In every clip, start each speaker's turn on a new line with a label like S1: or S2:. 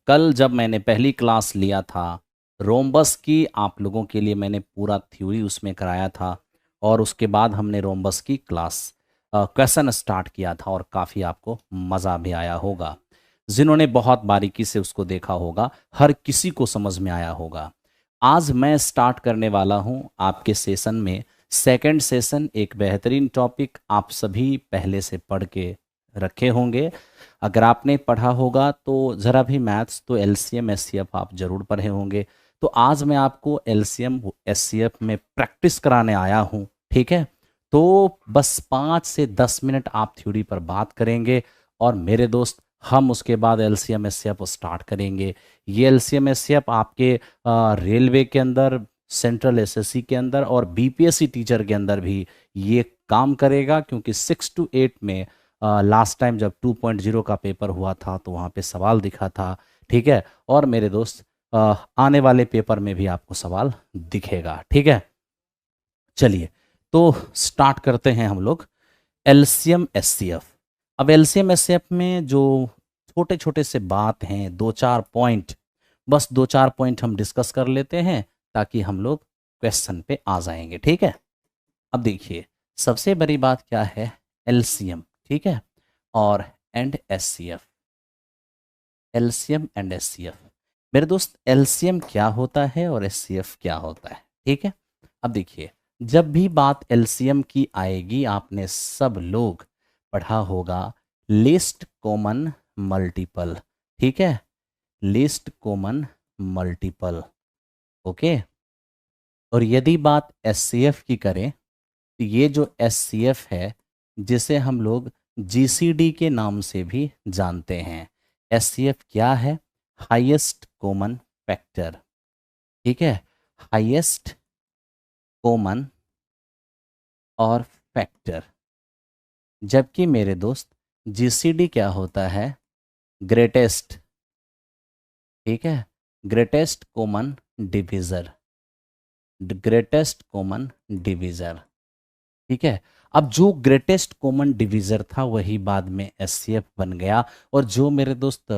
S1: कल जब मैंने पहली क्लास लिया था रोम्बस की, आप लोगों के लिए मैंने पूरा थ्योरी उसमें कराया था और उसके बाद हमने रोम्बस की क्लास क्वेश्चन स्टार्ट किया था और काफ़ी आपको मज़ा भी आया होगा। जिन्होंने बहुत बारीकी से उसको देखा होगा, हर किसी को समझ में आया होगा। आज मैं स्टार्ट करने वाला हूं आपके सेशन में सेकंड सेशन। एक बेहतरीन टॉपिक आप सभी पहले से पढ़ के रखे होंगे। अगर आपने पढ़ा होगा तो ज़रा भी मैथ्स तो एलसीएम एचसीएफ आप ज़रूर पढ़े होंगे। तो आज मैं आपको एलसीएम एचसीएफ में प्रैक्टिस कराने आया हूँ, ठीक है। तो बस 5 से 10 मिनट आप थ्योरी पर बात करेंगे और मेरे दोस्त हम उसके बाद एलसीएम एचसीएफ स्टार्ट करेंगे। ये एलसीएम एचसीएफ आपके रेलवे के अंदर, सेंट्रल एसएससी के अंदर और बीपीएससी टीचर के अंदर भी ये काम करेगा, क्योंकि 6 to 8 में लास्ट टाइम जब 2.0 का पेपर हुआ था तो वहाँ पे सवाल दिखा था, ठीक है। और मेरे दोस्त आने वाले पेपर में भी आपको सवाल दिखेगा, ठीक है। चलिए तो स्टार्ट करते हैं हम लोग एलसीएम एचसीएफ। अब एलसीएम एचसीएफ में जो छोटे छोटे से बात हैं, 2-4 पॉइंट, बस 2-4 पॉइंट हम डिस्कस कर लेते हैं ताकि हम लोग क्वेश्चन पे आ जाएंगे, ठीक है। अब देखिए सबसे बड़ी बात क्या है, एलसीएम, ठीक है, और and HCF. LCM and HCF मेरे दोस्त, एलसीएम क्या होता है और एचसीएफ क्या होता है, ठीक है। अब देखिए जब भी बात एलसीएम की आएगी, आपने सब लोग पढ़ा होगा लिस्ट कॉमन मल्टीपल, ठीक है, लिस्ट कॉमन मल्टीपल, ओके। और यदि बात एचसीएफ की करें तो ये जो एचसीएफ है जिसे हम लोग जीसीडी के नाम से भी जानते हैं, एचसीएफ क्या है, हाईएस्ट कॉमन फैक्टर, ठीक है, हाईएस्ट कॉमन और फैक्टर। जबकि मेरे दोस्त जीसीडी क्या होता है, ग्रेटेस्ट, ठीक है, greatest common divisor, greatest common divisor, ठीक है। अब जो ग्रेटेस्ट कॉमन डिविजर था वही बाद में एचसीएफ बन गया। और जो मेरे दोस्त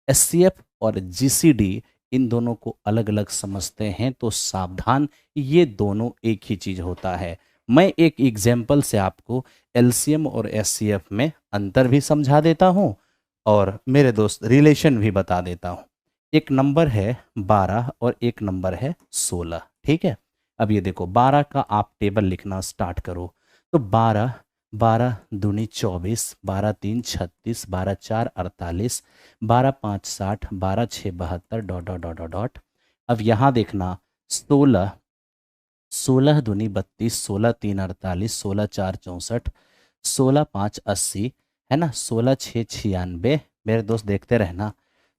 S1: एचसीएफ और जीसीडी इन दोनों को अलग अलग समझते हैं तो सावधान, ये दोनों एक ही चीज होता है। मैं एक एग्जाम्पल से आपको एलसीएम और एचसीएफ में अंतर भी समझा देता हूं और मेरे दोस्त रिलेशन भी बता देता हूं। एक नंबर है 12 और एक नंबर है 16, ठीक है। अब ये देखो 12 का आप टेबल लिखना स्टार्ट करो तो 12, 12 दूनी 24, 12 3 36, 12 4 48, 12 5 60, 12 6 72, dot dot dot dot dot. अब यहाँ देखना 16, 16 दूनी 32, 16 3 48, 16 4 64, 16 5 80, है ना, 16 6 96। मेरे दोस्त देखते रहना,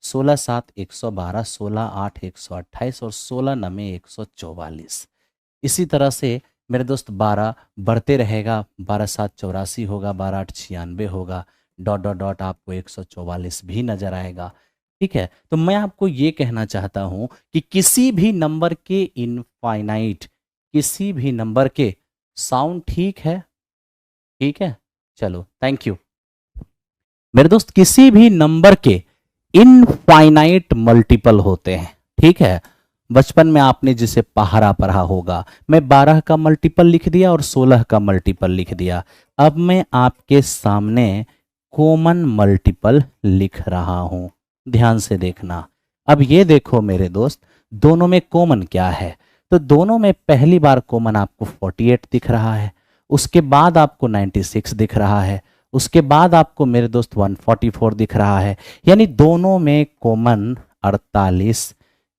S1: 16 7 112, 16 8 128 और 16 9 144। इसी तरह से मेरे दोस्त 12 बढ़ते रहेगा, 12 7 84 होगा, 12 8 96 होगा, डॉट डॉट डॉट आपको 144 भी नजर आएगा, ठीक है। तो मैं आपको ये कहना चाहता हूं कि किसी भी नंबर के इनफाइनाइट, किसी भी नंबर के साउंड ठीक है, ठीक है, चलो थैंक यू। मेरे दोस्त किसी भी नंबर के इनफाइनाइट मल्टीपल होते हैं, ठीक है। बचपन में आपने जिसे पहाड़ा पढ़ा होगा, मैं 12 का मल्टीपल लिख दिया और 16 का मल्टीपल लिख दिया। अब मैं आपके सामने कॉमन मल्टीपल लिख रहा हूं, ध्यान से देखना। अब ये देखो मेरे दोस्त, दोनों में कॉमन क्या है, तो दोनों में पहली बार कॉमन आपको 48 दिख रहा है, उसके बाद आपको 96 दिख रहा है, उसके बाद आपको मेरे दोस्त 144 दिख रहा है। यानी दोनों में कॉमन 48,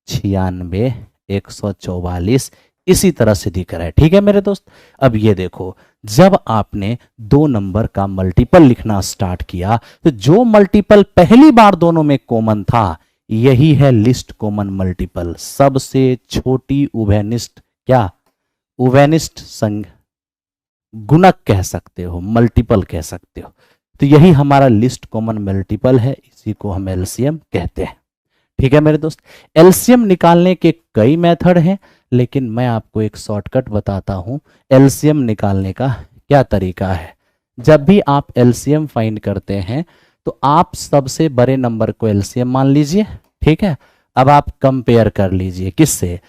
S1: 96, 144 इसी तरह से दिख रहा है, ठीक है मेरे दोस्त। अब ये देखो जब आपने दो नंबर का मल्टीपल लिखना स्टार्ट किया तो जो मल्टीपल पहली बार दोनों में कॉमन था यही है लिस्ट कॉमन मल्टीपल। सबसे छोटी उभयनिष्ठ, क्या उभयनिष्ठ संग, गुणक कह सकते हो, मल्टीपल कह सकते हो। तो यही हमारा लिस्ट कॉमन मल्टीपल है, इसी को हम एलसीएम कहते हैं, ठीक है मेरे दोस्त। एलसीएम निकालने के कई मेथड हैं, लेकिन मैं आपको एक शॉर्टकट बताता हूं एलसीएम निकालने का क्या तरीका है। जब भी आप एलसीएम फाइंड करते हैं तो आप सबसे बड़े नंबर को एलसीएम मान लीजिए, ठीक है। अब आप कंपेयर कर लीजिए किससे,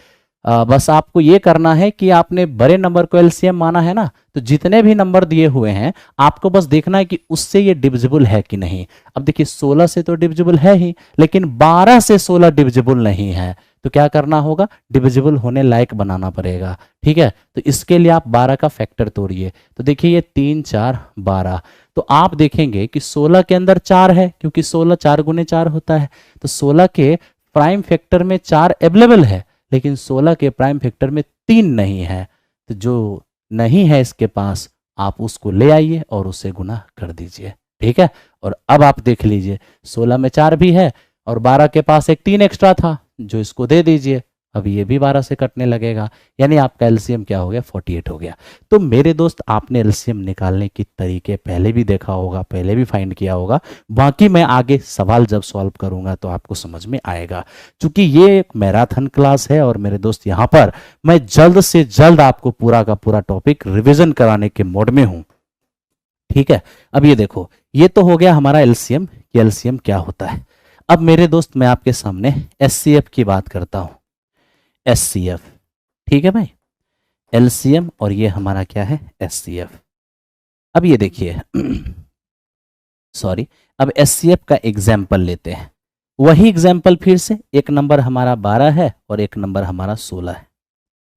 S1: बस आपको ये करना है कि आपने बड़े नंबर को एलसीएम माना है ना, तो जितने भी नंबर दिए हुए हैं आपको बस देखना है कि उससे ये डिविजिबल है कि नहीं। अब देखिए 16 से तो डिविजिबल है ही, लेकिन 12 से 16 डिविजिबल नहीं है, तो क्या करना होगा, डिविजिबल होने लायक बनाना पड़ेगा, ठीक है। तो इसके लिए आप 12 का फैक्टर तोड़िए, तो देखिए ये 3 4 12, तो आप देखेंगे कि 16 के अंदर 4 है, क्योंकि 16 4 गुने 4 होता है, तो 16 के प्राइम फैक्टर में 4 अवेलेबल है, लेकिन 16 के प्राइम फैक्टर में 3 नहीं है। तो जो नहीं है इसके पास, आप उसको ले आइए और उससे गुना कर दीजिए, ठीक है। और अब आप देख लीजिए 16 में 4 भी है और 12 के पास एक 3 एक्स्ट्रा था, जो इसको दे दीजिए। अब ये भी 12 से कटने लगेगा, यानी आपका एलसीएम क्या हो गया, 48 हो गया। तो मेरे दोस्त आपने एलसीएम निकालने की तरीके पहले भी देखा होगा, पहले भी फाइंड किया होगा, बाकी मैं आगे सवाल जब सॉल्व करूंगा तो आपको समझ में आएगा। क्योंकि ये एक मैराथन क्लास है और मेरे दोस्त यहाँ पर मैं जल्द से जल्द आपको पूरा का पूरा टॉपिक रिविजन कराने के मोड में हूं, ठीक है। अब ये देखो, ये तो हो गया हमारा एलसीएम कि एलसीएम क्या होता है। अब मेरे दोस्त मैं आपके सामने एचसीएफ की बात करता हूं, एचसीएफ, ठीक है भाई, एलसीएम और ये हमारा क्या है, एचसीएफ। अब ये देखिए सॉरी, अब एचसीएफ का एग्जाम्पल लेते हैं, वही एग्जाम्पल फिर से, एक नंबर हमारा 12 है और एक नंबर हमारा 16 है,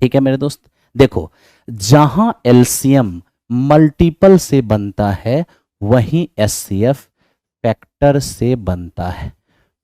S1: ठीक है मेरे दोस्त। देखो, जहां एलसीएम मल्टीपल से बनता है वहीं एचसीएफ फैक्टर से बनता है।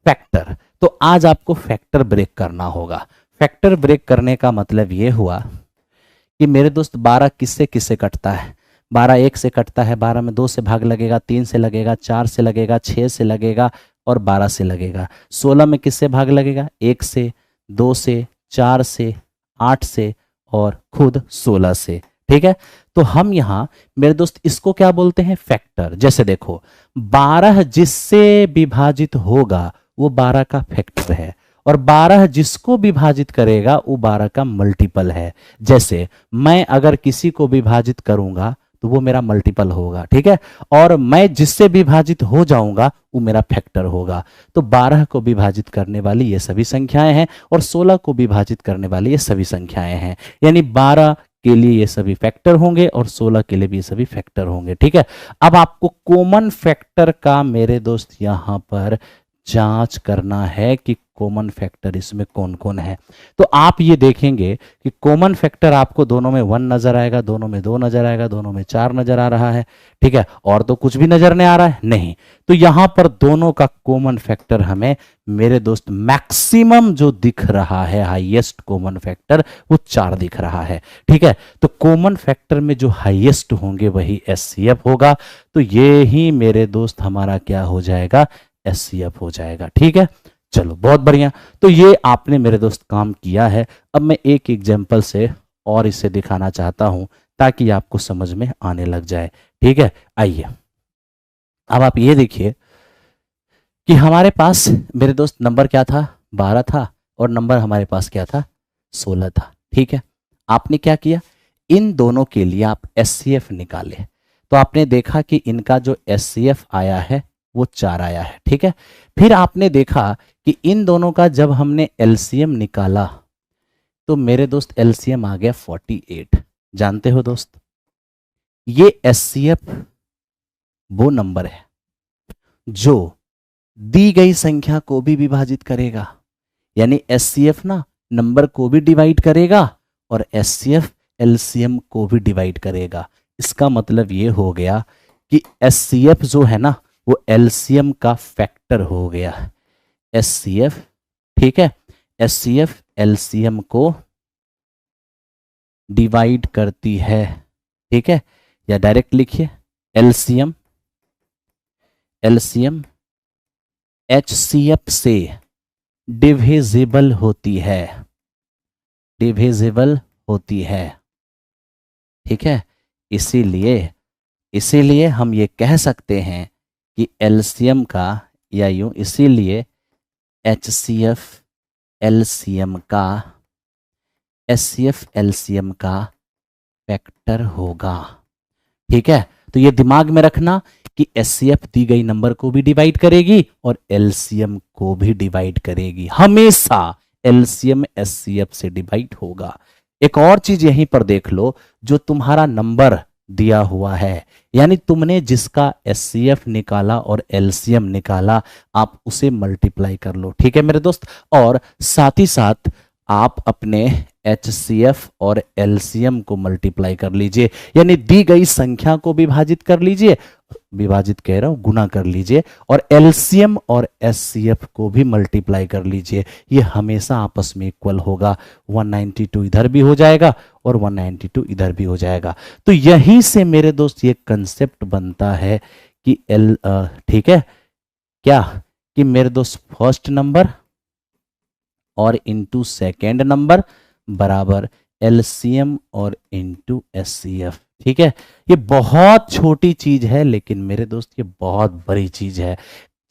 S1: फैक्टर, तो आज आपको फैक्टर ब्रेक करना होगा। फैक्टर ब्रेक करने का मतलब ये हुआ कि मेरे दोस्त 12 किससे किससे कटता है, 12 1 से कटता है, 12 में 2 से भाग लगेगा, 3 से लगेगा, 4 से लगेगा, 6 से लगेगा और 12 से लगेगा। 16 में किससे भाग लगेगा, 1 से, 2 से, 4 से, 8 से और खुद 16 से, ठीक है। तो हम यहां मेरे दोस्त इसको क्या बोलते हैं, फैक्टर। जैसे देखो 12 जिससे विभाजित होगा वो 12 का फैक्टर है, और 12 जिसको विभाजित करेगा वो 12 का मल्टीपल है। जैसे मैं अगर किसी को विभाजित करूंगा तो वो मेरा मल्टीपल होगा, ठीक है, और मैं जिससे विभाजित हो जाऊंगा वो मेरा फैक्टर होगा। तो 12 को विभाजित करने वाली ये सभी संख्याएं हैं और 16 को विभाजित करने वाली ये सभी संख्याएं हैं, यानी 12 के लिए ये सभी फैक्टर होंगे और 16 के लिए भी ये सभी फैक्टर होंगे, ठीक है। अब आपको कॉमन फैक्टर का मेरे दोस्त यहां पर जांच करना है कि कॉमन फैक्टर इसमें कौन कौन है। तो आप ये देखेंगे कि कॉमन फैक्टर आपको दोनों में 1 नजर आएगा, दोनों में 2 नजर आएगा, दोनों में 4 नजर आ रहा है, ठीक है, और तो कुछ भी नजर नहीं आ रहा है, नहीं। तो यहां पर दोनों का कॉमन फैक्टर हमें मेरे दोस्त मैक्सिमम जो दिख रहा है, हाईएस्ट कॉमन फैक्टर, वो 4 दिख रहा है, ठीक है। तो कॉमन फैक्टर में जो हाईएस्ट होंगे वही एचसीएफ होगा। तो ये ही मेरे दोस्त हमारा क्या हो जाएगा, एचसीएफ हो जाएगा, ठीक है। चलो बहुत बढ़िया, तो ये आपने मेरे दोस्त काम किया है। अब मैं एक एग्जांपल से और इसे दिखाना चाहता हूं ताकि आपको समझ में आने लग जाए, ठीक है। आइए, अब आप ये देखिए कि हमारे पास मेरे दोस्त नंबर क्या था, 12 था, और नंबर हमारे पास क्या था, 16 था, ठीक है। आपने क्या किया, इन दोनों के लिए आप एचसीएफ निकाले, तो आपने देखा कि इनका जो एचसीएफ आया है वो 4 आया है, ठीक है। फिर आपने देखा कि इन दोनों का जब हमने एलसीएम निकाला तो मेरे दोस्त एलसीएम आ गया 48। जानते हो दोस्त, ये एचसीएफ वो नंबर है जो दी गई संख्या को भी विभाजित करेगा, यानी एचसीएफ ना नंबर को भी डिवाइड करेगा और एचसीएफ एलसीएम को भी डिवाइड करेगा। इसका मतलब ये हो गया कि एचसीएफ जो है ना वो एलसीएम का फैक्टर हो गया, एचसीएफ, ठीक है। एचसीएफ एलसीएम को डिवाइड करती है, ठीक है, या डायरेक्ट लिखिए एलसीएम, एलसीएम एचसीएफ से डिविजिबल होती है, डिविजिबल होती है, ठीक है। इसीलिए हम ये कह सकते हैं कि एलसीएम का, या यूं इसीलिए एचसीएफ एलसीएम का, एचसीएफ एलसीएम का फैक्टर होगा, ठीक है, तो ये दिमाग में रखना कि एचसीएफ दी गई नंबर को भी डिवाइड करेगी और एलसीएम को भी डिवाइड करेगी। हमेशा एलसीएम एचसीएफ से डिवाइड होगा। एक और चीज यहीं पर देख लो, जो तुम्हारा नंबर दिया हुआ है, यानी तुमने जिसका एचसीएफ निकाला और एलसीएम निकाला, आप उसे मल्टीप्लाई कर लो। ठीक है मेरे दोस्त, और साथ ही साथ आप अपने एचसीएफ और एलसीएम को मल्टीप्लाई कर लीजिए, यानी दी गई संख्या को विभाजित कर लीजिए, विभाजित कह रहा हूं, गुना कर लीजिए, और एलसीएम और एचसीएफ को भी मल्टीप्लाई कर लीजिए। ये हमेशा आपस में इक्वल होगा। 192 इधर भी हो जाएगा और 192 इधर भी हो जाएगा। तो यहीं से मेरे दोस्त ये कंसेप्ट बनता है कि ठीक है क्या, कि मेरे दोस्त फर्स्ट नंबर और इनटू सेकेंड नंबर बराबर एलसीएम और इनटू एचसीएफ। ठीक है, ये बहुत छोटी चीज है, लेकिन मेरे दोस्त ये बहुत बड़ी चीज है।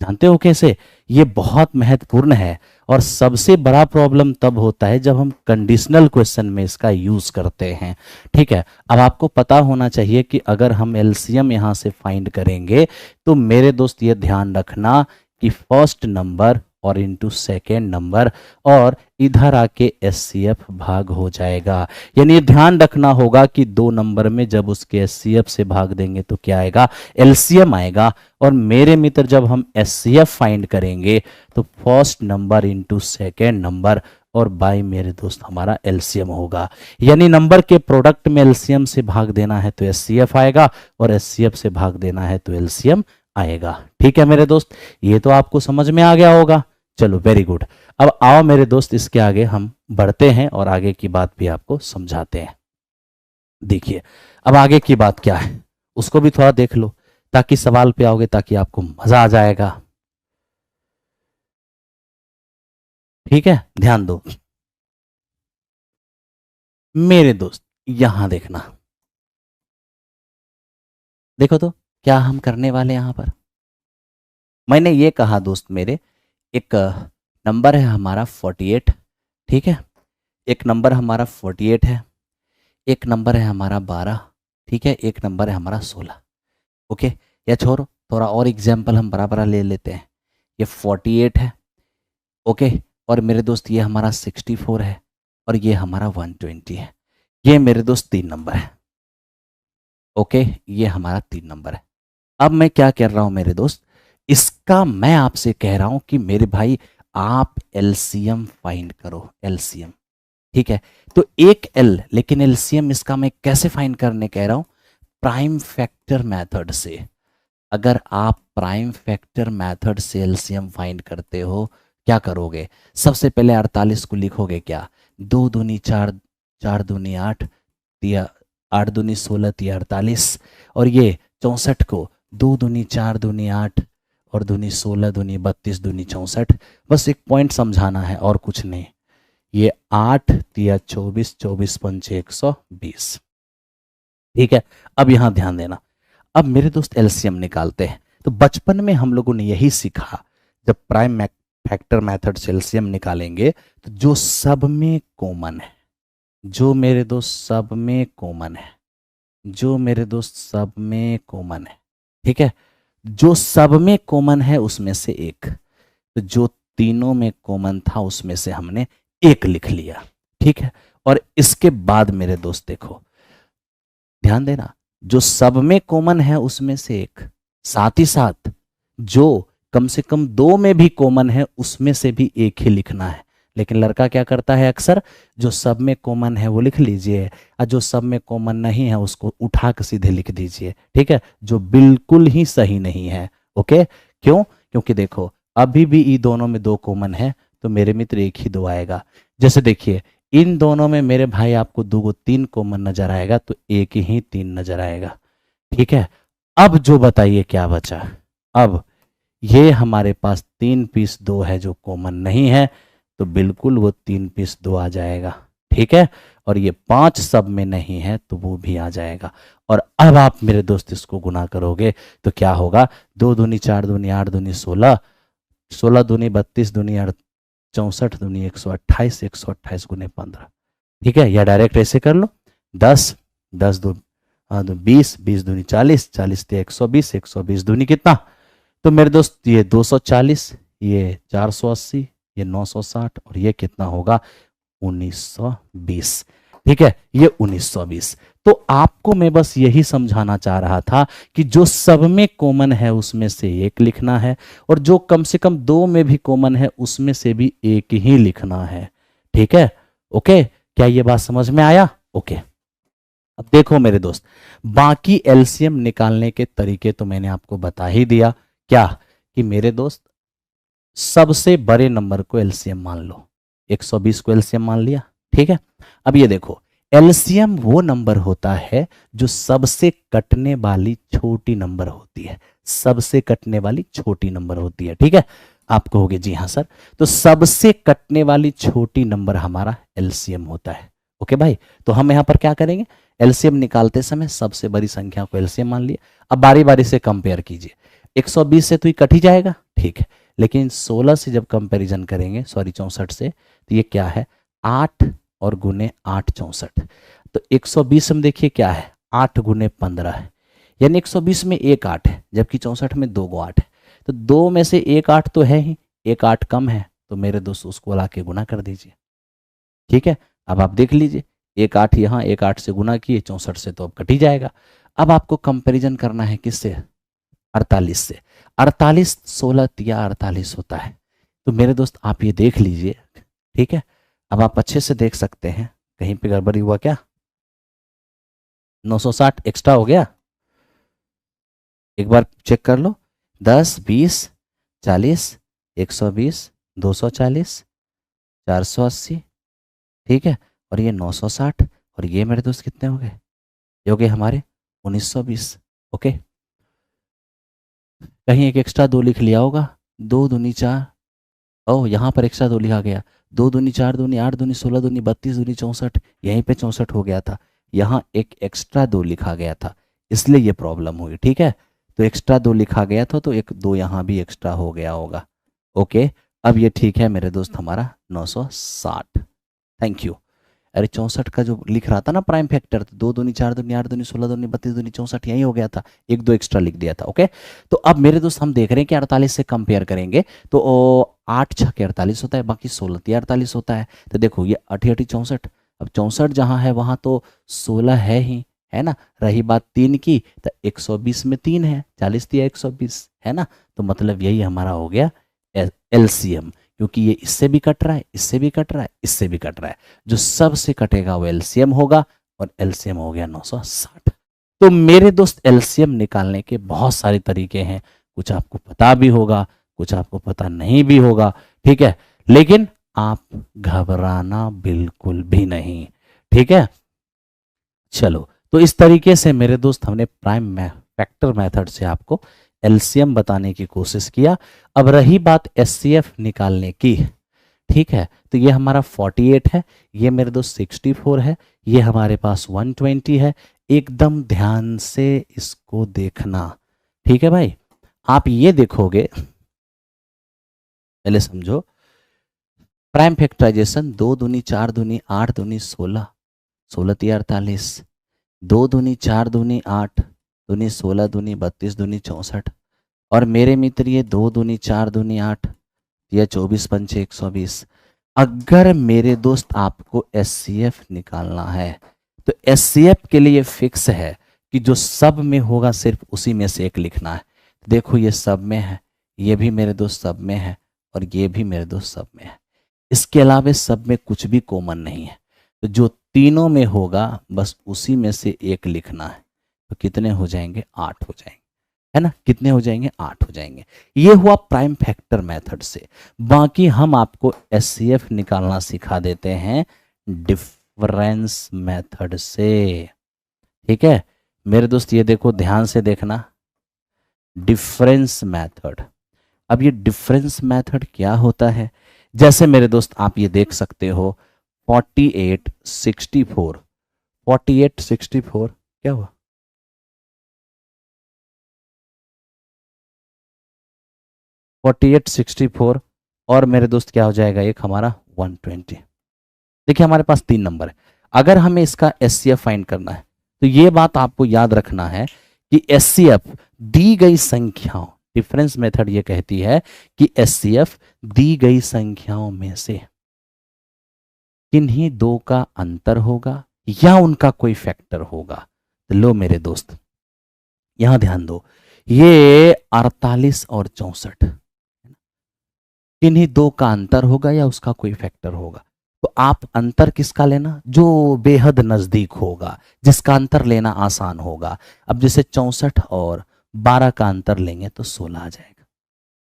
S1: जानते हो कैसे? ये बहुत महत्वपूर्ण है, और सबसे बड़ा प्रॉब्लम तब होता है जब हम कंडीशनल क्वेश्चन में इसका यूज करते हैं। ठीक है, अब आपको पता होना चाहिए कि अगर हम एलसीएम यहां से फाइंड करेंगे तो मेरे दोस्त ये ध्यान रखना कि फर्स्ट नंबर और इनटू सेकेंड नंबर, और इधर आके एचसीएफ भाग हो जाएगा। यानी ये ध्यान रखना होगा कि दो नंबर में जब उसके एचसीएफ से भाग देंगे तो क्या आएगा? एलसीएम आएगा। और मेरे मित्र, जब हम एचसीएफ फाइंड करेंगे तो first number into second number और बाई मेरे दोस्त हमारा एलसीएम होगा। यानी नंबर के प्रोडक्ट में एलसीएम से भाग देना है तो एचसीएफ आएगा, और एचसीएफ से भाग देना है तो एलसीएम आएगा। ठीक है मेरे दोस्त, ये तो आपको समझ में आ गया होगा। चलो वेरी गुड। अब आओ मेरे दोस्त, इसके आगे हम बढ़ते हैं और आगे की बात भी आपको समझाते हैं। देखिए, अब आगे की बात क्या है उसको भी थोड़ा देख लो, ताकि सवाल पे आओगे, ताकि आपको मजा आ जाएगा। ठीक है, ध्यान दो मेरे दोस्त, यहां देखना। देखो तो क्या हम करने वाले यहां पर। मैंने ये कहा दोस्त मेरे, एक नंबर है हमारा 48। ठीक है, एक नंबर हमारा 48 है, एक नंबर है हमारा 12। ठीक है, एक नंबर है हमारा 16। ओके, या छोड़ो, थोड़ा और एग्जाम्पल हम बराबर ले लेते हैं। ये 48 है, ओके, और मेरे दोस्त ये हमारा 64 है, और ये हमारा 120 है। ये मेरे दोस्त 3 नंबर है। ओके, ये हमारा 3 नंबर है। अब मैं क्या कर रहा हूं मेरे दोस्त, इसका मैं आपसे कह रहा हूं कि मेरे भाई आप एलसीएम फाइंड करो, एलसीएम। ठीक है, तो एक एल, लेकिन एलसीएम इसका मैं कैसे फाइंड करने कह रहा हूं? प्राइम फैक्टर मेथड से। अगर आप प्राइम फैक्टर मेथड से एलसीएम फाइंड करते हो, क्या करोगे? सबसे पहले 48 को लिखोगे क्या? 2 दूनी 4, 4 दूनी 8, 8 दूनी 16, 48, और ये 64 को 2 दूनी 4 दूनी 8 और दूनी 16 दूनी 32 दूनी 64। बस एक पॉइंट समझाना है और कुछ नहीं। ये 8 तिया 24, 24 पंचे 120। ठीक है, अब यहां ध्यान देना। अब मेरे दोस्त एलसीएम निकालते हैं। तो बचपन में हम लोगों ने यही सीखा, जब प्राइम फैक्टर मेथड से एलसीएम निकालेंगे तो जो सब में कॉमन है, जो मेरे दोस्त सब में कॉमन है, जो मेरे दोस्त सब में कॉमन है, ठीक है, जो सब में कॉमन है उसमें से एक, तो जो तीनों में कॉमन था उसमें से हमने एक लिख लिया। ठीक है, और इसके बाद मेरे दोस्त देखो, ध्यान देना, जो सब में कॉमन है उसमें से एक, साथ ही साथ जो कम से कम 2 में भी कॉमन है उसमें से भी एक ही लिखना है। लेकिन लड़का क्या करता है अक्सर, जो सब में कॉमन है वो लिख लीजिए, और जो सब में कॉमन नहीं है उसको उठा के सीधे लिख दीजिए। ठीक है, जो बिल्कुल ही सही नहीं है। ओके, क्यों? क्योंकि देखो, अभी भी ये दोनों में 2 कॉमन है, तो मेरे मित्र एक ही 2 आएगा। जैसे देखिए, इन दोनों में मेरे भाई आपको 2 3 कॉमन नजर आएगा, तो एक ही 3 नजर आएगा। ठीक है, अब जो बताइए क्या बचा? अब ये हमारे पास 3 पीस 2 है जो कॉमन नहीं है, तो बिल्कुल वो 3 पीस 2 आ जाएगा। ठीक है, और ये 5 सब में नहीं है तो वो भी आ जाएगा। और अब आप मेरे दोस्त इसको गुना करोगे तो क्या होगा? 2 दूनी 4 दूनी 8 दूनी 16, 16 दूनी 32 दूनी 64 दूनी 128, 128 गुने 15। ठीक है, या डायरेक्ट ऐसे कर लो, 10 10 दो 20, 20 दूनी 40, 40 दिया 120, 120 दूनी कितना? तो मेरे दोस्त ये 240, ये 480, ये 960 और ये कितना होगा? 1920। ठीक है, ये 1920। तो आपको मैं बस यही समझाना चाह रहा था कि जो सब में कॉमन है उसमें से एक लिखना है, और जो कम से कम दो में भी कॉमन है उसमें से भी एक ही लिखना है। ठीक है, ओके, क्या ये बात समझ में आया? ओके। अब देखो मेरे दोस्त, बाकी एलसीएम निकालने के तरीके तो मैंने आपको बता ही दिया। क्या कि मेरे दोस्त, सबसे बड़े नंबर को एलसीएम मान लो, 120 को एलसीएम मान लिया। ठीक है, अब ये देखो, एलसीएम वो नंबर होता है जो सबसे कटने वाली छोटी नंबर होती है, सबसे कटने वाली छोटी नंबर होती है। ठीक है, आप कहोगे जी हाँ सर, तो सबसे कटने वाली छोटी नंबर हमारा एलसीएम होता है। ओके भाई, तो हम यहां पर क्या करेंगे, एलसीएम निकालते समय सबसे बड़ी संख्या को एलसीएम मान लिया। अब बारी बारी से कंपेयर कीजिए, 120 से तो ये कट ही जाएगा, ठीक है, लेकिन 16 से जब कंपैरिजन करेंगे, सॉरी 64 से, तो ये क्या है, 8 और गुने 8 64। तो 120 में देखिए क्या है, 8 गुने 15 है, यानी 120 में एक 8 है, जबकि 64 में 2 गो 8 है। तो 2 में से एक 8 तो है ही, एक 8 कम है, तो मेरे दोस्त उसको ला के गुना कर दीजिए। ठीक है, अब आप देख लीजिए, एक 8 यहाँ, एक 8 से गुना किए, 64 से तो अब कट ही जाएगा। अब आपको कंपैरिजन करना है किससे, 48 से। 48 16 तिया 48 होता है। तो मेरे दोस्त आप ये देख लीजिए। ठीक है, अब आप अच्छे से देख सकते हैं, कहीं पे गड़बड़ी हुआ क्या? 960 एक्स्ट्रा हो गया, एक बार चेक कर लो। 10 20 40 120 240 480, ठीक है, और ये 960, और ये मेरे दोस्त कितने हो गए, ये हो गए हमारे 1920। ओके, कहीं एक एक्स्ट्रा 2 लिख लिया होगा, 2 दूनी 4, ओह यहाँ पर एक्स्ट्रा 2 लिखा गया, 2 दूनी 4 दूनी 8 दूनी 16 दूनी 32 दूनी 64, यहीं पे 64 हो गया था, यहाँ एक एक्स्ट्रा 2 लिखा गया था, इसलिए ये प्रॉब्लम हुई। ठीक है, तो एक्स्ट्रा 2 लिखा गया था, तो एक 2 यहाँ भी एक्स्ट्रा हो गया होगा। ओके, अब ये ठीक है मेरे दोस्त, हमारा 960। Thank you. अरे 64 का जो लिख रहा था ना प्राइम फैक्टर, तो 2 दूनी 4 दूनी 8 दूनी 16 दूनी 32 दूनी 64, यही हो गया था, एक 2 एक्स्ट्रा लिख दिया था। ओके, तो अब मेरे दोस्त हम देख रहे हैं कि 48 से कंपेयर करेंगे तो 8 6 के 48 होता है, बाकी 16 तिया 48 होता है। तो देखो ये 8 8 64, अब 64 जहाँ है वहाँ तो 16 है ही, है ना। रही बात 3 की, तो 120 में 3 है, 40 तिया 120, है ना। तो मतलब यही हमारा हो गया एलसीएम, क्योंकि ये इससे भी कट रहा है, इससे भी कट रहा है, इससे भी कट रहा है, जो सबसे कटेगा वो एलसीएम होगा, और एलसीएम हो गया 960। तो मेरे दोस्त एलसीएम निकालने के बहुत सारे तरीके हैं, कुछ आपको पता भी होगा, कुछ आपको पता नहीं भी होगा। ठीक है, लेकिन आप घबराना बिल्कुल भी नहीं। ठीक है, चलो, तो इस तरीके से मेरे दोस्त हमने प्राइम फैक्टर मेथड से आपको एलसीएम बताने की कोशिश किया। अब रही बात एचसीएफ निकालने की, ठीक है, तो ये हमारा 48 है, ये मेरे दोस्त 64 है, ये हमारे पास 120 है। एकदम ध्यान से इसको देखना, ठीक है भाई। आप ये देखोगे, पहले समझो, प्राइम फैक्टराइजेशन 2 दूनी 4 दूनी 8 दूनी 16, 16 तिया 48, 2 दूनी 4 दूनी 8 दूनी 16 दूनी 32 दूनी 64, और मेरे मित्र ये 2 दूनी 4 दूनी 8, यह 24 पंचे 120। अगर मेरे दोस्त आपको एचसीएफ निकालना है, तो एचसीएफ के लिए फिक्स है कि जो सब में होगा सिर्फ उसी में से एक लिखना है। देखो ये सब में है, ये भी मेरे दोस्त सब में है, और ये भी मेरे दोस्त सब में है। इसके अलावा सब में कुछ भी कॉमन नहीं है, तो जो तीनों में होगा बस उसी में से एक लिखना है। तो कितने हो जाएंगे, 8 हो जाएंगे, है ना। कितने हो जाएंगे, 8 हो जाएंगे। ये हुआ प्राइम फैक्टर मेथड से। बाकी हम आपको एचसीएफ निकालना सिखा देते हैं डिफरेंस मेथड से। ठीक है मेरे दोस्त, ये देखो ध्यान से देखना, डिफरेंस मेथड। अब ये डिफरेंस मेथड क्या होता है, जैसे मेरे दोस्त आप ये देख सकते हो 48 64, 48 64 क्या हुआ, 48 64, और मेरे दोस्त क्या हो जाएगा, एक हमारा 120। देखिए हमारे पास 3 नंबर है, अगर हमें इसका एचसीएफ फाइंड करना है तो ये बात आपको याद रखना है कि एचसीएफ दी गई संख्याओं, डिफरेंस मेथड ये कहती है कि एचसीएफ दी गई संख्याओं में से किन्हीं दो का अंतर होगा या उनका कोई फैक्टर होगा। तो लो मेरे दोस्त, यहां ध्यान दो, ये 48 और 64 किन्हीं दो का अंतर होगा या उसका कोई फैक्टर होगा। तो आप अंतर किसका लेना, जो बेहद नजदीक होगा, जिसका अंतर लेना आसान होगा। अब जैसे 64 और 12 का अंतर लेंगे तो 16 आ जाएगा।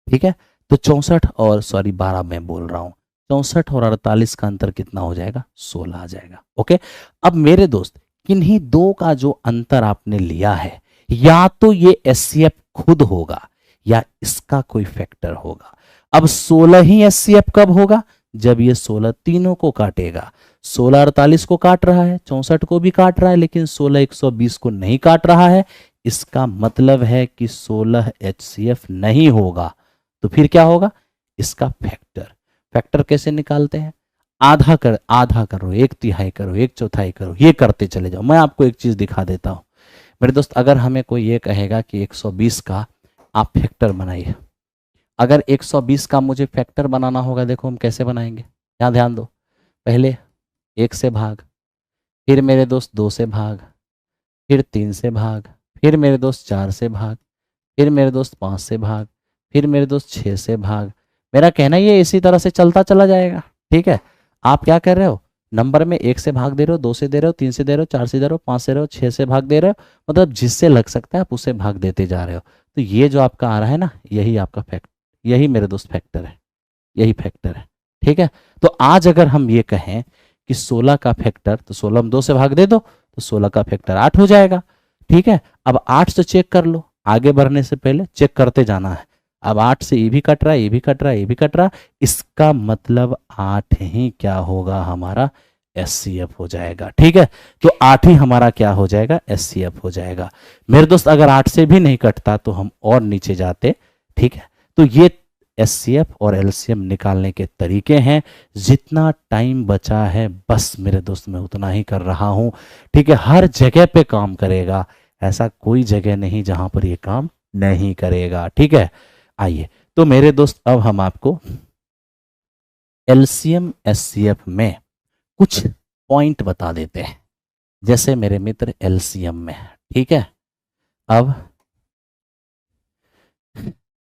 S1: ठीक है, तो 64 और 12 मैं बोल रहा हूं, 64 और 48 का अंतर कितना हो जाएगा, 16 आ जाएगा। ओके, अब मेरे दोस्त किन्हीं दो का जो अंतर आपने लिया है, या तो ये एचसीएफ खुद होगा या इसका कोई फैक्टर होगा। अब 16 ही एचसीएफ कब होगा, जब ये 16 तीनों को काटेगा। 16 48 को काट रहा है, 64 को भी काट रहा है, लेकिन 16 120 को नहीं काट रहा है। इसका मतलब है कि 16 एचसीएफ नहीं होगा। तो फिर क्या होगा, इसका फैक्टर। फैक्टर कैसे निकालते हैं, आधा करो, एक तिहाई करो, एक चौथाई करो, ये करते चले जाओ। मैं आपको एक चीज दिखा देता हूं मेरे दोस्त। अगर हमें कोई ये कहेगा कि 120 का आप फैक्टर बनाइए, अगर 120 का मुझे फैक्टर बनाना होगा, देखो हम कैसे बनाएंगे, यहाँ ध्यान दो। पहले 1 से भाग, फिर मेरे दोस्त 2 से भाग, फिर 3 से भाग, फिर मेरे दोस्त 4 से भाग, फिर मेरे दोस्त 5 से भाग, फिर मेरे दोस्त 6 से भाग। मेरा कहना ये इसी तरह से चलता चला जाएगा। ठीक है, आप क्या कर रहे हो, नंबर में 1 से भाग दे रहे हो, 2 से दे रहे हो, 3 से दे रहे हो, 4 से दे रहे हो, 5 से दे रहे हो, 6 से भाग दे रहे हो, मतलब जिससे लग सकता है आप उससे भाग देते जा रहे हो। तो ये जो आपका आ रहा है ना, यही आपका फैक्टर, यही मेरे दोस्त फैक्टर है, यही फैक्टर है। ठीक है, तो आज अगर हम ये कहें कि 16 का फैक्टर, तो 16 में 2 से भाग दे दो तो 16 का फैक्टर 8 हो जाएगा। ठीक है, अब 8 से चेक कर लो, आगे बढ़ने से पहले चेक करते जाना है। अब 8 से ये भी कट रहा है, ये भी कट रहा है, ये भी कट रहा है, इसका मतलब 8 ही क्या होगा, हमारा एचसीएफ हो जाएगा। ठीक है, तो 8 ही हमारा क्या हो जाएगा, एचसीएफ हो जाएगा। मेरे दोस्त अगर 8 से भी नहीं कटता तो हम और नीचे जाते। ठीक है, तो ये एचसीएफ और एलसीएम निकालने के तरीके हैं। जितना टाइम बचा है बस मेरे दोस्त मैं उतना ही कर रहा हूं। ठीक है, हर जगह पे काम करेगा, ऐसा कोई जगह नहीं जहां पर ये काम नहीं करेगा। ठीक है, आइए तो मेरे दोस्त अब हम आपको एलसीएम एचसीएफ में कुछ पॉइंट बता देते हैं, जैसे मेरे मित्र एलसीएम में। ठीक है, अब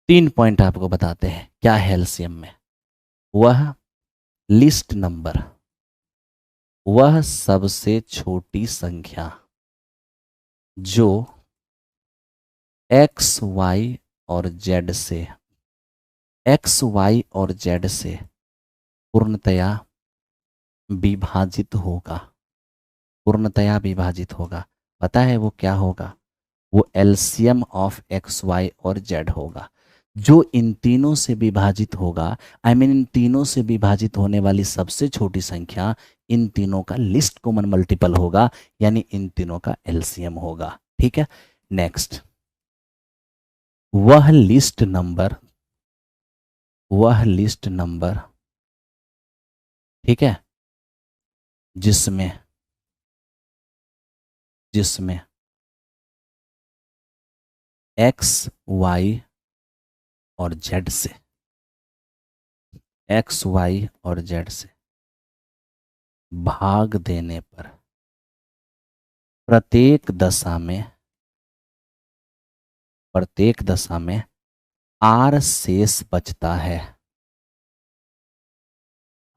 S1: 3 पॉइंट आपको बताते हैं क्या है एलसीएम में। वह लिस्ट नंबर, वह सबसे छोटी संख्या जो एक्स वाई और जेड से, एक्स वाई और जेड से पूर्णतया विभाजित होगा, पूर्णतया विभाजित होगा। पता है वो क्या होगा, वो एलसीएम ऑफ एक्स वाई और जेड होगा। जो इन तीनों से विभाजित होगा, इन तीनों से विभाजित होने वाली सबसे छोटी संख्या इन तीनों का लिस्ट कॉमन मल्टीपल होगा, यानी इन तीनों का एलसीएम होगा। ठीक है, नेक्स्ट, वह लिस्ट नंबर, वह लिस्ट नंबर, ठीक है, जिसमें एक्स वाई और जेड से, एक्स वाई और जेड से भाग देने पर प्रत्येक दशा में आर शेष बचता है,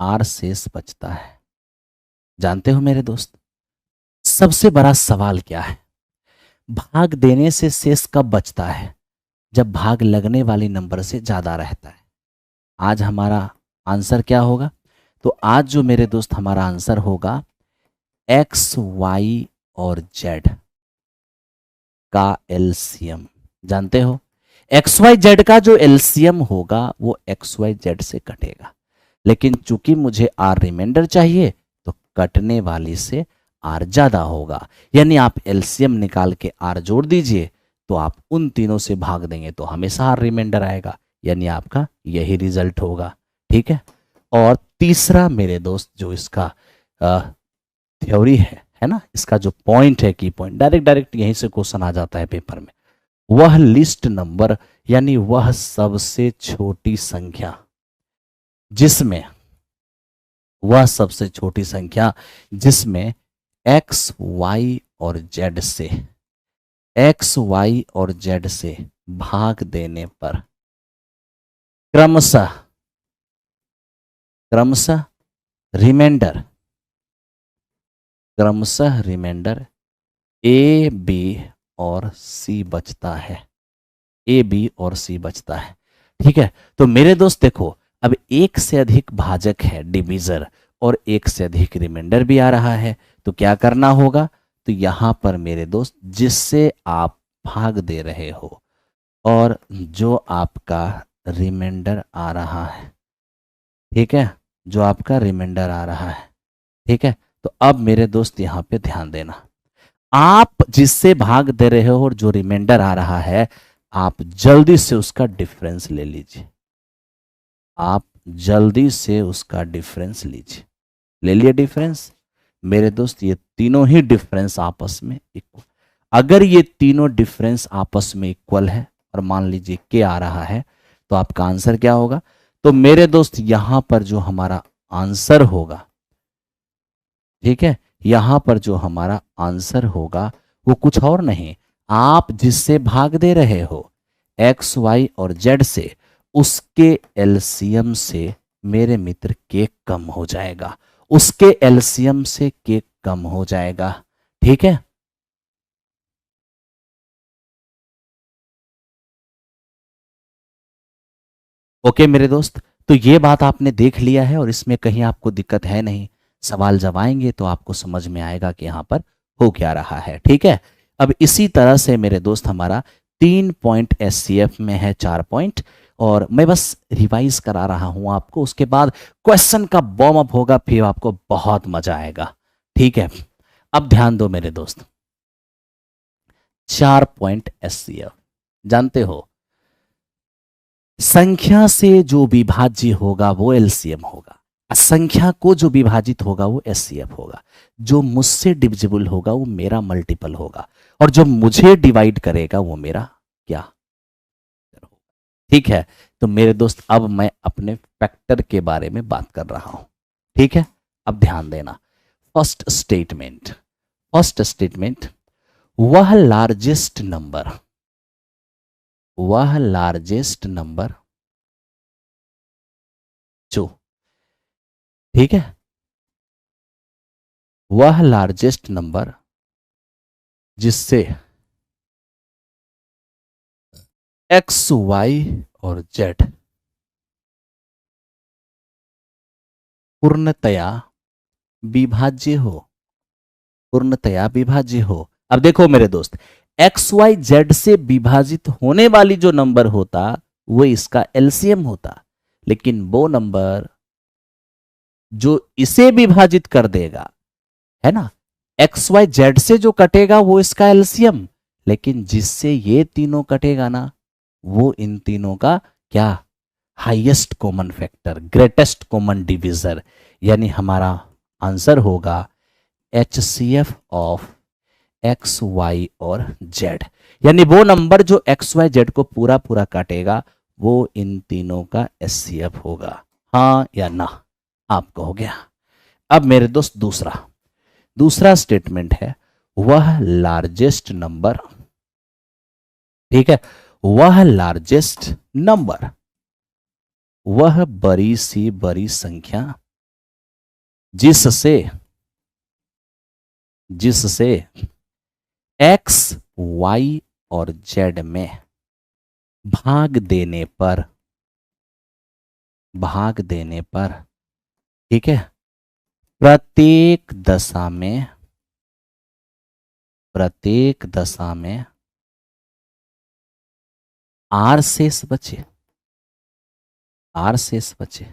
S1: आर शेष बचता है। जानते हो मेरे दोस्त, सबसे बड़ा सवाल क्या है, भाग देने से शेष कब बचता है, जब भाग लगने वाली नंबर से ज्यादा रहता है। आज हमारा आंसर क्या होगा, तो आज जो मेरे दोस्त हमारा आंसर होगा एक्स वाई और जेड का एलसीएम। जानते हो एक्स वाई जेड का जो एलसीएम होगा वो एक्स वाई जेड से कटेगा, लेकिन चूंकि मुझे आर रिमाइंडर चाहिए तो कटने वाली से आर ज्यादा होगा, यानी आप एलसीएम निकाल के आर जोड़ दीजिए तो आप उन तीनों से भाग देंगे तो हमेशा आर रिमाइंडर आएगा, यानी आपका यही रिजल्ट होगा। ठीक है, और तीसरा मेरे दोस्त जो इसका थ्योरी है ना, इसका जो पॉइंट है, की पॉइंट, डायरेक्ट डायरेक्ट यहीं से क्वेश्चन आ जाता है पेपर में। वह लिस्ट नंबर यानी वह सबसे छोटी संख्या जिसमें, वह सबसे छोटी संख्या जिसमें एक्स वाई और जेड से, एक्स वाई और जेड से भाग देने पर क्रमशः, क्रमशः रिमाइंडर, क्रमशः रिमाइंडर ए बी और सी बचता है, ए बी और सी बचता है। ठीक है, तो मेरे दोस्त देखो, अब एक से अधिक भाजक है डिवीजर और एक से अधिक रिमाइंडर भी आ रहा है, तो क्या करना होगा, तो यहां पर मेरे दोस्त जिससे आप भाग दे रहे हो और जो आपका रिमाइंडर आ रहा है, ठीक है, जो आपका रिमाइंडर आ रहा है, ठीक है, तो अब मेरे दोस्त यहां पे ध्यान देना, आप जिससे भाग दे रहे हो और जो रिमाइंडर आ रहा है, आप जल्दी से उसका डिफरेंस ले लीजिए, आप जल्दी से उसका डिफरेंस लीजिए। ले लिए डिफरेंस मेरे दोस्त, ये तीनों ही डिफरेंस आपस में इक्वल, अगर ये तीनों डिफरेंस आपस में इक्वल है और मान लीजिए के आ रहा है, तो आपका आंसर क्या होगा, तो मेरे दोस्त यहां पर जो हमारा आंसर होगा, ठीक है, यहां पर जो हमारा आंसर होगा वो कुछ और नहीं, आप जिससे भाग दे रहे हो एक्स वाई और जेड से, उसके एलसीएम से मेरे मित्र के कम हो जाएगा, उसके एलसीएम से के कम हो जाएगा। ठीक है, ओके मेरे दोस्त, तो ये बात आपने देख लिया है और इसमें कहीं आपको दिक्कत है नहीं, सवाल जब आएंगे तो आपको समझ में आएगा कि यहां पर हो क्या रहा है। ठीक है, अब इसी तरह से मेरे दोस्त हमारा 3 पॉइंट एससीएफ में है 4 पॉइंट, और मैं बस रिवाइज करा रहा हूं आपको, उसके बाद क्वेश्चन का वार्म अप होगा, फिर आपको बहुत मजा आएगा। ठीक है, अब ध्यान दो मेरे दोस्त, 4 पॉइंट एससीएफ जानते हो, संख्या से जो विभाज्य होगा वो एलसीएम होगा, संख्या को जो विभाजित होगा वो एचसीएफ होगा, जो मुझसे डिविजिबल होगा वो मेरा मल्टीपल होगा, और जो मुझे डिवाइड करेगा वो मेरा क्या होगा। ठीक है, तो मेरे दोस्त अब मैं अपने फैक्टर के बारे में बात कर रहा हूं। ठीक है, अब ध्यान देना, फर्स्ट स्टेटमेंट, फर्स्ट स्टेटमेंट, वह लार्जेस्ट नंबर, वह लार्जेस्ट नंबर जो, ठीक है, वह लार्जेस्ट नंबर जिससे एक्स वाई और जेड पूर्णतया विभाज्य हो, पूर्णतया विभाज्य हो। अब देखो मेरे दोस्त, एक्स वाई जेड से विभाजित होने वाली जो नंबर होता वो इसका एलसीएम होता, लेकिन वो नंबर जो इसे विभाजित कर देगा, है ना, एक्स वाई जेड से जो कटेगा वो इसका एलसीएम, लेकिन जिससे ये तीनों कटेगा ना, वो इन तीनों का क्या, highest common factor, greatest common divisor, यानी हमारा आंसर होगा एचसीएफ ऑफ एक्स वाई और जेड, यानी वो नंबर जो एक्स वाई जेड को पूरा पूरा काटेगा वो इन तीनों का एचसीएफ होगा। हाँ या ना, आपको हो गया। अब मेरे दोस्त दूसरा, दूसरा स्टेटमेंट है, वह लार्जेस्ट नंबर, ठीक है, वह लार्जेस्ट नंबर, वह बड़ी सी बड़ी संख्या जिससे, जिससे एक्स वाई और जेड में भाग देने पर, भाग देने पर, ठीक है, प्रत्येक दशा में, प्रत्येक दशा में आर शेष बचे, आर शेष बचे।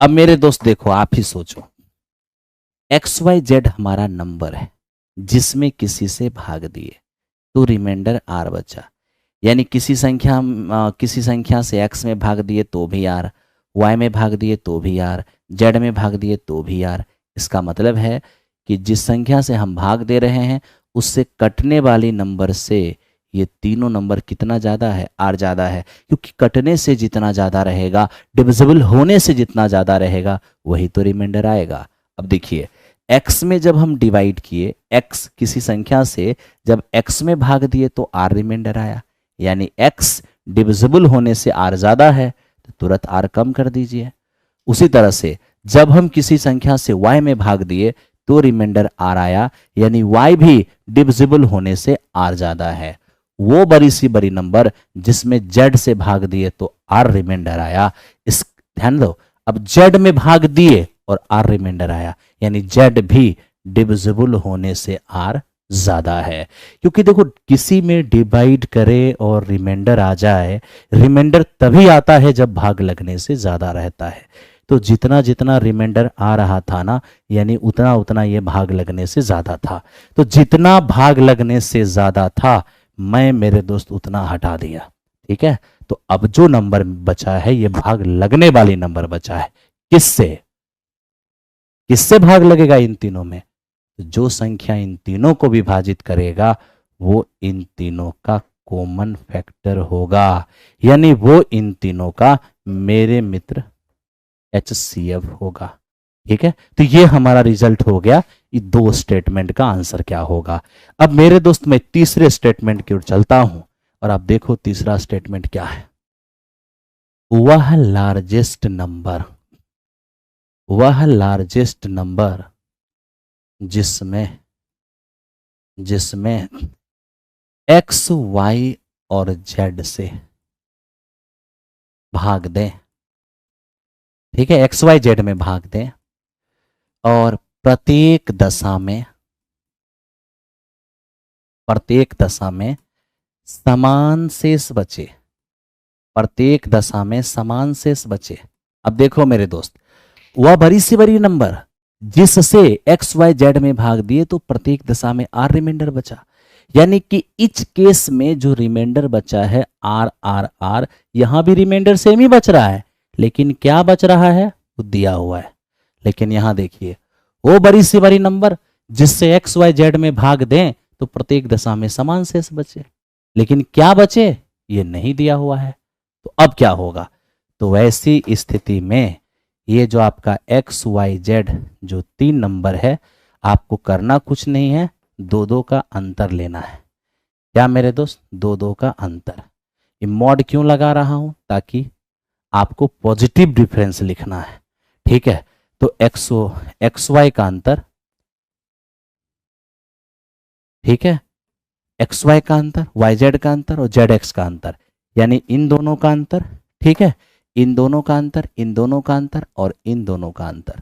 S1: अब मेरे दोस्त देखो, आप ही सोचो, एक्स वाई जेड हमारा नंबर है जिसमें किसी से भाग दिए तो रिमाइंडर आर बचा, यानी किसी संख्या से एक्स में भाग दिए तो भी आर, वाई में भाग दिए तो भी आर, जेड में भाग दिए तो भी आर। इसका मतलब है कि जिस संख्या से हम भाग दे रहे हैं उससे कटने वाली नंबर से ये तीनों नंबर कितना ज़्यादा है, आर ज़्यादा है, क्योंकि कटने से जितना ज़्यादा रहेगा, डिविजिबल होने से जितना ज़्यादा रहेगा, वही तो रिमाइंडर आएगा। अब देखिए x में जब हम डिवाइड किए, x किसी संख्या से जब x में भाग दिए तो r रिमाइंडर आया, यानी x डिविजिबल होने से r ज़्यादा है तो तुरंत r कम कर दीजिए। उसी तरह से जब हम किसी संख्या से y में भाग दिए तो रिमाइंडर r आया, यानी y भी डिविजिबल होने से r ज़्यादा है। वो बड़ी सी बड़ी नंबर जिसमें z से भाग दिए तो r रिमाइंडर आया। इस ध्यान दो, अब z में भाग दिए और r रिमाइंडर आया, यानी z भी डिविजिबल होने से r ज्यादा है। क्योंकि देखो किसी में डिवाइड करे और रिमाइंडर आ जाए, रिमाइंडर तभी आता है जब भाग लगने से ज्यादा रहता है। तो जितना जितना रिमाइंडर आ रहा था ना, यानी उतना उतना ये भाग लगने से ज्यादा था। तो जितना भाग लगने से ज्यादा था मैं मेरे दोस्त उतना हटा दिया। ठीक है, तो अब जो नंबर बचा है ये भाग लगने वाली नंबर बचा है। किससे किससे भाग लगेगा? इन तीनों में। जो संख्या इन तीनों को विभाजित करेगा वो इन तीनों का कॉमन फैक्टर होगा, यानी वो इन तीनों का मेरे मित्र HCF होगा। ठीक है, तो ये हमारा रिजल्ट हो गया। ये दो स्टेटमेंट का आंसर क्या होगा। अब मेरे दोस्त मैं तीसरे स्टेटमेंट की ओर चलता हूं और आप देखो तीसरा स्टेटमेंट क्या है। वह लार्जेस्ट नंबर जिसमें x, y और z से भाग दें। ठीक है, x, y, z में भाग दें और प्रत्येक दशा में समान शेष बचे। प्रत्येक दशा में समान शेष बचे। अब देखो मेरे दोस्त, वह बड़ी सी बड़ी नंबर जिससे x, y, z में भाग दिए तो प्रत्येक दशा में r रिमाइंडर बचा, यानी कि इच केस में जो रिमाइंडर बचा है r r r, यहां भी रिमाइंडर सेम ही बच रहा है, लेकिन क्या बच रहा है वो दिया हुआ है। लेकिन यहां देखिए, वो बड़ी सी बड़ी नंबर जिससे x, y, z में भाग दें तो प्रत्येक दशा में समान शेष बचे, लेकिन क्या बचे ये नहीं दिया हुआ है। तो अब क्या होगा? तो वैसी स्थिति में ये जो आपका x, y, z जो तीन नंबर है, आपको करना कुछ नहीं है, दो दो का अंतर लेना है। क्या मेरे दोस्त? दो दो का अंतर। ये मॉड क्यों लगा रहा हूं? ताकि आपको पॉजिटिव डिफरेंस लिखना है। ठीक है, तो एक्स वाई का अंतर, ठीक है, एक्स वाई का अंतर, वाई जेड का अंतर और जेड एक्स का अंतर, यानी इन दोनों का अंतर। ठीक है, इन दोनों का अंतर, इन दोनों का अंतर और इन दोनों का अंतर।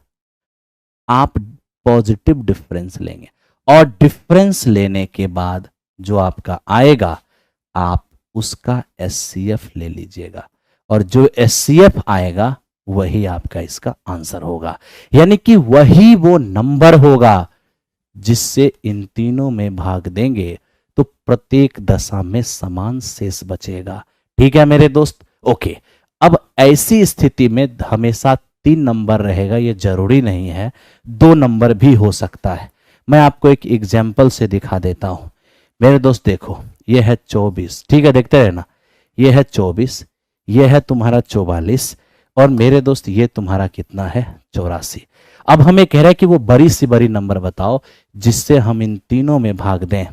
S1: आप पॉजिटिव डिफरेंस लेंगे और डिफरेंस लेने के बाद जो आपका आएगा आप उसका एचसीएफ ले लीजिएगा, और जो एचसीएफ आएगा वही आपका इसका आंसर होगा, यानी कि वही वो नंबर होगा जिससे इन तीनों में भाग देंगे तो प्रत्येक दशा में समान शेष बचेगा। ठीक है मेरे दोस्त, ओके। अब ऐसी स्थिति में हमेशा 3 नंबर रहेगा, ये जरूरी नहीं है, 2 नंबर भी हो सकता है। मैं आपको एक एग्जाम्पल से दिखा देता हूं मेरे दोस्त। देखो ये है 24, ठीक है, देखते रहना। ये है 24, ये है तुम्हारा 44 और मेरे दोस्त ये तुम्हारा कितना है? 84। अब हमें कह रहा है कि वो बड़ी सी बड़ी नंबर बताओ जिससे हम इन तीनों में भाग दें,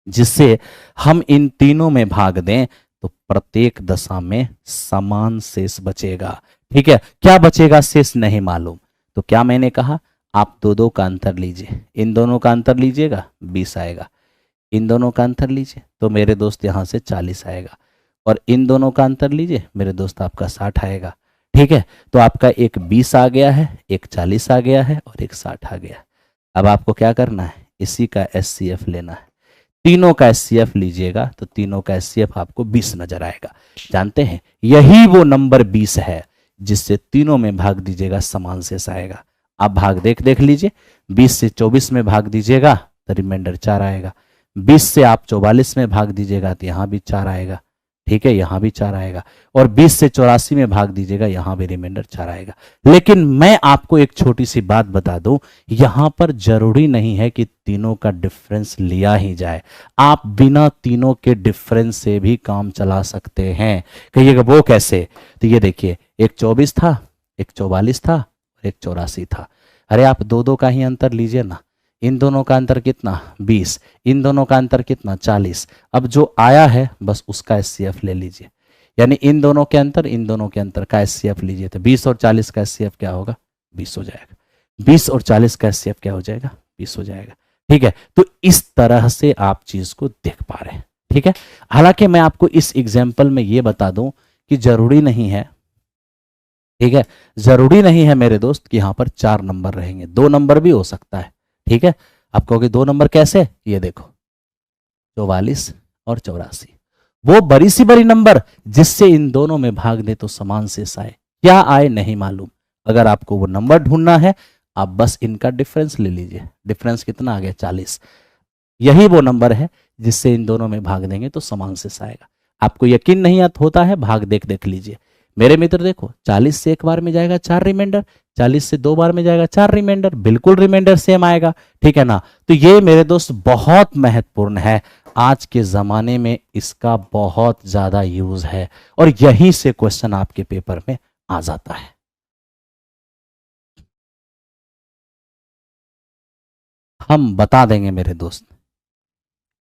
S1: जिससे हम इन तीनों में भाग दें तो प्रत्येक दशा में समान शेष बचेगा। ठीक है, क्या बचेगा शेष नहीं मालूम, तो क्या मैंने कहा, आप दो दो का अंतर लीजिए, इन दोनों का अंतर लीजिएगा 20 आएगा, इन दोनों का अंतर लीजिए तो मेरे दोस्त यहां से 40 आएगा, और इन दोनों का अंतर लीजिए मेरे दोस्त आपका 60 आएगा। ठीक है, तो आपका एक 20 आ गया है, एक 40 आ गया है और एक 60 आ गया। अब आपको क्या करना है, इसी का एचसीएफ लेना है। तीनों का एचसीएफ लीजिएगा तो तीनों का एचसीएफ आपको 20 नजर आएगा। जानते हैं यही वो नंबर 20 है जिससे तीनों में भाग दीजिएगा समान शेष आएगा। आप भाग देख लीजिए, 20 से 24 में भाग दीजिएगा तो रिमाइंडर 4 आएगा, 20 से आप 44 में भाग दीजिएगा तो यहाँ भी 4 आएगा, ठीक है, यहां भी 4 आएगा, और 20 से 84 में भाग दीजिएगा, यहां भी रिमाइंडर 4 आएगा। लेकिन मैं आपको एक छोटी सी बात बता दूं, यहां पर जरूरी नहीं है कि तीनों का डिफरेंस लिया ही जाए, आप बिना तीनों के डिफरेंस से भी काम चला सकते हैं। कहिएगा वो कैसे? तो ये देखिए, एक 24 था, एक 44 था, एक 84 था। अरे आप दो दो का ही अंतर लीजिए ना, इन दोनों का अंतर कितना 20, इन दोनों का अंतर कितना 40। अब जो आया है बस उसका एचसीएफ ले लीजिए, यानी इन दोनों के अंतर, इन दोनों के अंतर का एचसीएफ लीजिए, तो 20 और 40 का एचसीएफ क्या होगा? 20 हो जाएगा। 20 और 40 का एचसीएफ क्या हो जाएगा? 20 हो जाएगा। ठीक है, तो इस तरह से आप चीज को देख पा रहे हैं। ठीक है, हालांकि मैं आपको इस एग्जाम्पल में ये बता दूं कि जरूरी नहीं है, ठीक है, जरूरी नहीं है मेरे दोस्त कि यहां पर 4 नंबर रहेंगे, 2 नंबर भी हो सकता है। ठीक है, आप कहोगे 2 नंबर कैसे? ये देखो, 44 और 84, वो बड़ी सी बड़ी नंबर जिससे इन दोनों में भाग दे तो समान शेष आए, क्या आए नहीं मालूम। अगर आपको वो नंबर ढूंढना है, आप बस इनका डिफरेंस ले लीजिए। डिफरेंस कितना आ गया? 40। यही वो नंबर है जिससे इन दोनों में भाग देंगे तो समान शेष आएगा। आपको यकीन नहीं होता है, भाग देख देख लीजिए। मेरे मित्र देखो, 40 से एक बार में जाएगा 4 रिमाइंडर, 40 से 2 बार में जाएगा 4 रिमाइंडर, बिल्कुल रिमाइंडर सेम आएगा। ठीक है ना? तो ये मेरे दोस्त बहुत महत्वपूर्ण है, आज के ज़माने में इसका बहुत ज़्यादा यूज़ है, और यहीं से क्वेश्चन आपके पेपर में आ जाता है। हम बता देंगे मेरे दोस्त,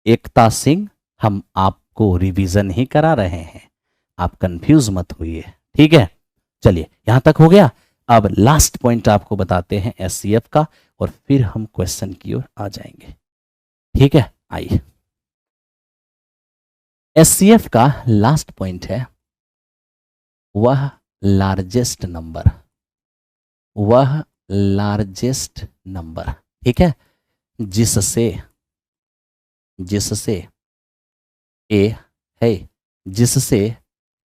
S1: एकता सिंह, हम आपको रिवीजन ही करा रहे हैं, आप कंफ्यूज मत होइए। ठीक है, चलिए यहां तक हो गया। अब लास्ट पॉइंट आपको बताते हैं एससीएफ का, और फिर हम क्वेश्चन की ओर आ जाएंगे। ठीक है, आइए। एससीएफ का लास्ट पॉइंट है, वह लार्जेस्ट नंबर, वह लार्जेस्ट नंबर, ठीक है, जिससे, जिससे ए है, जिससे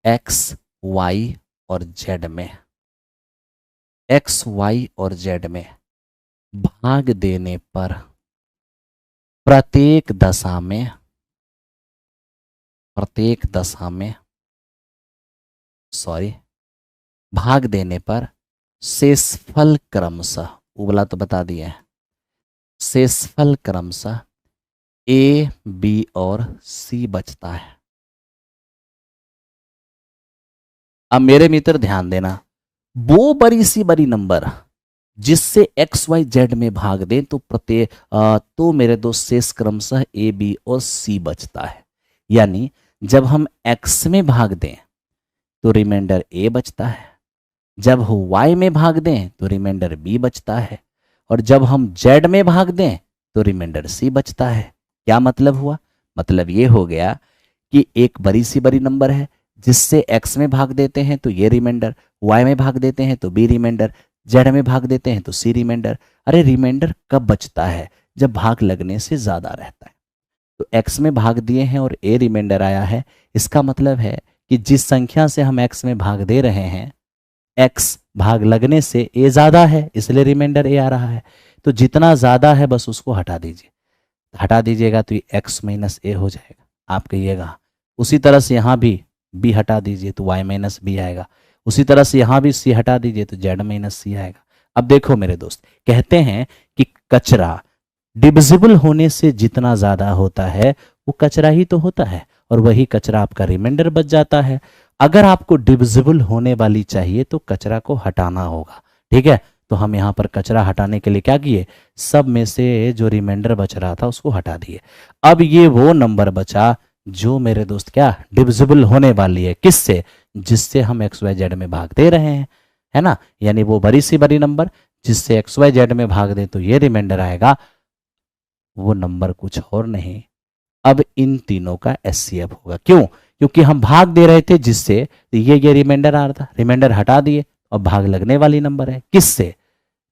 S1: एक्स वाई और जेड में, एक्स वाई और जेड में भाग देने पर प्रत्येक दशा में, प्रत्येक दशा में, सॉरी, भाग देने पर शेषफल क्रमशः, उबला तो बता दिए हैं, शेषफल क्रमशः ए बी और सी बचता है। अब मेरे मित्र ध्यान देना, वो बड़ी सी बड़ी नंबर जिससे एक्स वाई जेड में भाग दें तो प्रत्येक तो मेरे दोस्त शेष क्रमशः ए बी और सी बचता है। यानी जब हम एक्स में भाग दें तो रिमाइंडर ए बचता है, जब वाई में भाग दें तो रिमाइंडर बी बचता है, और जब हम जेड में भाग दें तो रिमाइंडर सी बचता है। क्या मतलब हुआ? मतलब ये हो गया कि एक बड़ी सी बड़ी नंबर है जिससे एक्स में भाग देते हैं तो ये रिमाइंडर, वाई में भाग देते हैं तो बी रिमाइंडर, जेड में भाग देते हैं तो सी रिमाइंडर। अरे रिमाइंडर कब बचता है? जब भाग लगने से ज्यादा रहता है। तो एक्स में भाग दिए हैं और ए रिमाइंडर आया है, इसका मतलब है कि जिस संख्या से हम एक्स में भाग दे रहे हैं, एक्स भाग लगने से ए ज्यादा है, इसलिए रिमाइंडर ए आ रहा है। तो जितना ज्यादा है बस उसको हटा दीजिए, हटा दीजिएगा तो ये एक्स माइनस ए हो जाएगा। आप कहिएगा उसी तरह से यहाँ भी बी हटा दीजिए तो वाई माइनस बी आएगा, उसी तरह से यहाँ भी सी हटा दीजिए तो जेड माइनस सी आएगा। अब देखो मेरे दोस्त, कहते हैं कि कचरा डिविजिबल होने से जितना ज्यादा होता है वो कचरा ही तो होता है, और वही कचरा आपका रिमाइंडर बच जाता है। अगर आपको डिविजिबल होने वाली चाहिए तो कचरा को हटाना होगा। ठीक है, तो हम यहाँ पर कचरा हटाने के लिए क्या किए? सब में से जो रिमाइंडर बच रहा था उसको हटा दिए। अब ये वो नंबर बचा जो मेरे दोस्त क्या डिविजिबल होने वाली है, किससे? जिससे हम एक्स वाई जेड में भाग दे रहे हैं, है ना? यानी वो बड़ी सी बड़ी नंबर जिससे एक्स वाई जेड में भाग दे तो ये रिमाइंडर आएगा, वो नंबर कुछ और नहीं, अब इन तीनों का एचसीएफ होगा। क्यों? क्योंकि हम भाग दे रहे थे जिससे, तो ये रिमाइंडर आ रहा था, रिमाइंडर हटा दिए और भाग लगने वाली नंबर है, किससे?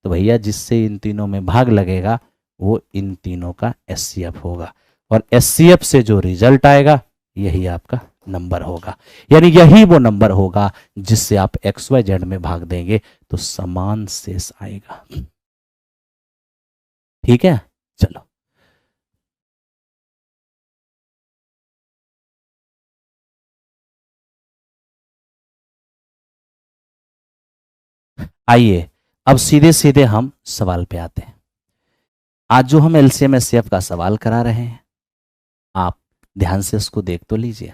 S1: तो भैया जिससे इन तीनों में भाग लगेगा वो इन तीनों का एचसीएफ होगा, और एचसीएफ से जो रिजल्ट आएगा यही आपका नंबर होगा। यानी यही वो नंबर होगा जिससे आप एक्स वाई जेड में भाग देंगे तो समान शेष आएगा। ठीक है, चलो। आइए अब सीधे सीधे हम सवाल पे आते हैं। आज जो हम एलसीएम एचसीएफ का सवाल करा रहे हैं, आप ध्यान से उसको देख तो लीजिए।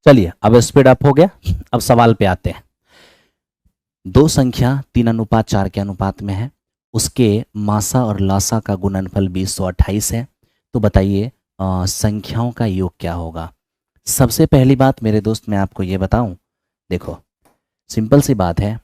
S1: चलिए अब स्पीड अप हो गया, अब सवाल पे आते हैं। दो संख्या 3:4 के अनुपात में है, उसके मासा और लासा का गुणनफल 2028 है। तो बताइए संख्याओं का योग क्या होगा। सबसे पहली बात मेरे दोस्त मैं आपको ये बताऊं, देखो सिंपल सी बात है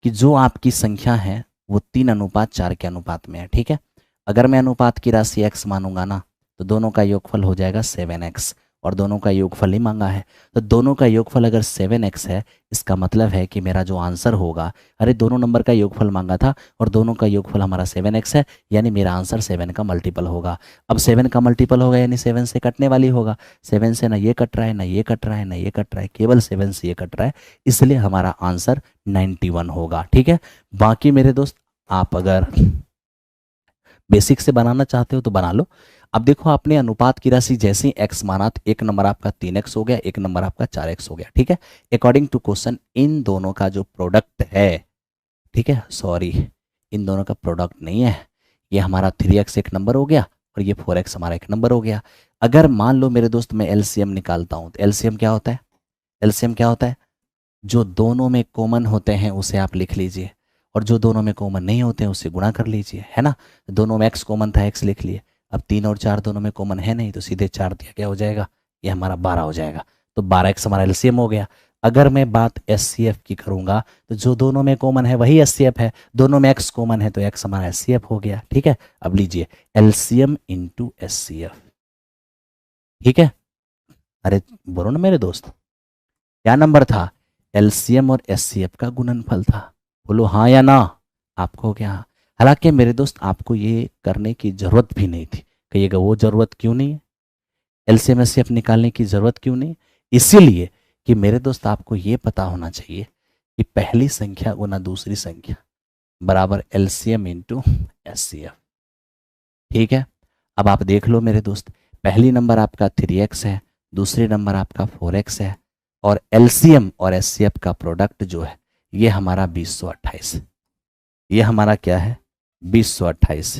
S1: कि जो आपकी संख्या है वो 3:4 के अनुपात में है, ठीक है। अगर मैं अनुपात की राशि x मानूंगा ना, तो दोनों का योगफल हो जाएगा 7x, और दोनों का योगफल ही मांगा है, तो दोनों का योगफल अगर 7x है, इसका मतलब है कि मेरा जो आंसर होगा, अरे दोनों नंबर का योगफल मांगा था और दोनों का योगफल हमारा 7x है, यानी मेरा आंसर 7 का मल्टीपल होगा। अब 7 का मल्टीपल होगा यानी 7 से कटने वाली होगा। 7 से ना ये कट रहा है, ना ये कट रहा है, ना ये कट रहा है, केवल 7 से ये कट रहा है, इसलिए हमारा आंसर 91 होगा, ठीक है। बाकी मेरे दोस्त आप अगर बेसिक से बनाना चाहते हो तो बना लो। अब देखो आपने अनुपात की राशि जैसे ही x माना तो एक नंबर आपका 3x हो गया, एक नंबर आपका 4x हो गया, ठीक है। अकॉर्डिंग टू क्वेश्चन इन दोनों का जो प्रोडक्ट है, ठीक है, सॉरी इन दोनों का प्रोडक्ट नहीं है, ये हमारा 3x एक नंबर हो गया और ये 4x हमारा एक नंबर हो गया। अगर मान लो मेरे दोस्त मैं एलसीएम निकालता हूँ, तो एलसीएम क्या होता है, एलसीएम क्या होता है, जो दोनों में कॉमन होते हैं उसे आप लिख लीजिए, और जो दोनों में कॉमन नहीं होते हैं उससे गुणा कर लीजिए, है ना। दोनों में x कॉमन था, x लिख लिए। अब 3 और 4 दोनों में कॉमन है नहीं, तो सीधे 4 दिया क्या हो जाएगा, ये हमारा 12 हो जाएगा। तो 12x हमारा एलसीएम हो गया। अगर मैं बात एचसीएफ की करूंगा, तो जो दोनों में कॉमन है वही एचसीएफ है, दोनों में x कॉमन है तो x हमारा एचसीएफ हो गया, ठीक है। अब लीजिए एलसीएम इंटू एचसीएफ, ठीक है। अरे बोलो ना मेरे दोस्त, क्या नंबर था, एलसीएम और एचसीएफ का गुणनफल था। बोलो हाँ या ना, आपको क्या। हालांकि मेरे दोस्त आपको ये करने की जरूरत भी नहीं थी, कहिएगा वो जरूरत क्यों नहीं है, एलसीएम एचसीएफ निकालने की जरूरत क्यों नहीं, इसीलिए कि मेरे दोस्त आपको ये पता होना चाहिए कि पहली संख्या गुना दूसरी संख्या बराबर एलसीएम इंटू एचसीएफ, ठीक है। अब आप देख लो मेरे दोस्त, पहली नंबर आपका 3x है, दूसरी नंबर आपका 4x है, और एलसीएम और एचसीएफ का प्रोडक्ट जो है ये हमारा 2028, ये हमारा क्या है 2028।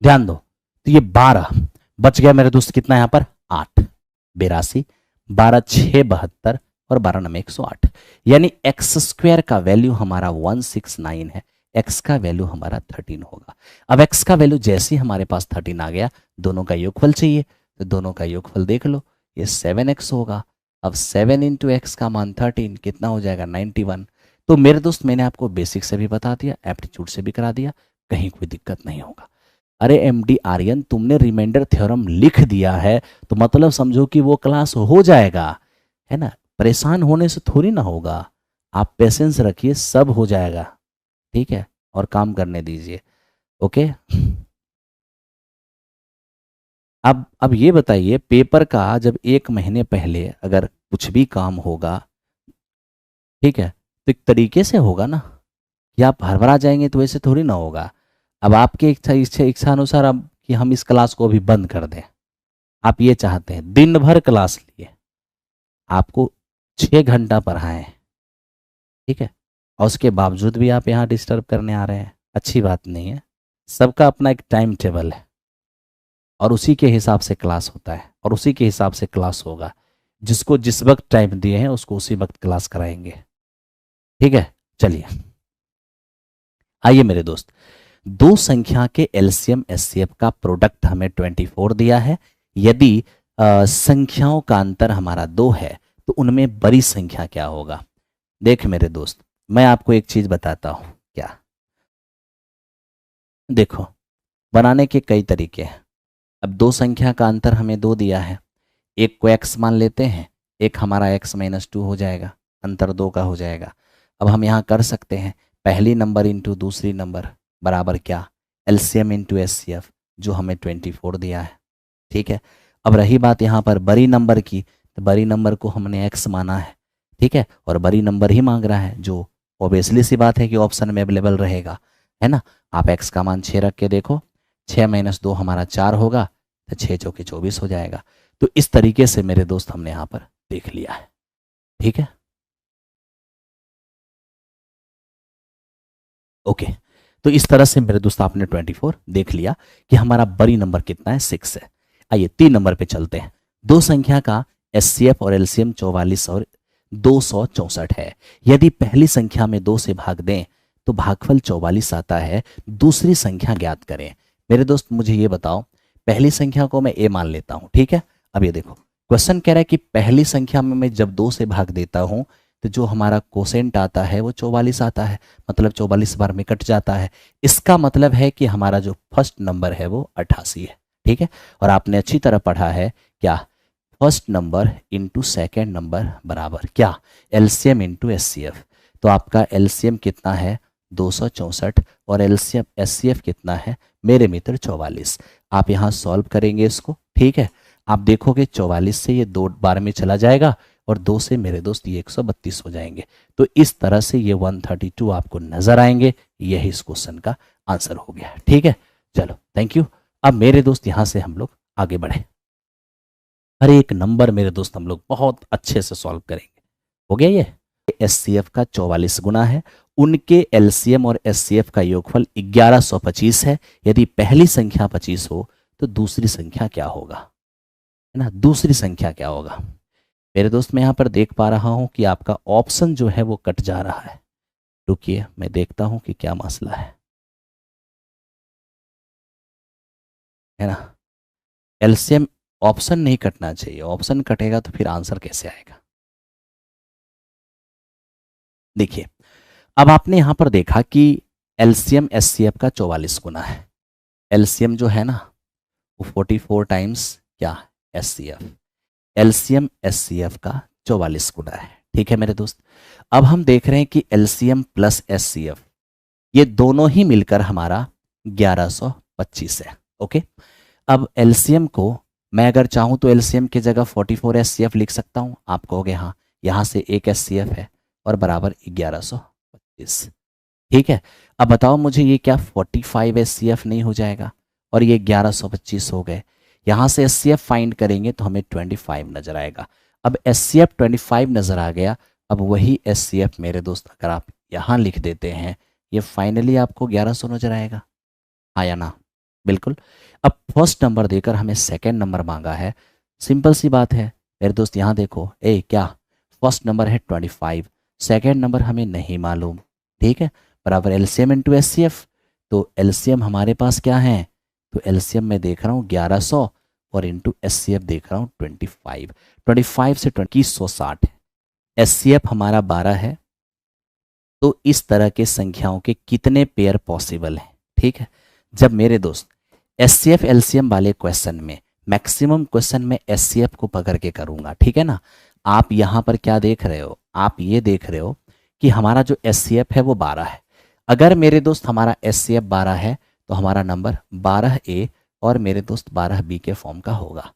S1: ध्यान दो, तो ये 12 बच गया मेरे दोस्त, कितना यहाँ पर 8, 82, 12×6 = 72 और 12×9 = 108, यानी एक्स स्क्वायर का वैल्यू हमारा 169 है, एक्स का वैल्यू हमारा 13 होगा। अब एक्स का वैल्यू जैसे ही हमारे पास 13 आ गया, दोनों का योगफल चाहिए, तो दोनों का योगफल देख लो, ये 7x होगा। अब 7 इंटू एक्स का मान 13 कितना हो जाएगा 91। तो मेरे दोस्त मैंने आपको बेसिक से भी बता दिया, एप्टीट्यूड से भी करा दिया, कहीं कोई दिक्कत नहीं होगा। अरे एमडी आर्यन तुमने रिमाइंडर थ्योरम लिख दिया है, तो मतलब समझो कि वो क्लास हो जाएगा, है ना। परेशान होने से थोड़ी ना होगा, आप पेशेंस रखिए, सब हो जाएगा, ठीक है, और काम करने दीजिए, ओके। अब ये बताइए, पेपर का जब 1 महीने पहले अगर कुछ भी काम होगा, ठीक है, तो एक तरीके से होगा ना, कि आप हड़बड़ा जाएंगे तो वैसे थोड़ी ना होगा। अब आपकी इच्छा अनुसार अब कि हम इस क्लास को अभी बंद कर दें, आप ये चाहते हैं दिन भर क्लास लिए, आपको 6 घंटा पढ़ाएं, ठीक है, और उसके बावजूद भी आप यहाँ डिस्टर्ब करने आ रहे हैं, अच्छी बात नहीं है। सबका अपना एक टाइम टेबल है, और उसी के हिसाब से क्लास होता है, और उसी के हिसाब से क्लास होगा। जिसको जिस वक्त टाइम दिए हैं उसको उसी वक्त क्लास कराएंगे, ठीक है। चलिए आइए मेरे दोस्त, दो संख्या के एलसीएम एचसीएफ का प्रोडक्ट हमें 24 दिया है। यदि संख्याओं का अंतर हमारा 2 है, तो उनमें बड़ी संख्या क्या होगा। देख मेरे दोस्त, मैं आपको एक चीज बताता हूं, क्या, देखो बनाने के कई तरीके हैं। अब दो संख्या का अंतर हमें 2 दिया है, एक को x मान लेते हैं, एक हमारा x-2 हो जाएगा, अंतर 2 का हो जाएगा। अब हम यहाँ कर सकते हैं पहली नंबर इंटू दूसरी नंबर बराबर क्या, एलसीएम इंटू एचसीएफ, जो हमें 24 दिया है। ठीक है, अब रही बात यहाँ पर बड़ी नंबर की, तो बड़ी नंबर को हमने x माना है। ठीक है, और बड़ी नंबर ही मांग रहा है, जो ऑब्वियसली सी बात है कि ऑप्शन में अवेलेबल रहेगा, है ना। आप x का मान 6 रख के देखो, 6 - 2 हमारा 4 होगा, तो 6 चौके 24 हो जाएगा। तो इस तरीके से मेरे दोस्त हमने यहाँ पर देख लिया है। ठीक है, ओके। तो इस तरह से मेरे दोस्त आपने 24 देख लिया कि हमारा बड़ी नंबर कितना है, 6 है। आइए 3 नंबर पे चलते हैं। दो संख्या का एचसीएफ और एलसीएम 44 और 264 है। यदि पहली संख्या में 2 से भाग दें तो भागफल 44 आता है। दूसरी संख्या ज्ञात करें। मेरे दोस्त मुझे ये बताओ, पहली संख्या को मैं ए मान लेता हूं, ठीक है। अब ये देखो, क्वेश्चन कह रहा है कि पहली संख्या में मैं जब 2 से भाग देता हूं तो जो हमारा कोसेंट आता है वो 44 आता है, मतलब 44 बार में कट जाता है। इसका मतलब है कि हमारा जो फर्स्ट नंबर है वो 88 है। ठीक है, और आपने अच्छी तरह पढ़ा है क्या, first number into second number बराबर क्या, एलसीएम इंटू एचसीएफ। तो आपका एलसीएम कितना है 264 और एलसीएम एचसीएफ कितना है मेरे मित्र 44। आप यहाँ सॉल्व करेंगे इसको, ठीक है। आप देखोगे 44 से ये 2 बार में चला जाएगा और 2 से मेरे दोस्त ये 132 हो जाएंगे। तो इस तरह से ये 132 आपको नजर आएंगे। यही इस क्वेश्चन का आंसर हो गया। ठीक है, चलो थैंक यू। अब मेरे दोस्त यहाँ से हम लोग आगे बढ़े। हर एक नंबर मेरे दोस्त हम लोग बहुत अच्छे से सॉल्व करेंगे। हो गया ये एचसीएफ का 44 गुना है, उनके एलसीएम और एचसीएफ का योगफल 1125 है। यदि पहली संख्या 25 हो तो दूसरी संख्या क्या होगा, है ना, दूसरी संख्या क्या होगा। मेरे दोस्त मैं यहाँ पर देख पा रहा हूँ कि आपका ऑप्शन जो है वो कट जा रहा है। रुकिए मैं देखता हूँ कि क्या मसला है ना। एलसीएम ऑप्शन नहीं कटना चाहिए, ऑप्शन कटेगा तो फिर आंसर कैसे आएगा। देखिए, अब आपने यहां पर देखा कि एलसीएम एचसीएफ का 44 गुना है। एलसीएम जो है ना वो 44 टाइम्स क्या, एचसीएफ। एलसीएम एचसीएफ का 44 गुना है। ठीक है मेरे दोस्त, अब हम देख रहे हैं कि एलसीएम प्लस एचसीएफ ये दोनों ही मिलकर हमारा 1125 है। ओके, अब एलसीएम को मैं अगर चाहूं तो एलसीएम की जगह 44 एचसीएफ लिख सकता हूं। आप कहोगे हाँ, यहां से एक एचसीएफ है और बराबर 1125। ठीक है, अब बताओ मुझे ये क्या 45 एचसीएफ नहीं हो जाएगा, और ये 1125 हो गए। यहां से एचसीएफ फाइंड करेंगे तो हमें 25 नजर आएगा। अब एचसीएफ 25 नजर आ गया। अब वही एचसीएफ मेरे दोस्त अगर आप यहां लिख देते हैं, ये फाइनली आपको 1100 नजर आएगा, हाँ या ना। बिल्कुल। अब फर्स्ट नंबर देकर हमें सेकंड नंबर मांगा है। सिंपल सी बात है मेरे दोस्त, यहाँ देखो क्या फर्स्ट नंबर है 25, सेकंड नंबर हमें नहीं मालूम। ठीक है, बराबर एलसीएम इंटू एचसीएफ। तो एलसीएम हमारे पास क्या है, तो एलसीएम में देख रहा हूँ 1100 और इंटू एचसीएफ देख रहा हूँ 25। 25 से 2160 है, एचसीएफ हमारा 12 है। तो इस तरह के संख्याओं के कितने पेयर पॉसिबल हैं। ठीक है, जब मेरे दोस्त एचसीएफ एलसीएम वाले क्वेश्चन में मैक्सिमम क्वेश्चन में एचसीएफ को पकड़ के करूंगा, ठीक है ना। आप यहाँ पर क्या देख रहे हो, आप ये देख रहे हो कि हमारा जो एचसीएफ है वो 12 है। अगर मेरे दोस्त हमारा एचसीएफ 12 है तो हमारा नंबर 12A और मेरे दोस्त 12B के फॉर्म का होगा।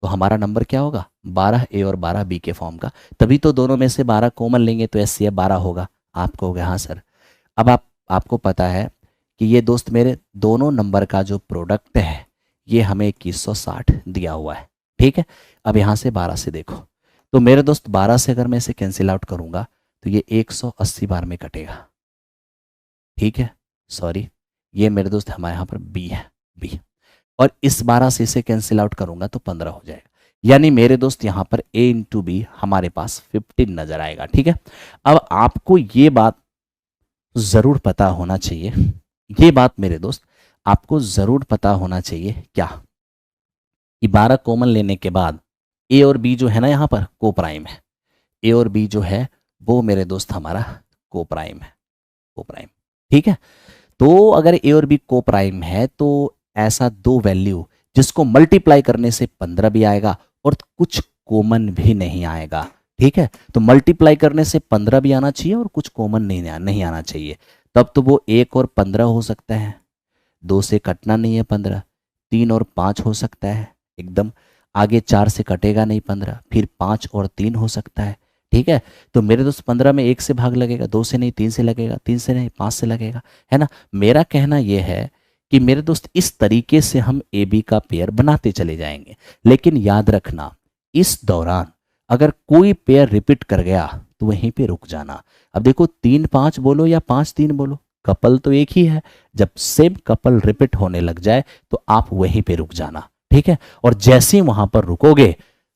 S1: तो हमारा नंबर क्या होगा, 12A और 12B के फॉर्म का। तभी तो दोनों में से 12 कॉमन लेंगे तो एचसीएफ 12 होगा। आप कहोगे हाँ सर। अब आपको पता है कि ये दोस्त मेरे दोनों नंबर का जो प्रोडक्ट है ये हमें 2160 दिया हुआ है। ठीक है, अब यहाँ से 12 से देखो, तो मेरे दोस्त 12 से अगर मैं इसे कैंसिल आउट करूंगा तो ये 180 बार में कटेगा। ठीक है, सॉरी, ये मेरे दोस्त हमारे यहाँ पर बी है, बी। और इस 12 से इसे कैंसिल आउट करूंगा तो 15 हो जाएगा। यानी मेरे दोस्त यहाँ पर a इंटू बी हमारे पास 15 नजर आएगा। ठीक है, अब आपको ये बात जरूर पता होना चाहिए, ये बात मेरे दोस्त आपको जरूर पता होना चाहिए क्या, कि 12 कॉमन लेने के बाद ए और बी जो है ना यहाँ पर को प्राइम है। ए और बी जो है वो मेरे दोस्त हमारा को प्राइम है, को प्राइम। ठीक है, तो अगर ए और बी को प्राइम है तो ऐसा दो वैल्यू जिसको मल्टीप्लाई करने से 15 भी आएगा और कुछ कॉमन भी नहीं आएगा, ठीक है, तो मल्टीप्लाई करने से 15 भी आना चाहिए और कुछ कॉमन नहीं आना चाहिए, तब तो वो 1 और 15 हो सकता है। 2 से कटना नहीं है 15, 3 और 5 हो सकता है एकदम, आगे 4 से कटेगा नहीं 15, फिर 5 और 3 हो सकता है। ठीक है, तो मेरे दोस्त 15 में 1 से भाग लगेगा, 2 से नहीं 3 से लगेगा, 3 से नहीं 5 से लगेगा, है ना। मेरा कहना यह है कि मेरे दोस्त इस तरीके से हम ए बी का पेयर बनाते चले जाएंगे, लेकिन याद रखना इस दौरान अगर कोई पेयर रिपीट कर गया तो वहीं पे रुक जाना। अब देखो 3 5 बोलो या 5 3 बोलो, कपल तो एक ही है। जब सेम कपल रिपीट होने लग जाए तो आप वहीं पे रुक जाना, ठीक है। और जैसे ही वहां पर रुकोगे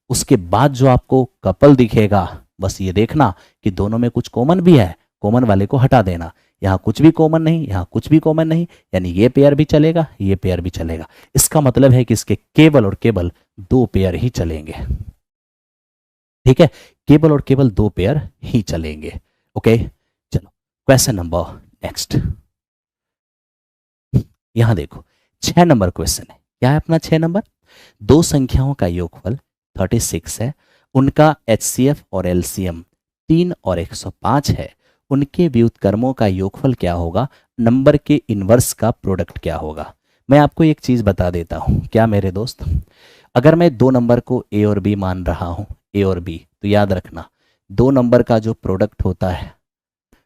S1: उसके बाद जो आपको कपल दिखेगा, बस ये देखना कि दोनों में कुछ कॉमन भी है, कॉमन वाले को हटा देना। यहाँ कुछ भी कॉमन नहीं, यहाँ कुछ भी कॉमन नहीं, यानी ये पेयर भी चलेगा, ये पेयर भी चलेगा। इसका मतलब है कि इसके केवल और केवल 2 पेयर ही चलेंगे। ठीक है, केवल और केवल 2 पेयर ही चलेंगे। ओके, चलो क्वेश्चन नंबर नेक्स्ट। यहां देखो 6 नंबर क्वेश्चन है। क्या है अपना 6 नंबर? दो संख्याओं का योगफल 36 है, उनका एचसीएफ और एलसीएम 3 और 105 है, उनके व्युत्क्रमों का योगफल क्या होगा, नंबर के इनवर्स का प्रोडक्ट क्या होगा। मैं आपको एक चीज बता देता हूं क्या मेरे दोस्त, अगर मैं 2 नंबर को ए और बी मान रहा हूं, ए और बी, तो याद रखना 2 नंबर का जो प्रोडक्ट होता है,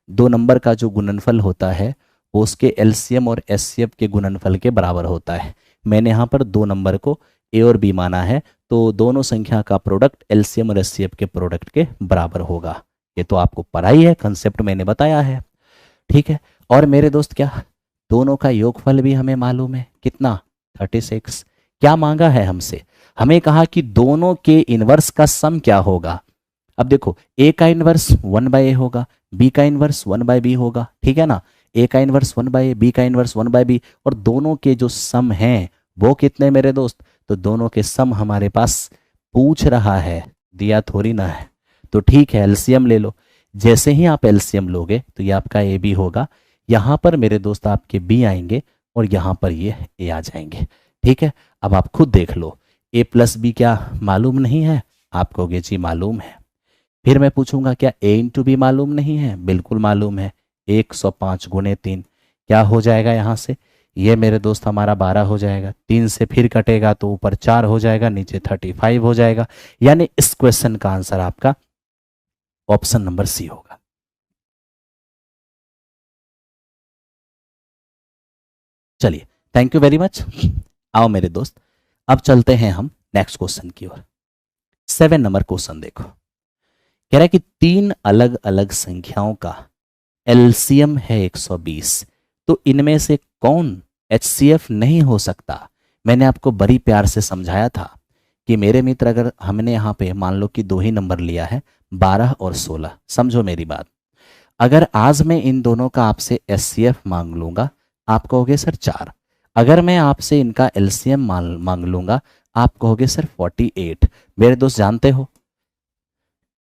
S1: 2 नंबर का जो गुणनफल होता है वो उसके एलसीएम और एचसीएफ के गुणनफल के बराबर होता है। मैंने यहाँ पर 2 नंबर को ए और बी माना है, तो दोनों संख्या का प्रोडक्ट एलसीएम और एचसीएफ के प्रोडक्ट के बराबर होगा। ये तो आपको पता ही है, कंसेप्ट मैंने बताया है। ठीक है, और मेरे दोस्त क्या दोनों का योगफल भी हमें मालूम है कितना, 36। क्या मांगा है हमसे, हमें कहा कि दोनों के इनवर्स का सम क्या होगा। अब देखो ए का इनवर्स 1/a होगा, बी का इनवर्स 1/b होगा, ठीक है ना। ए का इनवर्स 1/a, बी का इनवर्स 1/b, और दोनों के जो सम हैं वो कितने मेरे दोस्त, तो दोनों के सम हमारे पास पूछ रहा है, दिया थोड़ी ना है। तो ठीक है, एलसीएम ले लो। जैसे ही आप एलसीएम लोगे तो ये आपका ए बी होगा, यहाँ पर मेरे दोस्त आपके बी आएंगे और यहाँ पर ये ए आ जाएंगे। ठीक है, अब आप खुद देख लो, ए प्लस बी क्या मालूम नहीं है, आप कहोगे जी मालूम है। फिर मैं पूछूंगा क्या ए इंटू बी मालूम नहीं है, बिल्कुल मालूम है, 105 × 3 क्या हो जाएगा यहाँ से, ये मेरे दोस्त हमारा 12 हो जाएगा, 3 से फिर कटेगा तो ऊपर 4 हो जाएगा, नीचे 35 हो जाएगा। यानी इस क्वेश्चन का आंसर आपका ऑप्शन नंबर सी होगा। चलिए, थैंक यू वेरी मच। आओ मेरे दोस्त, अब चलते हैं हम नेक्स्ट क्वेश्चन की ओर। 7 नंबर क्वेश्चन देखो, कह रहा है कि 3 अलग अलग संख्याओं का एलसीएम है 120, तो इनमें से कौन एचसीएफ नहीं हो सकता। मैंने आपको बड़ी प्यार से समझाया था कि मेरे मित्र, अगर हमने यहाँ पे मान लो कि 2 ही नंबर लिया है, 12 और 16, समझो मेरी बात। अगर आज मैं इन दोनों का आपसे एचसीएफ मांग लूंगा, आप कहोगे सर 4। अगर मैं आपसे इनका एलसीएम मांग लूंगा, आप कहोगे सर 48। मेरे दोस्त जानते हो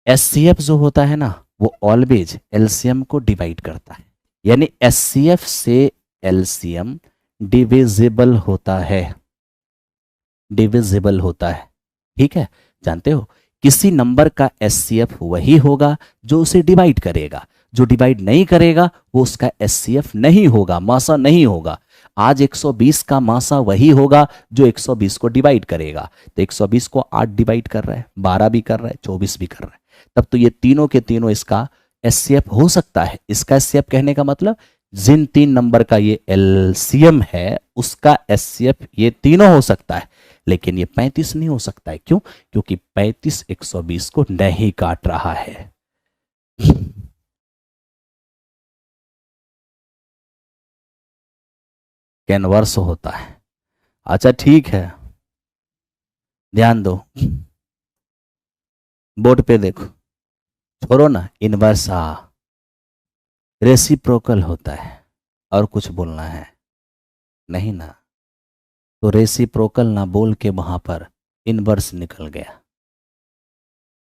S1: एचसीएफ जो होता है ना, वो ऑलवेज एलसीएम को डिवाइड करता है, यानी एचसीएफ से एलसीएम डिविजिबल होता है, डिविजिबल होता है। ठीक है, जानते हो किसी नंबर का एचसीएफ वही होगा जो उसे डिवाइड करेगा, जो डिवाइड नहीं करेगा वो उसका एचसीएफ नहीं होगा, मासा नहीं होगा। आज 120 का मासा वही होगा जो 120 को डिवाइड करेगा। तो 120 को 8 डिवाइड कर रहा है, 12 भी कर रहा है, 24 भी कर रहा है, तब तो ये तीनों के तीनों इसका एचसीएफ हो सकता है। इसका एचसीएफ कहने का मतलब जिन 3 नंबर का ये एलसीएम है उसका एचसीएफ ये तीनों हो सकता है, लेकिन ये 35 नहीं हो सकता है। क्यों? क्योंकि 35 120 को नहीं काट रहा है। कैनवर्स होता है। अच्छा ठीक है, ध्यान दो, बोर्ड पे देखो, छोड़ो ना इनवर्स, रेसिप्रोकल होता है। और कुछ बोलना है? नहीं ना, तो रेसिप्रोकल ना बोल के वहां पर इनवर्स निकल गया।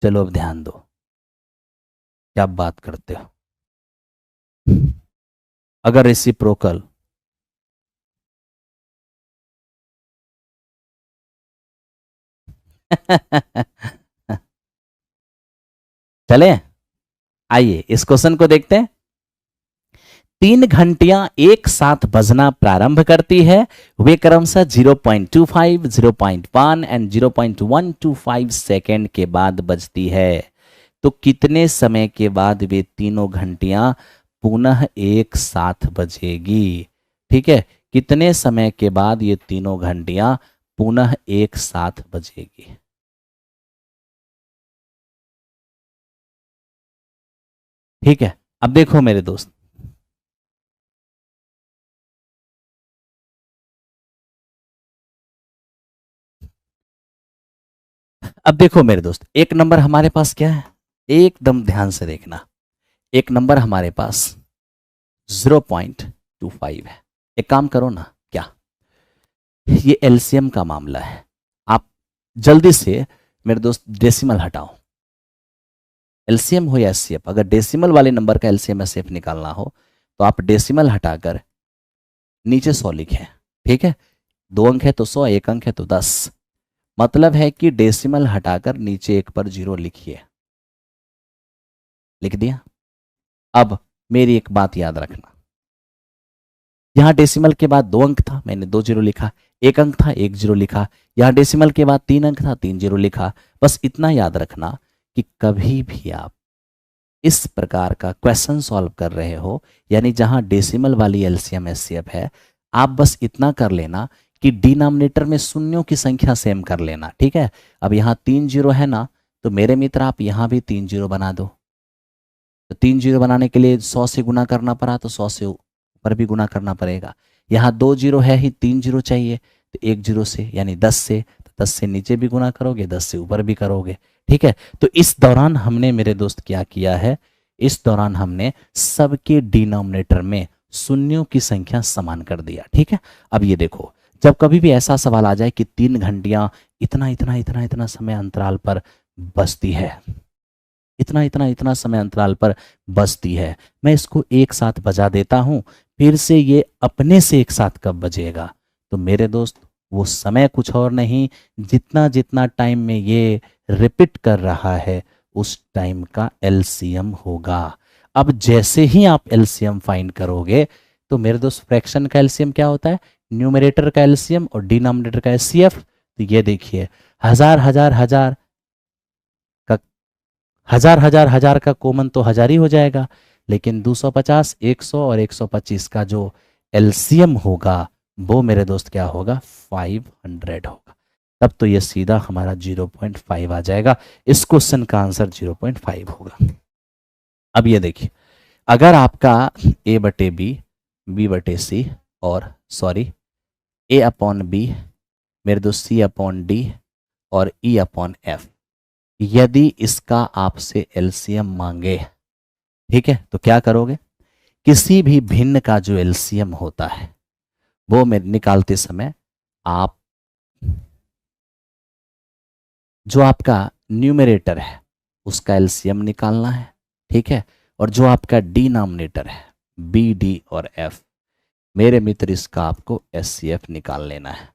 S1: चलो अब ध्यान दो, क्या बात करते हो। अगर रेसिप्रोकल चले, आइए इस क्वेश्चन को देखते हैं। 3 घंटियां एक साथ बजना प्रारंभ करती है, वे क्रमशः 0.25, 0.1 एंड 0.125 सेकेंड के बाद बजती है। तो कितने समय के बाद वे तीनों घंटियां पुनः एक साथ बजेगी? ठीक है, कितने समय के बाद ये तीनों घंटियां पुनः एक साथ बजेगी? ठीक है, अब देखो मेरे दोस्त, अब देखो मेरे दोस्त, एक नंबर हमारे पास क्या है, एकदम ध्यान से देखना। एक नंबर हमारे पास 0.25 है। एक काम करो ना, क्या ये एलसीएम का मामला है, आप जल्दी से मेरे दोस्त डेसिमल हटाओ। एलसीएम हो या एचसीएफ, अगर डेसिमल वाले नंबर का एलसीएम एचसीएफ निकालना हो तो आप डेसिमल हटाकर नीचे 100 लिखें। ठीक है, 2 अंक है तो 100, 1 अंक है तो 10। मतलब है कि डेसिमल हटाकर नीचे एक पर जीरो लिखिए। लिख दिया। अब मेरी एक बात याद रखना, यहां डेसिमल के बाद 2 अंक था, मैंने 2 जीरो लिखा। 1 अंक था, 1 जीरो लिखा। यहां डेसिमल के बाद 3 अंक था, 3 जीरो लिखा। बस इतना याद रखना कि कभी भी आप इस प्रकार का क्वेश्चन सॉल्व कर रहे हो, यानी जहां डेसिमल वाली एलसीएम एचसीएफ है, आप बस इतना कर लेना कि डिनोमिनेटर में शून्यों की संख्या सेम कर लेना। ठीक है, अब यहाँ 3 जीरो है ना, तो मेरे मित्र आप यहाँ भी 3 जीरो बना दो। तो 3 जीरो बनाने के लिए 100 से गुना करना पड़ा, तो 100 से ऊपर भी गुना करना पड़ेगा। यहाँ 2 जीरो है ही, 3 जीरो चाहिए, तो 1 जीरो से यानी 10 से, तो 10 से नीचे भी गुना करोगे, 10 से ऊपर भी करोगे। ठीक है, तो इस दौरान हमने मेरे दोस्त क्या किया है, इस दौरान हमने सबके डिनोमिनेटर में शून्यों की संख्या समान कर दिया। ठीक है, अब ये देखो, जब कभी भी ऐसा सवाल आ जाए कि 3 घंटियां इतना इतना इतना इतना समय अंतराल पर बजती है, इतना इतना इतना समय अंतराल पर बजती है, मैं इसको एक साथ बजा देता हूं, फिर से ये अपने से एक साथ कब बजेगा? तो मेरे दोस्त, वो समय कुछ और नहीं, जितना जितना टाइम में ये रिपीट कर रहा है उस टाइम का एलसीएम होगा। अब जैसे ही आप एलसीएम फाइंड करोगे, तो मेरे दोस्त फ्रैक्शन का एलसीएम क्या होता है? न्यूमरेटर का एलसीएम और डिनोमिनेटर का एचसीएफ। तो ये देखिए, हजार हजार हजार का, हजार हजार हजार का कॉमन तो हजार ही हो जाएगा, लेकिन 250, 100 और 125 का जो एलसीएम होगा वो मेरे दोस्त क्या होगा? 500 होगा। तब तो ये सीधा हमारा 0.5 आ जाएगा। इस क्वेश्चन का आंसर 0.5 होगा। अब ये देखिए, अगर आपका ए बटे बी बटे सी, और सॉरी ए अपॉन बी, मेरे दोस्त सी अपॉन डी और ई अपॉन एफ, यदि इसका आपसे एलसीएम मांगे, ठीक है, तो क्या करोगे? किसी भी भिन्न का जो एलसीएम होता है वो में निकालते समय आप जो आपका न्यूमरेटर है उसका एलसीएम निकालना है। ठीक है, और जो आपका डिनोमिनेटर है बी डी और एफ, मेरे मित्र इसका आपको एचसीएफ निकाल लेना है।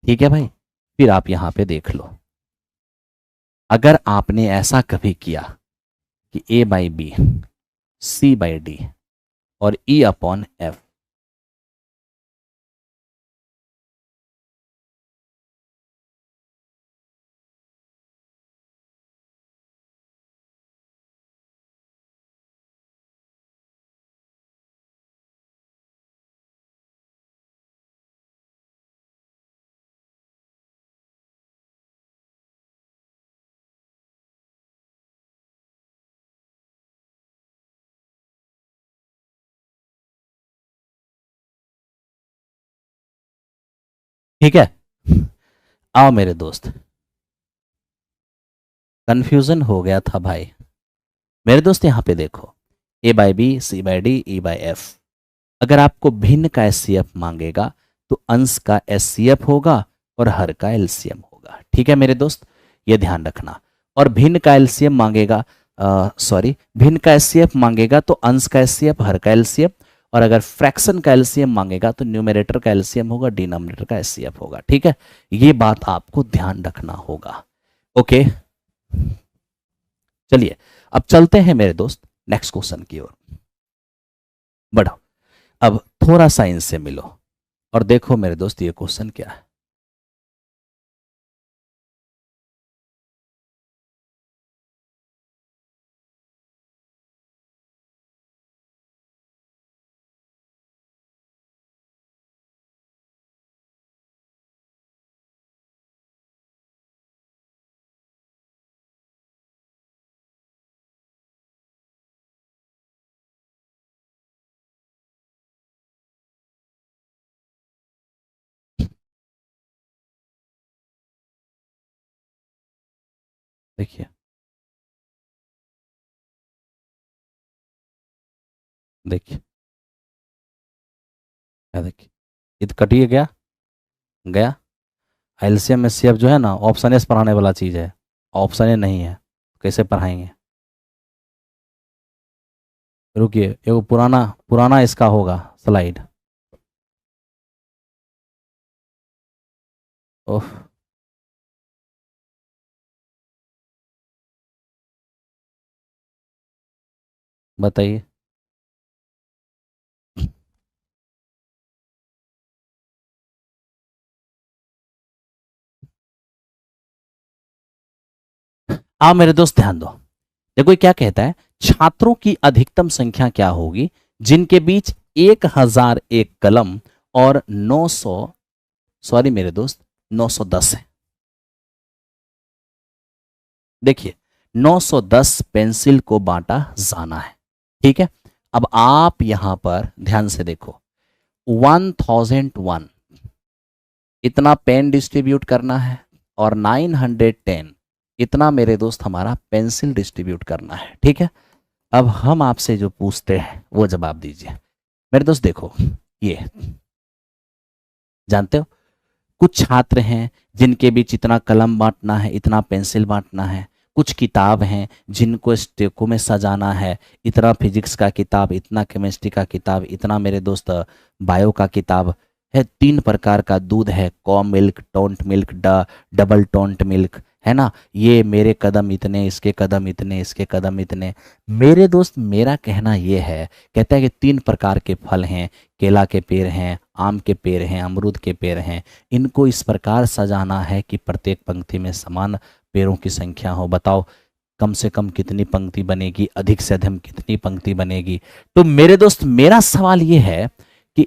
S1: ठीक है भाई, फिर आप यहां पे देख लो, अगर आपने ऐसा कभी किया कि a by b, c by d और ई अपॉन एफ, ठीक है, आओ मेरे दोस्त, कंफ्यूजन हो गया था भाई। मेरे दोस्त यहां पे देखो, a by b, c by d, e by f, अगर आपको भिन्न का एचसीएफ मांगेगा तो अंश का एचसीएफ होगा और हर का एलसीएम होगा। ठीक है मेरे दोस्त, ये ध्यान रखना। और भिन्न का एलसीएम मांगेगा, सॉरी, भिन्न का एचसीएफ मांगेगा तो अंश का एचसीएफ, हर का एलसीएम, और अगर फ्रैक्शन का एलसीएम मांगेगा तो न्यूमरेटर का एलसीएम होगा, डिनोमिनेटर का एचसीएफ होगा। ठीक है, ये बात आपको ध्यान रखना होगा। ओके, चलिए अब चलते हैं मेरे दोस्त नेक्स्ट क्वेश्चन की ओर, बढ़ो। अब थोड़ा सा इनसे मिलो और देखो मेरे दोस्त ये क्वेश्चन क्या है। देखिए, देखिए, क्या देखिए, ये तो कटिए गया, गया। एलसीएम एचसीएफ जो है ना ऑप्शन एस पढ़ाने वाला चीज़ है, ऑप्शन ए नहीं है, कैसे पढ़ाएंगे। रुकिए, एगो पुराना पुराना इसका होगा स्लाइड। ओह, बताइए। आप मेरे दोस्त ध्यान दो, देखो ये क्या कहता है, छात्रों की अधिकतम संख्या क्या होगी जिनके बीच 1001 कलम और 900, सॉरी मेरे दोस्त, 910 है। देखिए, 910 पेंसिल को बांटा जाना है, ठीक है। अब आप यहां पर ध्यान से देखो, 1001 इतना पेन डिस्ट्रीब्यूट करना है और 910 इतना मेरे दोस्त हमारा पेंसिल डिस्ट्रीब्यूट करना है, ठीक है। अब हम आपसे जो पूछते हैं वो जवाब दीजिए मेरे दोस्त। देखो, ये जानते हो, कुछ छात्र हैं जिनके बीच इतना कलम बांटना है, इतना पेंसिल बांटना है। कुछ किताब हैं जिनको स्टेको में सजाना है, इतना फिजिक्स का किताब, इतना केमिस्ट्री का किताब, इतना मेरे दोस्त बायो का किताब है। 3 प्रकार का दूध है, cow milk, toned milk, double toned milk, है ना। ये मेरे कदम इतने, इसके कदम इतने, इसके कदम इतने। मेरे दोस्त मेरा कहना ये है, कहता है कि 3 प्रकार के फल हैं, केला के पेड़ हैं, आम के पेड़ हैं, अमरूद के पेड़ हैं। इनको इस प्रकार सजाना है कि प्रत्येक पंक्ति में समान पेड़ों की संख्या हो। बताओ कम से कम कितनी पंक्ति बनेगी, अधिक से अधिक कितनी पंक्ति बनेगी। तो मेरे दोस्त मेरा सवाल ये है कि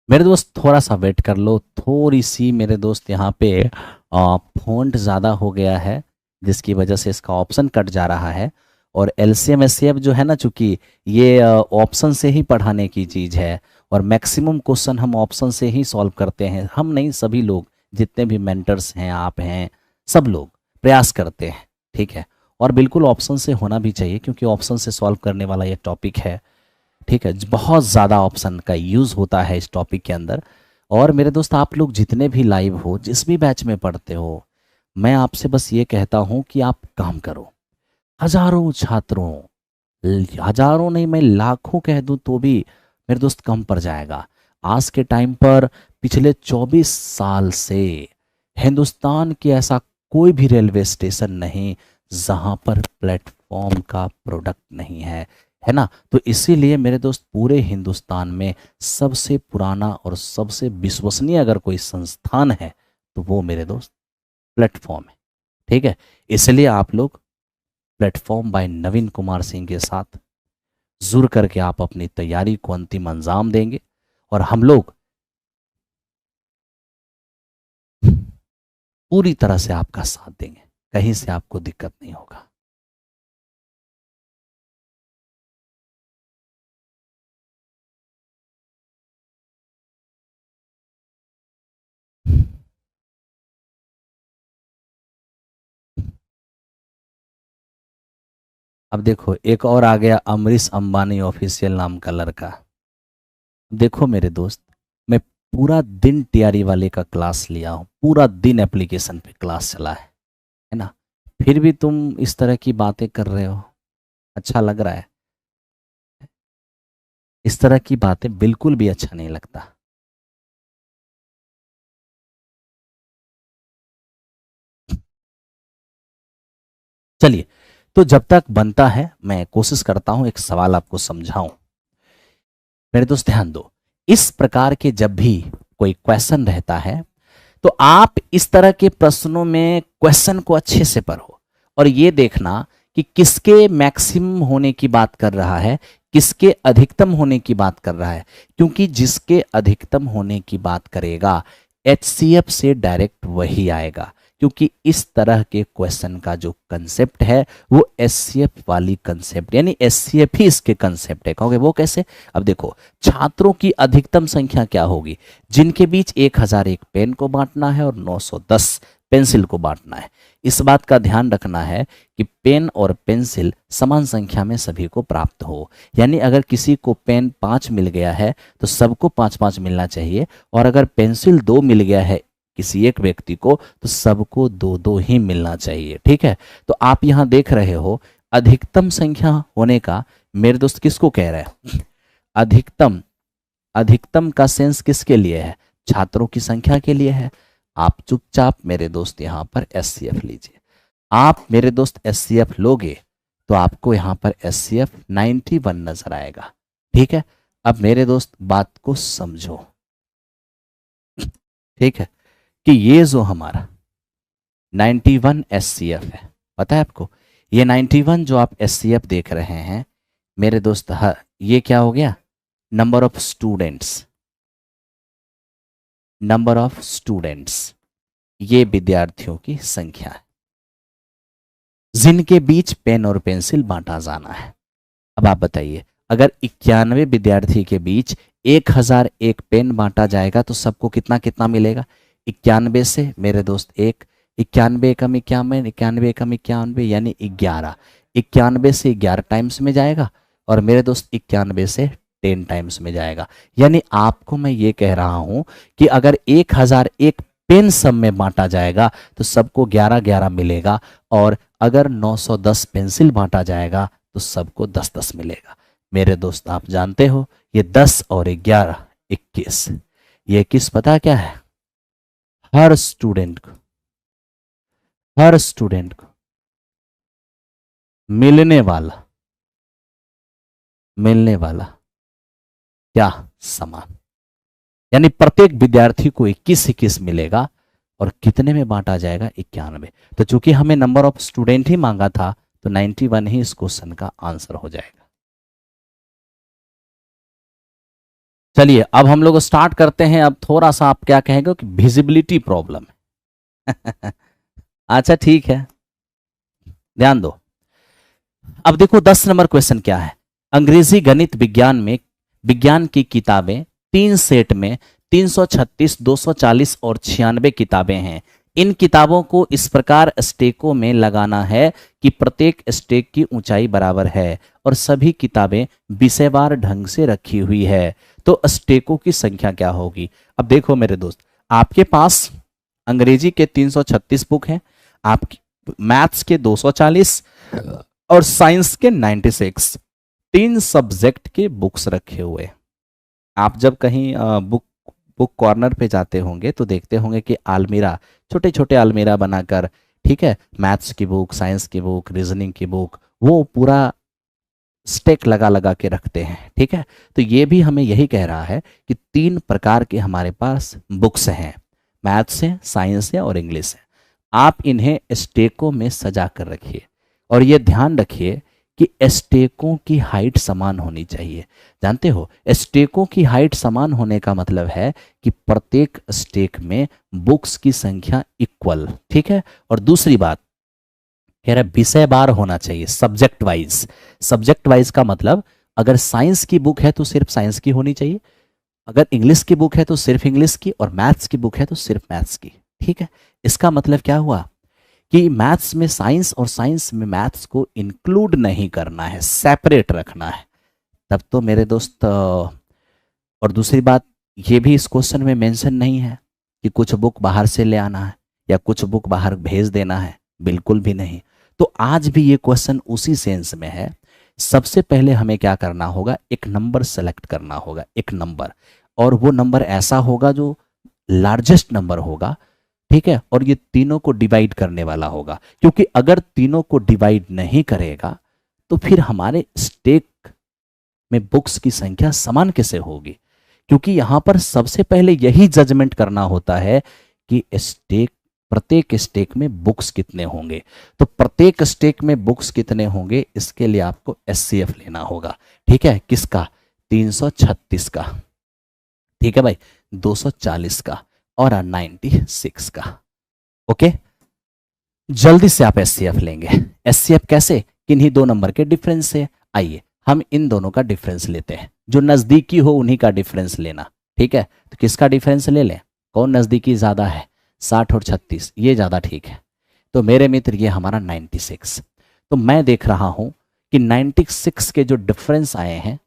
S1: मेरे दोस्त थोड़ा सा वेट कर लो, थोड़ी सी मेरे दोस्त यहाँ पे फॉन्ट ज़्यादा हो गया है जिसकी वजह से इसका ऑप्शन कट जा रहा है। और एलसीएम एचसीएफ जो है ना, चूंकि ये ऑप्शन से ही पढ़ाने की चीज़ है और मैक्सिमम क्वेश्चन हम ऑप्शन से ही सॉल्व करते हैं। हम नहीं, सभी लोग जितने भी मेंटर्स हैं, आप हैं, सब लोग प्रयास करते हैं, ठीक है। और बिल्कुल ऑप्शन से होना भी चाहिए क्योंकि ऑप्शन से सॉल्व करने वाला ये टॉपिक है, ठीक है। बहुत ज़्यादा ऑप्शन का यूज़ होता है इस टॉपिक के अंदर। और मेरे दोस्त आप लोग जितने भी लाइव हो, जिस भी बैच में पढ़ते हो, मैं आपसे बस ये कहता हूँ कि आप काम करो। हजारों छात्रों, हजारों नहीं मैं लाखों कह दूं तो भी मेरे दोस्त कम पड़ जाएगा। आज के टाइम पर पिछले 24 साल से हिंदुस्तान के ऐसा कोई भी रेलवे स्टेशन नहीं जहां पर प्लेटफॉर्म का प्रोडक्ट नहीं है ना। तो इसीलिए मेरे दोस्त पूरे हिंदुस्तान में सबसे पुराना और सबसे विश्वसनीय अगर कोई संस्थान है तो वो मेरे दोस्त प्लेटफॉर्म है, ठीक है। इसलिए आप लोग प्लेटफॉर्म बाय नवीन कुमार सिंह के साथ जुड़ करके आप अपनी तैयारी को अंतिम अंजाम देंगे और हम लोग पूरी तरह से आपका साथ देंगे, कहीं से आपको दिक्कत नहीं होगा। अब देखो एक और आ गया, अमरीश अंबानी ऑफिशियल नाम का लड़का। देखो मेरे दोस्त, मैं पूरा दिन टीआरई वाले का क्लास लिया हूँ, पूरा दिन एप्लीकेशन पे क्लास चला है ना। फिर भी तुम इस तरह की बातें कर रहे हो, अच्छा लग रहा है? इस तरह की बातें बिल्कुल भी अच्छा नहीं लगता। चलिए, तो जब तक बनता है मैं कोशिश करता हूं एक सवाल आपको समझाऊं। मेरे दोस्त ध्यान दो, इस प्रकार के जब भी कोई क्वेश्चन रहता है तो आप इस तरह के प्रश्नों में क्वेश्चन को अच्छे से पढ़ो और ये देखना कि किसके मैक्सिमम होने की बात कर रहा है, किसके अधिकतम होने की बात कर रहा है। क्योंकि जिसके अधिकतम होने की बात करेगा एचसीएफ से डायरेक्ट वही आएगा, क्योंकि इस तरह के क्वेश्चन का जो कंसेप्ट है वो एचसीएफ वाली कंसेप्ट, यानी एचसीएफ ही इसके कंसेप्ट है। कहोगे वो कैसे? अब देखो, छात्रों की अधिकतम संख्या क्या होगी? जिनके बीच 1001 पेन को बांटना है और 910 पेंसिल को बांटना है। इस बात का ध्यान रखना है कि पेन और पेंसिल समान संख्या में सभी को प्राप्त हो, यानी अगर किसी को पेन 5 मिल गया है तो सबको 5-5 मिलना चाहिए, और अगर पेंसिल 2 मिल गया है किसी एक व्यक्ति को तो सबको 2-2 ही मिलना चाहिए। ठीक है, तो आप यहां देख रहे हो अधिकतम संख्या होने का मेरे दोस्त किसको कह रहे हैं? अधिकतम, अधिकतम का सेंस किसके लिए है? छात्रों की संख्या के लिए है। आप चुपचाप मेरे दोस्त यहां पर एचसीएफ लीजिए। आप मेरे दोस्त एचसीएफ लोगे तो आपको यहां पर एचसीएफ 91 नजर आएगा। ठीक है, अब मेरे दोस्त बात को समझो। ठीक है, कि ये जो हमारा 91 एचसीएफ है, पता है आपको, ये 91 जो आप एचसीएफ देख रहे हैं मेरे दोस्त, ये क्या हो गया? Number of students, number of students, ये विद्यार्थियों की संख्या है जिनके बीच पेन और पेंसिल बांटा जाना है। अब आप बताइए, अगर 91 विद्यार्थी के बीच 1001 पेन बांटा जाएगा तो सबको कितना कितना मिलेगा? 91 से मेरे दोस्त 1, 91 एकम 91, 91 एकम 91 यानी 11, 91 से 11 टाइम्स में जाएगा और मेरे दोस्त 91 से 10 टाइम्स में जाएगा। यानी आपको मैं ये कह रहा हूं कि अगर 1001 पेन सब में बांटा जाएगा तो सबको 11-11 मिलेगा, और अगर 910 पेंसिल बांटा जाएगा तो सबको 10-10 मिलेगा। मेरे दोस्त आप जानते हो ये 10 और 11 21, ये 21 पता क्या है? हर स्टूडेंट को, हर स्टूडेंट को मिलने वाला, मिलने वाला क्या? समान, यानी प्रत्येक विद्यार्थी को 21-21 मिलेगा और कितने में बांटा जाएगा? 91। तो चूंकि हमें नंबर ऑफ स्टूडेंट ही मांगा था तो 91 ही इस क्वेश्चन का आंसर हो जाएगा। चलिए अब हम लोग स्टार्ट करते हैं। अब थोड़ा सा आप क्या कहेंगे कि विजिबिलिटी प्रॉब्लम है। अच्छा ठीक है, ध्यान दो। अब देखो 10 नंबर क्वेश्चन क्या है? अंग्रेजी गणित विज्ञान में विज्ञान की किताबें 3 सेट में 336, 240 और 96 किताबें हैं। इन किताबों को इस प्रकार स्टेकों में लगाना है कि प्रत्येक स्टेक की ऊंचाई बराबर है और सभी किताबें विषयवार ढंग से रखी हुई है। तो स्टेकों की संख्या क्या होगी? अब देखो मेरे दोस्त, आपके पास अंग्रेजी के 336 बुक हैं, आपकी मैथ्स के 240 और साइंस के 96, 3 सब्जेक्ट के बुक्स रखे हुए। आप जब कहीं बुक कॉर्नर पे जाते होंगे तो देखते होंगे कि अलमीरा, छोटे छोटे अलमीरा बनाकर, ठीक है, मैथ्स की बुक, साइंस की बुक, रीजनिंग की बुक, वो पूरा स्टेक लगा लगा के रखते हैं। ठीक है, तो ये भी हमें यही कह रहा है कि 3 प्रकार के हमारे पास बुक्स हैं, मैथ्स है, साइंस है और इंग्लिश है। आप इन्हें स्टेकों में सजा कर रखिए और ये ध्यान रखिए कि स्टेकों की हाइट समान होनी चाहिए। जानते हो, स्टेकों की हाइट समान होने का मतलब है कि प्रत्येक स्टेक में बुक्स की संख्या इक्वल। ठीक है, और दूसरी बात कह रहा है विषय बार होना चाहिए, सब्जेक्ट वाइज। सब्जेक्ट वाइज का मतलब अगर साइंस की बुक है तो सिर्फ साइंस की होनी चाहिए, अगर इंग्लिश की बुक है तो सिर्फ इंग्लिश की, और मैथ्स की बुक है तो सिर्फ मैथ्स की। ठीक है, इसका मतलब क्या हुआ कि मैथ्स में साइंस और साइंस में मैथ्स को इंक्लूड नहीं करना है, सेपरेट रखना है। तब तो मेरे दोस्त, और दूसरी बात ये भी इस क्वेश्चन में मेंशन नहीं है कि कुछ बुक बाहर से ले आना है या कुछ बुक बाहर भेज देना है, बिल्कुल भी नहीं। तो आज भी ये क्वेश्चन उसी सेंस में है। सबसे पहले हमें क्या करना होगा? एक नंबर सेलेक्ट करना होगा, एक नंबर, और वो नंबर ऐसा होगा जो लार्जेस्ट नंबर होगा, ठीक है, और ये तीनों को डिवाइड करने वाला होगा, क्योंकि अगर तीनों को डिवाइड नहीं करेगा तो फिर हमारे स्टेक में बुक्स की संख्या समान कैसे होगी? क्योंकि यहां पर सबसे पहले यही जजमेंट करना होता है कि स्टेक, प्रत्येक स्टेक में बुक्स कितने होंगे। तो प्रत्येक स्टेक में बुक्स कितने होंगे, इसके लिए आपको एचसीएफ लेना होगा। ठीक है, किसका? 336 का, ठीक है भाई, 240 का और 96 का। ओके, जल्दी से आप एचसीएफ लेंगे। एचसीएफ कैसे? किन्हीं दो नंबर के डिफरेंस से। आइए हम इन दोनों का डिफरेंस लेते हैं, जो नजदीकी हो उन्हीं का डिफरेंस लेना। ठीक है, तो किसका डिफरेंस ले लें? कौन नजदीकी ज्यादा है? 60 और 36, ये ज्यादा ठीक है। तो मेरे मित्र ये हमारा 96। तो मैं देख रहा हूं कि 96 के जो डिफरेंस आए हैं,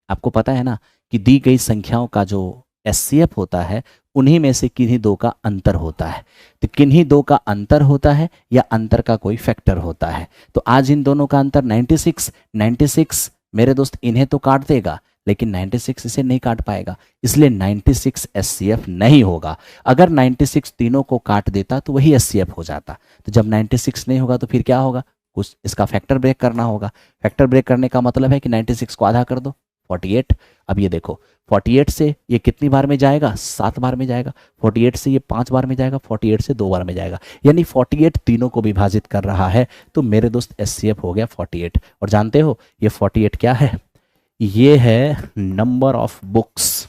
S1: आपको पता है ना कि दी गई संख्याओं का जो एचसीएफ होता है उन्हीं में से किन्हीं दो का अंतर होता है। तो किन्हीं दो का अंतर होता है या अंतर का कोई फैक्टर होता है। तो आज इन दोनों का अंतर 96 मेरे दोस्त इन्हें तो काट देगा, लेकिन 96 इसे नहीं काट पाएगा, इसलिए 96 एचसीएफ नहीं होगा। अगर 96 तीनों को काट देता तो वही एचसीएफ हो जाता। तो जब 96 नहीं होगा तो फिर क्या होगा? कुछ इसका फैक्टर ब्रेक करना होगा। फैक्टर ब्रेक करने का मतलब है कि 96 को आधा कर दो, 48। अब ये देखो 48 से ये कितनी बार में जाएगा? 7 बार में जाएगा। 48 से ये 5 बार में जाएगा। 48 से 2 बार में जाएगा, यानी 48 तीनों को विभाजित कर रहा है। तो मेरे दोस्त एचसीएफ हो गया 48। और जानते हो ये 48 क्या है? ये है number of books,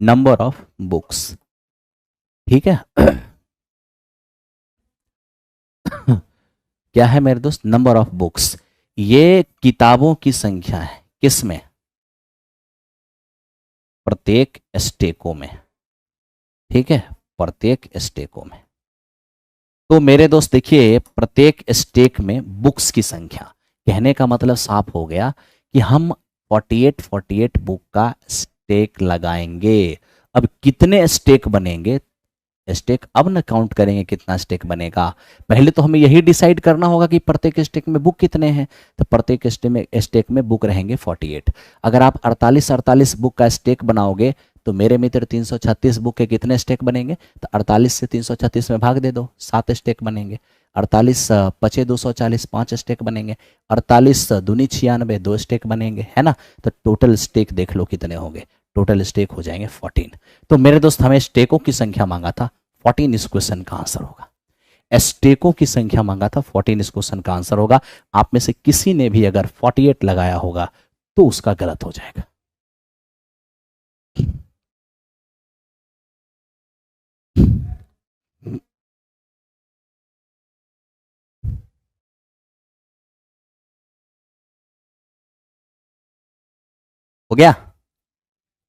S1: number of books. ठीक है क्या है मेरे दोस्त? Number of books. ये किताबों की संख्या है, किसमें? प्रत्येक स्टेकों में। ठीक है, प्रत्येक स्टेकों में। तो मेरे दोस्त देखिए, प्रत्येक स्टेक में बुक्स की संख्या, कहने का मतलब साफ हो गया कि हम 48 बुक का स्टेक लगाएंगे। अब कितने स्टेक बनेंगे? स्टेक अब न काउंट करेंगे कितना स्टेक बनेगा, पहले तो हमें यही डिसाइड करना होगा कि प्रत्येक स्टेक में बुक कितने हैं। तो प्रत्येक स्टेक में बुक रहेंगे 48। अगर आप 48 बुक का स्टेक बनाओगे तो मेरे मित्र 336 बुक के कितने स्टेक बनेंगे? तो 48 से 336 में भाग दे दो, 7 स्टेक बनेंगे। 48 पचे 240, 5 स्टेक बनेंगे। 48 दूनी 96, 2 स्टेक बनेंगे, है ना। तो टोटल स्टेक देख लो कितने होंगे, टोटल स्टेक हो जाएंगे 14। तो मेरे दोस्त हमें स्टेकों की संख्या मांगा था 14, इस क्वेश्चन का आंसर होगा। स्टेकों की संख्या मांगा था 14, इस क्वेश्चन का आंसर होगा। आप में से किसी ने भी अगर 48 लगाया होगा तो उसका गलत हो जाएगा। हो गया?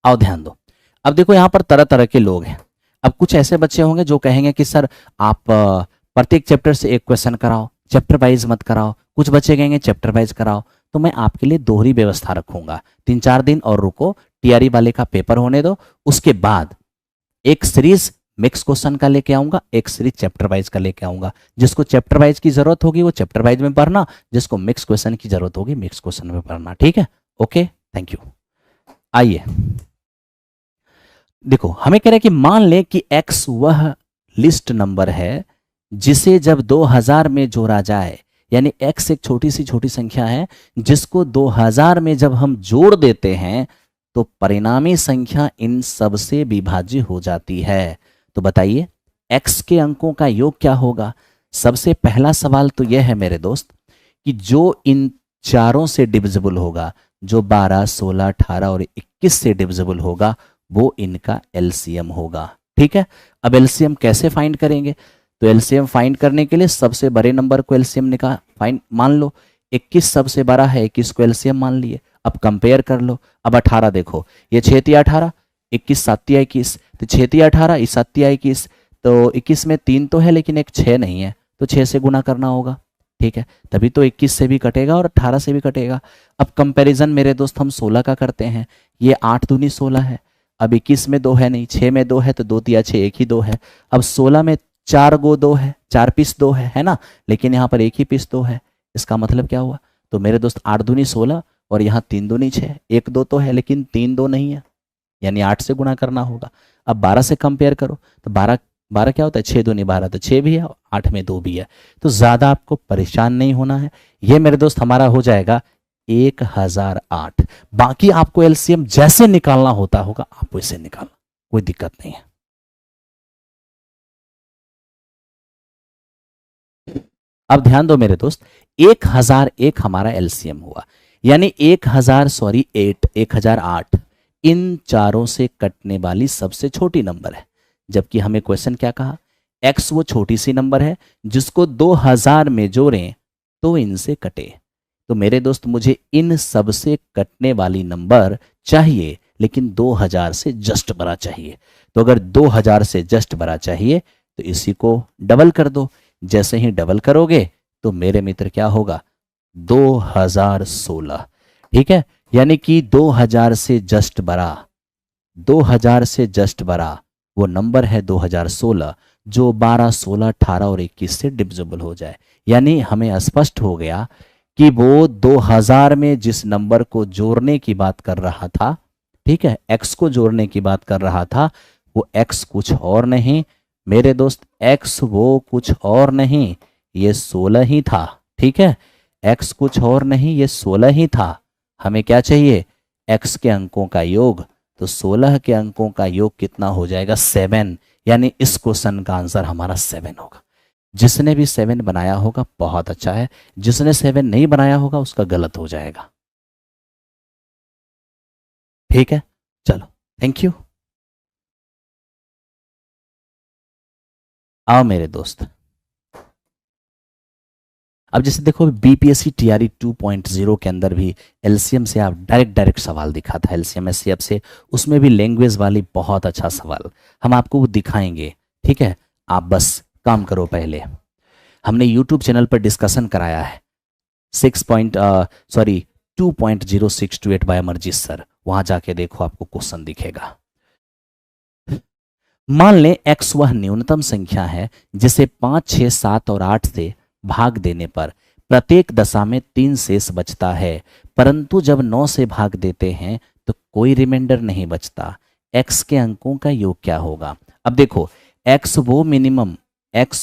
S1: आओ ध्यान दो। अब देखो यहां पर तरह तरह के लोग हैं। अब कुछ ऐसे बच्चे होंगे जो कहेंगे कि सर आप प्रत्येक चैप्टर से एक क्वेश्चन कराओ, चैप्टर वाइज मत कराओ। कुछ बच्चे कहेंगे चैप्टर वाइज कराओ। तो मैं आपके लिए दोहरी व्यवस्था रखूंगा, 3-4 दिन और रुको, टीआरई वाले का पेपर होने दो, उसके बाद एक सीरीज मिक्स क्वेश्चन का लेके आऊंगा, एक सीरीज चैप्टर वाइज का लेके आऊंगा। जिसको चैप्टर वाइज की जरूरत होगी वो चैप्टर वाइज में पढ़ना, जिसको मिक्स क्वेश्चन की जरूरत होगी मिक्स क्वेश्चन में पढ़ना। ठीक है, ओके, थैंक यू। आइए देखो, हमें कह रहे हैं कि मान लें कि x वह लिस्ट नंबर है जिसे जब 2000 में जोड़ा जाए, यानी x एक छोटी सी संख्या है जिसको 2000 में जब हम जोड़ देते हैं तो परिणामी संख्या इन सब से विभाज्य हो जाती है। तो बताइए x के अंकों का योग क्या होगा? सबसे पहला सवाल तो यह है मेरे दोस्त कि जो इन चारों से डिविजिबल होगा, जो 12, 16, 18 और 21 से डिविजिबल होगा, वो इनका एलसीएम होगा। ठीक है, अब एलसीएम कैसे फाइंड करेंगे? तो एलसीएम फाइंड करने के लिए सबसे बड़े नंबर को एलसीएम फाइंड मान लो। 21 सबसे बड़ा है, 21 को एलसीएम मान लिए। अब कंपेयर कर लो। अब 18 देखो, ये 6 18, 21 7 21, तो 6 18, इस 7 21, तो 21 में 3 तो है लेकिन एक 6 नहीं है, तो 6 से गुना करना होगा। ठीक है, तभी तो 21 से भी कटेगा और 18 से भी कटेगा। अब कंपैरिजन मेरे दोस्त हम 16 का करते हैं। ये 8 दूनी 16 है। अब 21 में 2 है नहीं, 6 में 2 है, तो 2 तिया 6, एक ही 2 है। अब 16 में 4 गो 2 है, 4 पीस 2 है ना, लेकिन यहाँ पर एक ही पीस 2 है। इसका मतलब क्या हुआ? तो मेरे दोस्त 8 दूनी 16 और यहाँ 3 दूनी 6, 1 2 तो है लेकिन 3 2 नहीं है, यानी 8 से गुणा करना होगा। अब 12 से कंपेयर करो, तो 12 12 क्या होता है, 6 दूनी 12, तो 6 भी है, 8 में 2 भी है। तो ज़्यादा आपको परेशान नहीं होना है। ये मेरे दोस्त हमारा हो जाएगा 1008। बाकी आपको एलसीएम जैसे निकालना होता होगा आप वैसे निकालना, कोई दिक्कत नहीं है। अब ध्यान दो मेरे दोस्त, 1001 हमारा एलसीएम हुआ, यानी 1008 इन चारों से कटने वाली सबसे छोटी नंबर है। जबकि हमें क्वेश्चन क्या कहा, x वो छोटी सी नंबर है जिसको 2000 में जोड़ें तो इनसे कटे। तो मेरे दोस्त मुझे इन सब से कटने वाली नंबर चाहिए, लेकिन 2000 से जस्ट बड़ा चाहिए। तो अगर 2000 से जस्ट बड़ा चाहिए तो इसी को डबल कर दो। जैसे ही डबल करोगे तो मेरे मित्र क्या होगा, 2016। ठीक है, यानी कि 2000 से जस्ट बड़ा, 2000 से जस्ट बड़ा वो नंबर है 2016, जो 12, 16, 18 और 21 से डिविजिबल हो जाए। यानी हमें स्पष्ट हो गया कि वो 2000 में जिस नंबर को जोड़ने की बात कर रहा था, ठीक है, x को जोड़ने की बात कर रहा था, वो x कुछ और नहीं मेरे दोस्त, x वो कुछ और नहीं, ये 16 ही था। ठीक है, x कुछ और नहीं, ये 16 ही था। हमें क्या चाहिए, x के अंकों का योग, तो 16 के अंकों का योग कितना हो जाएगा, 7। यानी इस क्वेश्चन का आंसर हमारा 7 होगा। जिसने भी 7 बनाया होगा बहुत अच्छा है, जिसने 7 नहीं बनाया होगा उसका गलत हो जाएगा। ठीक है, चलो थैंक यू। आओ मेरे दोस्त, अब जैसे देखो बीपीएससी टीआरई 2.0 के अंदर भी एलसीएम से आप डायरेक्ट सवाल दिखा था, एलसीएम एससीएफ से, उसमें भी लैंग्वेज वाली बहुत अच्छा सवाल हम आपको वो दिखाएंगे। ठीक है, आप बस काम करो। पहले हमने यूट्यूब चैनल पर डिस्कशन कराया है 2.068 बाय अमरजीत सर, वहां जाके देखो आपको क्वेश्चन दिखेगा। मान लें x वह न्यूनतम संख्या है जिसे 5, 6, 7 और 8 से भाग देने पर प्रत्येक दशा में 3 शेष बचता है, परंतु जब 9 से भाग देते हैं तो कोई रिमाइंडर नहीं बचता। x के अंकों का योग क्या होगा। अब देखो x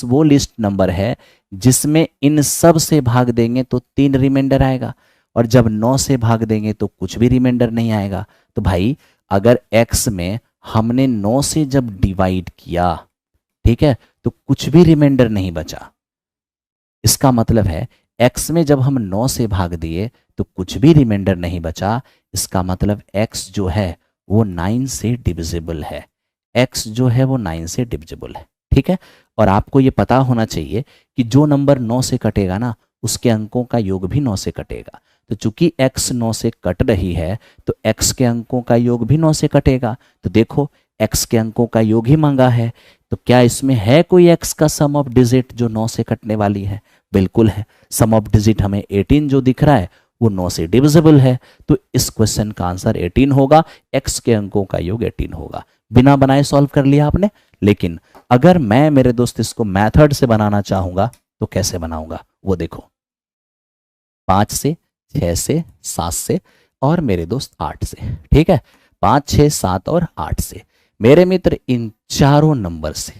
S1: वो लिस्ट नंबर है जिसमें इन सब से भाग देंगे तो 3 रिमाइंडर आएगा, और जब 9 से भाग देंगे तो कुछ भी रिमाइंडर नहीं आएगा। तो भाई अगर x में हमने 9 से जब डिवाइड किया, ठीक है, तो कुछ भी रिमाइंडर नहीं बचा। इसका मतलब है x में जब हम 9 से भाग दिए तो कुछ भी रिमाइंडर नहीं बचा। इसका मतलब x जो है वो 9 से डिविजिबल है, x जो है वो 9 से डिविजिबल है। ठीक है, और आपको ये पता होना चाहिए कि जो नंबर 9 से कटेगा ना उसके अंकों का योग भी 9 से कटेगा। तो चूंकि x 9 से कट रही है तो x के अंकों का योग भी 9 से कटेगा। तो देखो x के अंकों का योग ही मांगा है, तो क्या इसमें है कोई x का सम ऑफ डिजिट जो 9 से कटने वाली है। बिल्कुल है, सम ऑफ डिजिट हमें 18 जो दिख रहा है वो 9 से डिविजिबल है। तो इस क्वेश्चन का आंसर 18 होगा, x के अंकों का योग 18 होगा। बिना बनाए सॉल्व कर लिया आपने। लेकिन अगर मैं मेरे दोस्त इसको मेथड से बनाना चाहूंगा तो कैसे बनाऊंगा वो देखो, 5 से, 6 से, 7 से और मेरे दोस्त 8 से। ठीक है, 5, 6, 7 और 8 से मेरे मित्र इन चारों नंबर से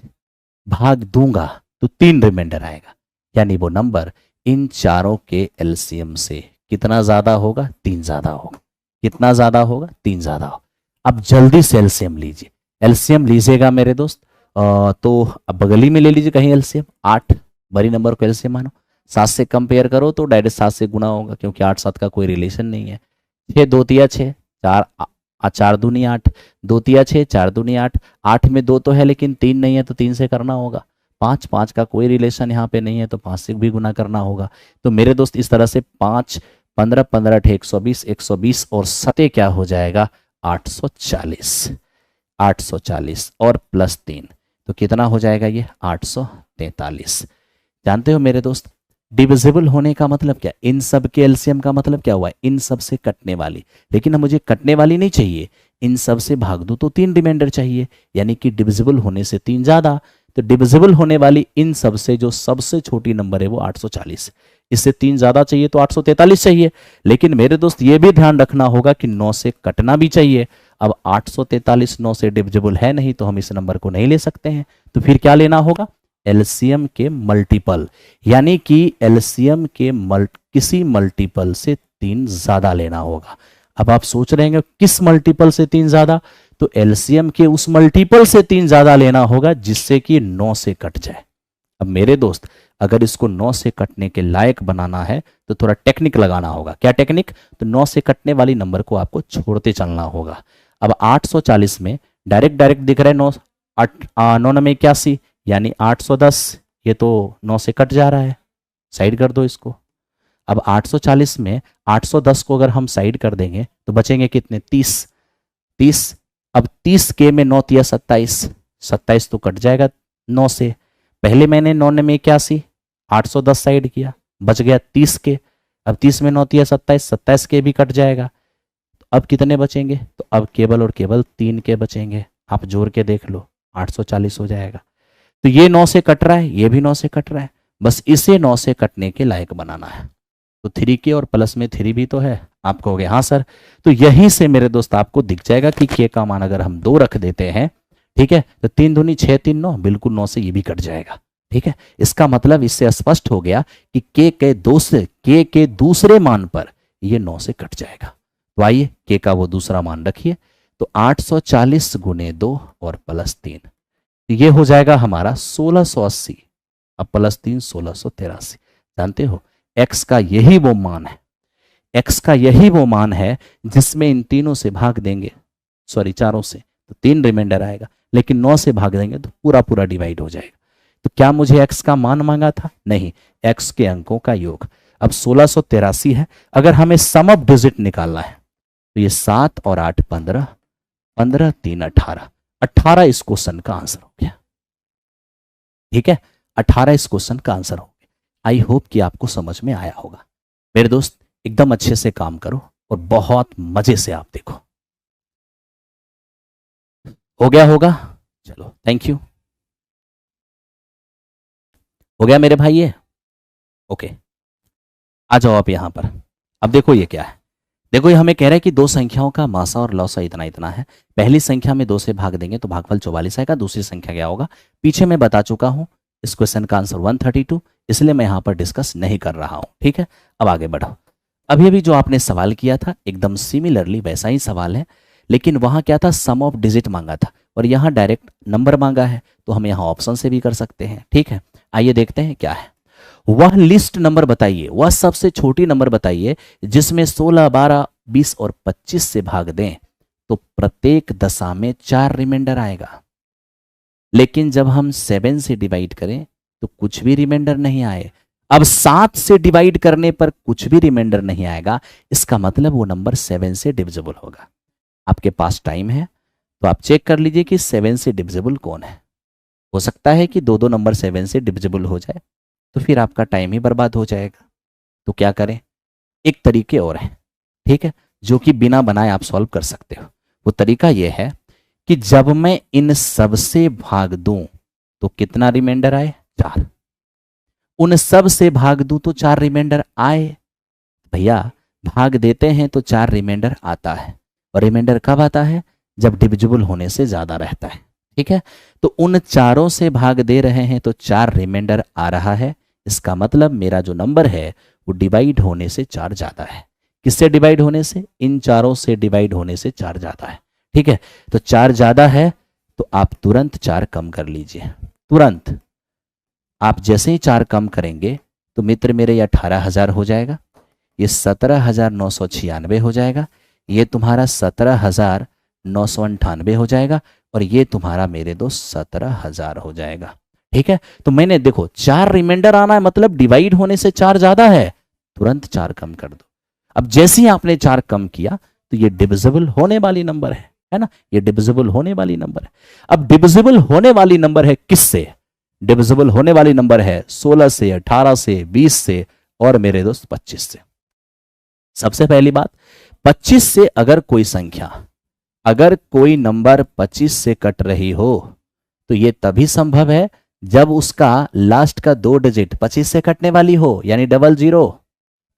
S1: भाग दूंगा तो 3 रिमाइंडर आएगा, यानी वो नंबर इन चारों के एलसीएम से कितना ज्यादा होगा, 3 ज्यादा होगा। कितना ज्यादा होगा, 3 ज्यादा होगा। अब जल्दी से एलसीएम लीजिए, एलसीएम लीजिएगा मेरे दोस्त। तो अब बगली में ले लीजिए कहीं एलसीएम, 8 बड़ी नंबर को एलसीएम मानो, 7 से कंपेयर करो तो डायरेक्ट 7 से गुना होगा क्योंकि 8 7 का कोई रिलेशन नहीं है। 6 2 तिया 6, 4 दूनी 8, 2 तिया 6, 4 दूनी 8, 8 में 2 तो है लेकिन 3 नहीं है तो 3 से करना होगा। 5 5 का कोई रिलेशन यहाँ पे नहीं है तो 5 से भी गुना करना होगा। तो मेरे दोस्त इस तरह से 5 15 15 120 120 और 7 क्या हो जाएगा, 840 840 और प्लस 3 तो कितना हो जाएगा ये 843। जानते हो मेरे दोस्त डिविजिबल होने का मतलब क्या, इन सब के एलसीएम का मतलब क्या हुआ, इन सब से कटने वाली। लेकिन मुझे कटने वाली नहीं चाहिए, इन सब से भाग दो तो 3 रिमाइंडर चाहिए, यानी कि डिविजिबल होने से 3 ज्यादा। तो डिविजिबल होने वाली इन सब से जो सबसे छोटी नंबर है वो 840, इससे 3 ज्यादा चाहिए तो 843 चाहिए। लेकिन मेरे दोस्त ये भी ध्यान रखना होगा कि 9 से कटना भी चाहिए। अब 843 9 से डिविजिबल है नहीं तो हम इस नंबर को नहीं ले सकते हैं, तो फिर क्या लेना होगा, एलसीएम के मल्टीपल, यानी कि एलसीएम के किसी मल्टीपल से 3 ज्यादा लेना होगा। अब आप सोच रहे हैं किस मल्टीपल से 3 ज्यादा, तो एलसीएम के उस मल्टीपल से 3 ज्यादा लेना होगा जिससे कि 9 से कट जाए। अब मेरे दोस्त अगर इसको 9 से कटने के लायक बनाना है तो थोड़ा टेक्निक लगाना होगा। क्या टेक्निक, तो 9 से कटने वाली नंबर को आपको छोड़ते चलना होगा। अब 840 में डायरेक्ट डायरेक्ट दिख रहा है 9 9 9 81, यानी 810, ये तो 9 से कट जा रहा है, साइड कर दो इसको। अब 840 में 810 को अगर हम साइड कर देंगे तो बचेंगे कितने, 30। अब 30 के में 9 तिया 27, 27 तो कट जाएगा 9 से। पहले मैंने 9 में 81 810 साइड किया, बच गया 30 के। अब 30 में 9 तिया 27, 27 के भी कट जाएगा। तो अब कितने बचेंगे, तो अब केवल और केवल 3 के बचेंगे। आप जोड़ के देख लो, 840 हो जाएगा। तो ये 9 से कट रहा है, ये भी 9 से कट रहा है, बस इसे 9 से कटने के लायक बनाना है। तो 3 के और प्लस में 3 भी तो है। आप कहोगे हाँ सर, तो यहीं से मेरे दोस्त आपको दिख जाएगा कि के का मान अगर हम 2 रख देते हैं, ठीक है, तो 3 दूनी 6 3 9, बिल्कुल 9 से ये भी कट जाएगा। ठीक है, इसका मतलब इससे स्पष्ट हो गया कि के के दूसरे मान पर ये 9 से कट जाएगा। तो आइए के का वो दूसरा मान रखिए, तो 840 गुने 2 और प्लस 3, तो ये हो जाएगा हमारा 1680। अब प्लस 3 1683। जानते हो x का यही वो मान है, x का यही वो मान है जिसमें इन तीनों से भाग देंगे, सॉरी चारों से, तो 3 रिमाइंडर आएगा, लेकिन 9 से भाग देंगे तो पूरा पूरा डिवाइड हो जाएगा। तो क्या मुझे x का मान मांगा था, नहीं, x के अंकों का योग। अब 1683 है, अगर हमें सम ऑफ डिजिट निकालना है तो ये 7 और 8 15, 15 3 18, 18 इस क्वेश्चन का आंसर हो गया। ठीक है, 18 इस क्वेश्चन का आंसर हो गया। आई होप कि आपको समझ में आया होगा। मेरे दोस्त एकदम अच्छे से काम करो और बहुत मजे से आप देखो। हो गया होगा, चलो थैंक यू। हो गया मेरे भाई ये, ओके। आ जाओ आप यहां पर। अब देखो ये क्या है, देखो ये हमें कह रहा है कि 2 संख्याओं का मासा और लौसा इतना इतना है। पहली संख्या में 2 से भाग देंगे तो भागफल 44 आएगा, दूसरी संख्या क्या होगा, पीछे मैं बता चुका हूं। इस क्वेश्चन का आंसर 132, इसलिए मैं यहां पर डिस्कस नहीं कर रहा हूं। ठीक है, अब आगे बढ़ो। अभी अभी जो आपने सवाल किया था एकदम सिमिलरली वैसा ही सवाल है, लेकिन वहां क्या था, सम ऑफ डिजिट मांगा था और यहां डायरेक्ट नंबर मांगा है, तो हम यहां ऑप्शन से भी कर सकते हैं। ठीक है, आइए देखते हैं क्या है। वह लिस्ट नंबर बताइए, वह सबसे छोटी नंबर बताइए जिसमें 16 12 20 और 25 से भाग दें तो प्रत्येक दशा में 4 रिमाइंडर आएगा, लेकिन जब हम 7 से डिवाइड करें तो कुछ भी रिमाइंडर नहीं आए। अब 7 से डिवाइड करने पर कुछ भी रिमाइंडर नहीं आएगा, इसका मतलब वो नंबर 7 से डिविजिबल होगा। आपके पास टाइम है तो आप चेक कर लीजिए कि 7 से डिविजिबल कौन है। हो सकता है कि दो नंबर 7 से डिविजिबल हो जाए, तो फिर आपका टाइम ही बर्बाद हो जाएगा। तो क्या करें, एक तरीके और है, ठीक है, जो कि बिना बनाए आप सॉल्व कर सकते हो। वो तरीका यह है कि जब मैं इन सब से भाग दूं तो कितना रिमाइंडर आए, 4। उन सब से भाग दूं तो 4 रिमाइंडर आए। भैया भाग देते हैं तो 4 रिमाइंडर आता है, और रिमाइंडर कब आता है, जब डिविजिबल होने से ज्यादा रहता है। ठीक है, तो उन चारों से भाग दे रहे हैं तो 4 रिमाइंडर आ रहा है। इसका मतलब मेरा जो नंबर है वो डिवाइड होने से 4 ज्यादा है। किससे डिवाइड होने से, इन चारों से डिवाइड होने से 4 ज्यादा है। ठीक है, तो 4 ज्यादा है तो आप तुरंत 4 कम कर लीजिए। तुरंत आप जैसे ही 4 कम करेंगे तो मित्र मेरे ये 18,000 हो जाएगा, ये 17,996 हो जाएगा, ये तुम्हारा 17,998 हो जाएगा, और ये तुम्हारा मेरे दोस्त 17,000 हो जाएगा। ठीक है, तो मैंने देखो 4 रिमाइंडर आना है, मतलब डिवाइड होने से 4 ज्यादा है, तुरंत 4 कम कर दो। अब जैसे ही आपने 4 कम किया तो ये डिविजिबल होने वाली नंबर है ना, ये डिविजिबल होने वाली नंबर है। अब डिविजिबल होने वाली नंबर है किससे, डिविजिबल होने वाली नंबर है 16 से, 18 से, 20 से और मेरे दोस्त 25 से। सबसे पहली बात, 25 से अगर कोई संख्या, अगर कोई नंबर 25 से कट रही हो तो यह तभी संभव है जब उसका लास्ट का 2 डिजिट 25 से कटने वाली हो, यानी 00।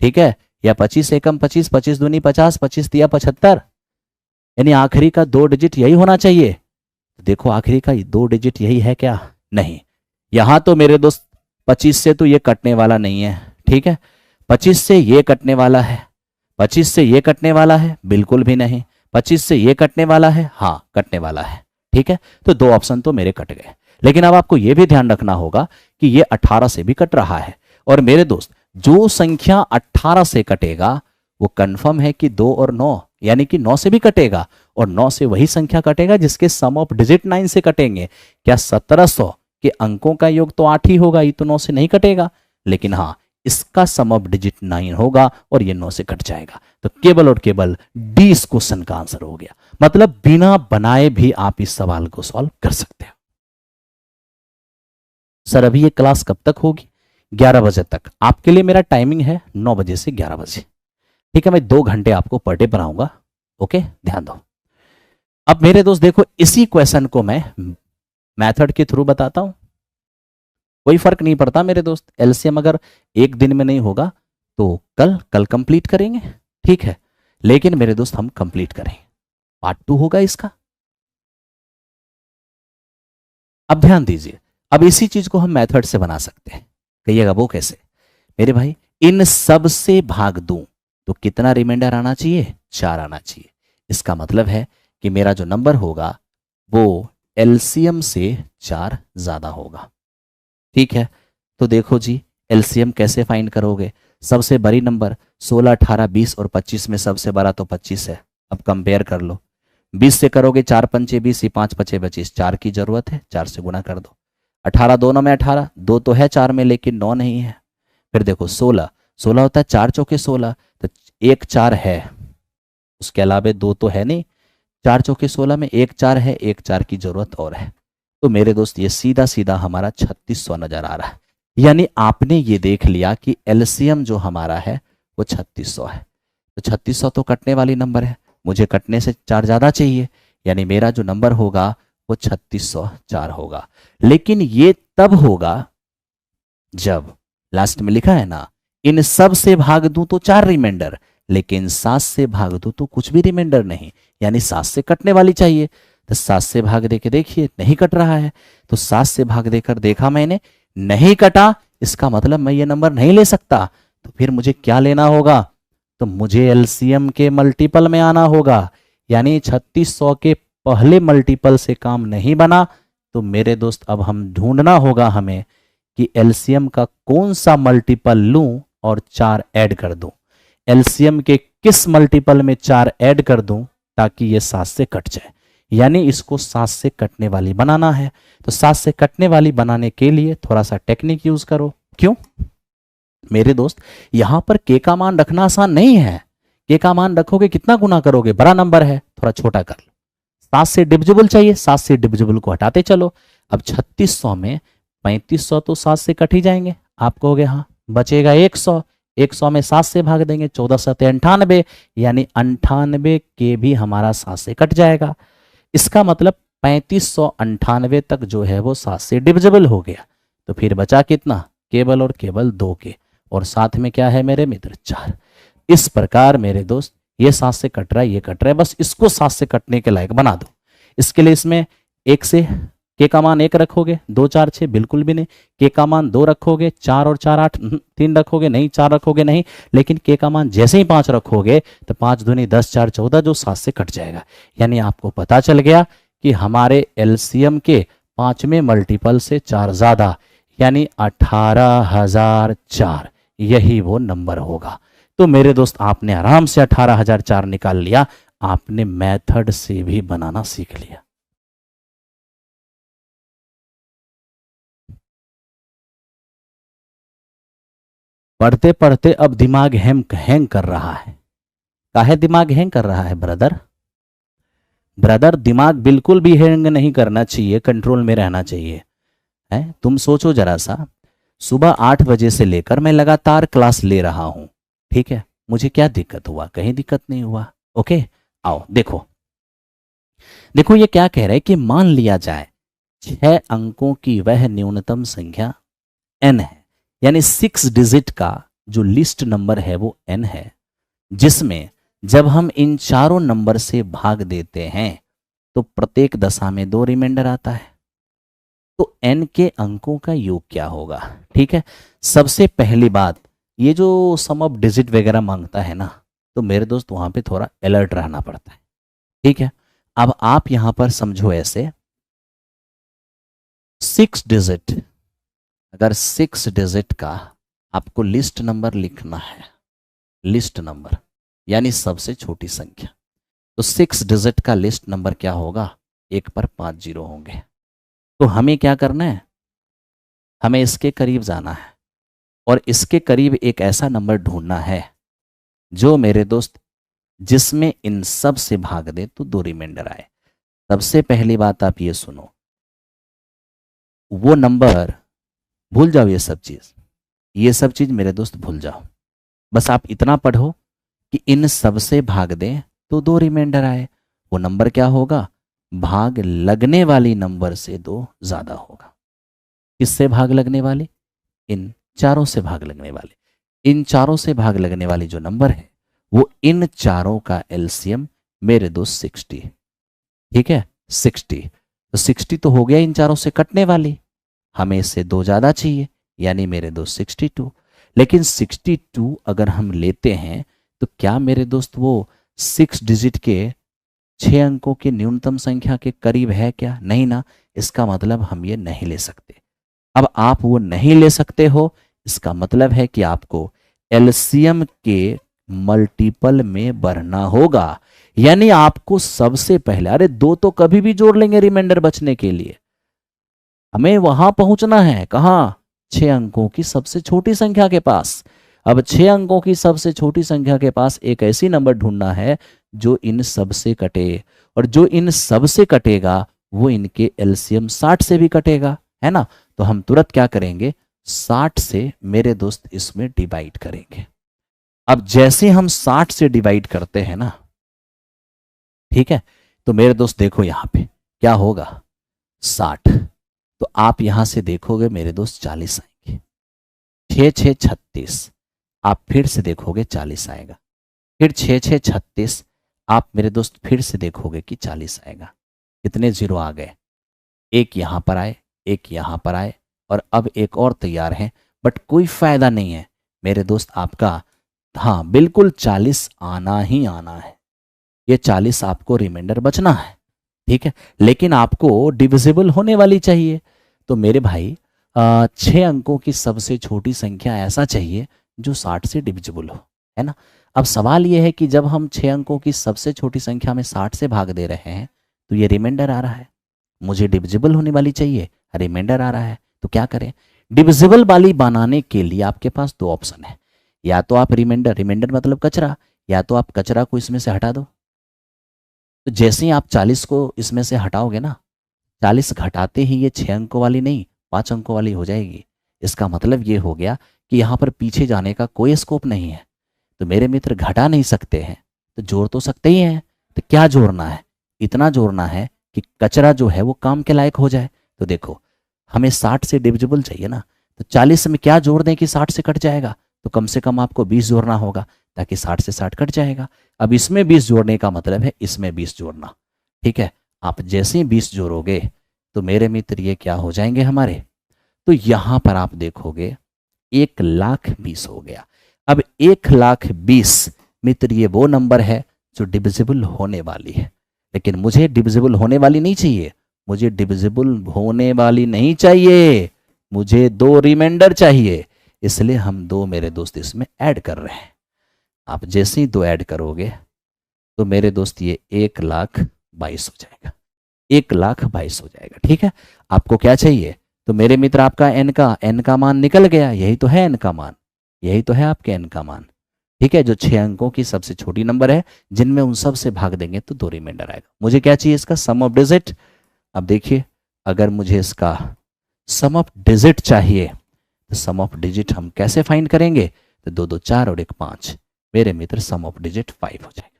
S1: ठीक है, या 25 एकम 25, 25 दूनी 50, 25 तिया 75। यानी आखिरी का 2 डिजिट यही होना चाहिए। तो देखो आखिरी का 2 डिजिट यही है क्या? नहीं। यहां तो मेरे दोस्त 25 से तो ये कटने वाला नहीं है, ठीक है। 25 से ये कटने वाला है, 25 से ये कटने वाला है, बिल्कुल भी नहीं। 25 से ये कटने वाला है, हाँ कटने वाला है, ठीक है। तो 2 ऑप्शन तो मेरे कट गए। लेकिन अब आपको यह भी ध्यान रखना होगा कि ये 18 से भी कट रहा है। और मेरे दोस्त जो संख्या 18 से कटेगा वो कंफर्म है कि 2 और 9 यानी कि 9 से भी कटेगा, और 9 से वही संख्या कटेगा जिसके सम ऑफ डिजिट 9 से कटेंगे। क्या 1700 के अंकों का योग तो 8 ही होगा, ये तो 9 से नहीं कटेगा। लेकिन हाँ, इसका सम ऑफ डिजिट 9 होगा और ये 9 से कट जाएगा। तो केवल और केवल डी इस क्वेश्चन का आंसर हो गया। मतलब बिना बनाए भी आप इस सवाल को सॉल्व कर सकते हो। सर अभी ये क्लास कब तक होगी? 11 बजे तक। आपके लिए मेरा टाइमिंग है 9 बजे से 11 बजे, ठीक है। मैं 2 घंटे आपको पर डे पढ़ाऊंगा, ओके, ध्यान दो। अब मेरे दोस्त देखो, इसी क्वेश्चन को मैं मेथड के थ्रू बताता हूं। कोई फर्क नहीं पड़ता मेरे दोस्त, एलसीएम अगर एक दिन में नहीं होगा तो कल कंप्लीट करेंगे, ठीक है। लेकिन मेरे दोस्त हम कंप्लीट करेंगे, पार्ट 2 होगा इसका। अब ध्यान दीजिए, अब इसी चीज को हम मेथड से बना सकते हैं। कहिएगा वो कैसे? मेरे भाई, इन सब से भाग दूं तो कितना रिमाइंडर आना चाहिए? 4 आना चाहिए। इसका मतलब है कि मेरा जो नंबर होगा वो एलसीएम से 4 ज्यादा होगा, ठीक है। तो देखो जी, एलसीएम कैसे फाइंड करोगे? सबसे बड़ी नंबर 16, 18, 20 और 25 में सबसे बड़ा तो 25 है। अब कंपेयर कर लो, 20 से करोगे 4 पंचे 20, 5 पचे 25, 4 की जरूरत है, 4 से गुना कर दो। 18 दोनों में 18, 2 तो है 4 में लेकिन 9 नहीं है। फिर देखो 16, 16 होता है 4 चौके 16, तो 1 4 है, उसके अलावा 2 तो है नहीं। 4 चौके 16 में 1 4 है, 1 4 की जरूरत और है। तो मेरे दोस्त ये सीधा सीधा हमारा 3600 नजर आ रहा है। यानी आपने ये देख लिया कि एलसीएम जो हमारा है वो 3600 है। तो 3600 तो कटने वाली नंबर है, मुझे कटने से 4 ज्यादा चाहिए, यानी मेरा जो नंबर होगा वो 3604 होगा। लेकिन ये तब होगा जब लास्ट में लिखा है ना, इन सब से भाग दूं तो 4 रिमाइंडर, लेकिन 7 से भाग दूं तो कुछ भी रिमाइंडर नहीं, यानी 7 से कटने वाली चाहिए। तो 7 से भाग देके देखिए नहीं कट रहा है, तो 7 से भाग देकर देखा मैंने, नहीं कटा, इसका मतलब मैं ये नंबर नहीं ले सकता। तो फिर मुझे क्या लेना होगा? तो मुझे एलसीएम के मल्टीपल में आना होगा, यानी 3600 के पहले मल्टीपल से काम नहीं बना। तो मेरे दोस्त अब हम ढूंढना होगा हमें कि एलसीएम का कौन सा मल्टीपल लूं और 4 ऐड कर दूं। एलसीएम के किस मल्टीपल में 4 ऐड कर दूं ताकि ये 7 से कट जाए, यानी इसको 7 से कटने वाली बनाना है। तो 7 से कटने वाली बनाने के लिए थोड़ा सा टेक्निक यूज करो। क्यों मेरे दोस्त? यहां पर के का मान रखना आसान नहीं है। के का मान रखोगे कितना गुना करोगे? बड़ा नंबर है, थोड़ा छोटा कर लो। 7 से डिविजिबल चाहिए, 7 से डिविजिबल को हटाते चलो। अब 3600 में 3500 तो 7 से कट ही जाएंगे। आप कहोगे हाँ, बचेगा 100, 100 में 7 से भाग देंगे, 14 7 98, यानी 98 के भी हमारा 7 से कट जाएगा। इसका मतलब 3598 तक जो है वो 7 से डिविजिबल हो गया। तो फिर बचा कितना? केवल और केवल 2 के, और साथ में क्या है मेरे मित्र? 4। इस प्रकार मेरे दोस्त ये 7 से कट रहा है, ये कट रहा है, बस इसको 7 से कटने के लायक बना दो। इसके लिए इसमें 1 से के का मान 1 रखोगे, 2 4 6 बिल्कुल भी नहीं। के का मान 2 रखोगे, 4 और 4 8, 3 रखोगे नहीं, 4 रखोगे नहीं। लेकिन के का मान जैसे ही 5 रखोगे तो 5 दूनी 10, 4 14, जो 7 से कट जाएगा। यानी आपको पता चल गया कि हमारे एलसीएम के 5वें मल्टीपल से 4 ज्यादा, यानी 18004, यही वो नंबर होगा। तो मेरे दोस्त आपने आराम से 18004 निकाल लिया, आपने मेथड से भी बनाना सीख लिया। पढ़ते पढ़ते अब दिमाग हैंग कर रहा है। काहे दिमाग हैंग कर रहा है ब्रदर? ब्रदर दिमाग बिल्कुल भी हैंग नहीं करना चाहिए, कंट्रोल में रहना चाहिए। है तुम सोचो जरा सा, सुबह 8 बजे से लेकर मैं लगातार क्लास ले रहा हूं, ठीक है। मुझे क्या दिक्कत हुआ? कहीं दिक्कत नहीं हुआ। ओके, आओ देखो, देखो ये क्या कह रहा है कि मान लिया जाए 6 अंकों की वह न्यूनतम संख्या n है, यानी 6 डिजिट का जो लिस्ट नंबर है वो n है, जिसमें जब हम इन चारों नंबर से भाग देते हैं तो प्रत्येक दशा में 2 रिमाइंडर आता है। तो n के अंकों का योग क्या होगा? ठीक है, सबसे पहली बात, ये जो सम ऑफ डिजिट वगैरह मांगता है ना, तो मेरे दोस्त वहां पे थोड़ा अलर्ट रहना पड़ता है। ठीक है, अब आप यहां पर समझो ऐसे, 6 डिजिट, अगर 6 डिजिट का आपको लिस्ट नंबर लिखना है, लिस्ट नंबर यानी सबसे छोटी संख्या, तो 6 डिजिट का लिस्ट नंबर क्या होगा? 1 पर 5 जीरो होंगे। तो हमें क्या करना है? हमें इसके करीब जाना है और इसके करीब एक ऐसा नंबर ढूंढना है जो मेरे दोस्त जिसमें इन सब से भाग दे तो 2 रिमाइंडर आए। सबसे पहली बात आप ये सुनो, वो नंबर भूल जाओ, ये सब चीज मेरे दोस्त भूल जाओ। बस आप इतना पढ़ो कि इन सब से भाग दें तो 2 रिमाइंडर आए। वो नंबर क्या होगा? भाग लगने वाली नंबर से 2 ज्यादा होगा। किससे भाग लगने वाली? इन चारों से भाग लगने वाले। इन चारों से भाग लगने वाली जो नंबर है वो इन चारों का एलसीएम मेरे दोस्त 60। ठीक है, 60। तो 60 तो हो गया इन चारों से कटने वाली, हमें इससे 2 ज्यादा चाहिए, यानी मेरे दोस्त 62। लेकिन 62 अगर हम लेते हैं तो क्या मेरे दोस्त वो 6 डिजिट के 6 अंकों की न्यूनतम संख्या के करीब है क्या? नहीं ना, इसका मतलब हम ये नहीं ले सकते। अब आप वो नहीं ले सकते हो, इसका मतलब है कि आपको एलसीएम के मल्टीपल में बढ़ना होगा। यानी आपको सबसे पहले, अरे 2 तो कभी भी जोड़ लेंगे रिमाइंडर बचने के लिए, हमें वहां पहुंचना है कहां? 6 अंकों की सबसे छोटी संख्या के पास। अब 6 अंकों की सबसे छोटी संख्या के पास एक ऐसी नंबर ढूंढना है जो इन सब से कटे, और जो इन सब से कटेगा वो इनके एलसीएम 60 से भी कटेगा, है ना? तो हम तुरंत क्या करेंगे? 60 से मेरे दोस्त इसमें डिवाइड करेंगे। अब जैसे हम 60 से डिवाइड करते हैं ना, ठीक है, तो मेरे दोस्त देखो यहां पे क्या होगा? 60। तो आप यहां से देखोगे मेरे दोस्त 40 आएंगे। 6 6 36, आप फिर से देखोगे 40 आएगा। फिर 6 6 36, आप मेरे दोस्त फिर से देखोगे कि 40 आएगा। कितने जीरो आ गए? एक यहां पर आए, एक यहां पर आए, और अब एक और तैयार है, बट कोई फायदा नहीं है मेरे दोस्त आपका। हाँ बिल्कुल 40 आना ही आना है, ये 40 आपको रिमाइंडर बचना है। ठीक है, लेकिन आपको डिविजिबल होने वाली चाहिए। तो मेरे भाई 6 अंकों की सबसे छोटी संख्या ऐसा चाहिए जो 60 से डिविजिबल हो, है ना? अब सवाल यह है कि जब हम 6 अंकों की सबसे छोटी संख्या में 60 से भाग दे रहे हैं तो ये रिमाइंडर आ रहा है, मुझे डिविजिबल होने वाली चाहिए, रिमाइंडर आ रहा है, तो क्या करें? डिविजिबल वाली बनाने के लिए आपके पास 2 ऑप्शन है, या तो आप रिमाइंडर, रिमाइंडर मतलब कचरा, या तो आप कचरा को इसमें से हटा दो। तो जैसे ही आप 40 को इसमें से हटाओगे ना, 40 घटाते ही ये 6 अंकों वाली नहीं 5 अंकों वाली हो जाएगी। इसका मतलब ये हो गया कि यहाँ पर पीछे जाने का कोई स्कोप नहीं है। तो मेरे मित्र घटा नहीं सकते हैं तो जोड़ तो सकते ही हैं। तो क्या जोड़ना है? इतना जोड़ना है कि कचरा जो है वो काम के लायक हो जाए। तो देखो, हमें 60 से डिविजिबल चाहिए ना, तो 40 में क्या जोड़ दें कि 60 से कट जाएगा? तो कम से कम आपको 20 जोड़ना होगा, ताकि 60 से 60 कट जाएगा। अब इसमें 20 जोड़ने का मतलब है इसमें 20 जोड़ना। ठीक है, आप जैसे ही 20 जोड़ोगे तो मेरे मित्र ये क्या हो जाएंगे हमारे? तो यहां पर आप देखोगे 1,20,000 हो गया। अब 1,20,000 मित्र ये वो नंबर है जो डिविजिबल होने वाली है, लेकिन मुझे डिविजिबल होने वाली नहीं चाहिए, मुझे डिविजिबल होने वाली नहीं चाहिए, मुझे 2 रिमाइंडर चाहिए। इसलिए हम 2 मेरे दोस्त इसमें ऐड कर रहे हैं। आप जैसे ही 2 ऐड करोगे तो मेरे दोस्त ये 1,22,000 हो जाएगा, 1,22,000 हो जाएगा। ठीक है, आपको क्या चाहिए? तो मेरे मित्र आपका एन का मान निकल गया, यही तो है एन का मान, यही तो है आपके एन का मान। ठीक है, जो 6 अंकों की सबसे छोटी नंबर है जिनमें उन सब से भाग देंगे तो 2 रिमाइंडर आएगा। मुझे क्या चाहिए? इसका सम ऑफ डिजिट। अब देखिए, अगर मुझे इसका सम ऑफ डिजिट चाहिए तो सम ऑफ डिजिट हम कैसे फाइंड करेंगे? तो 2 2 4 और 1 5, मेरे मित्र सम ऑफ डिजिट 5 हो जाएगा,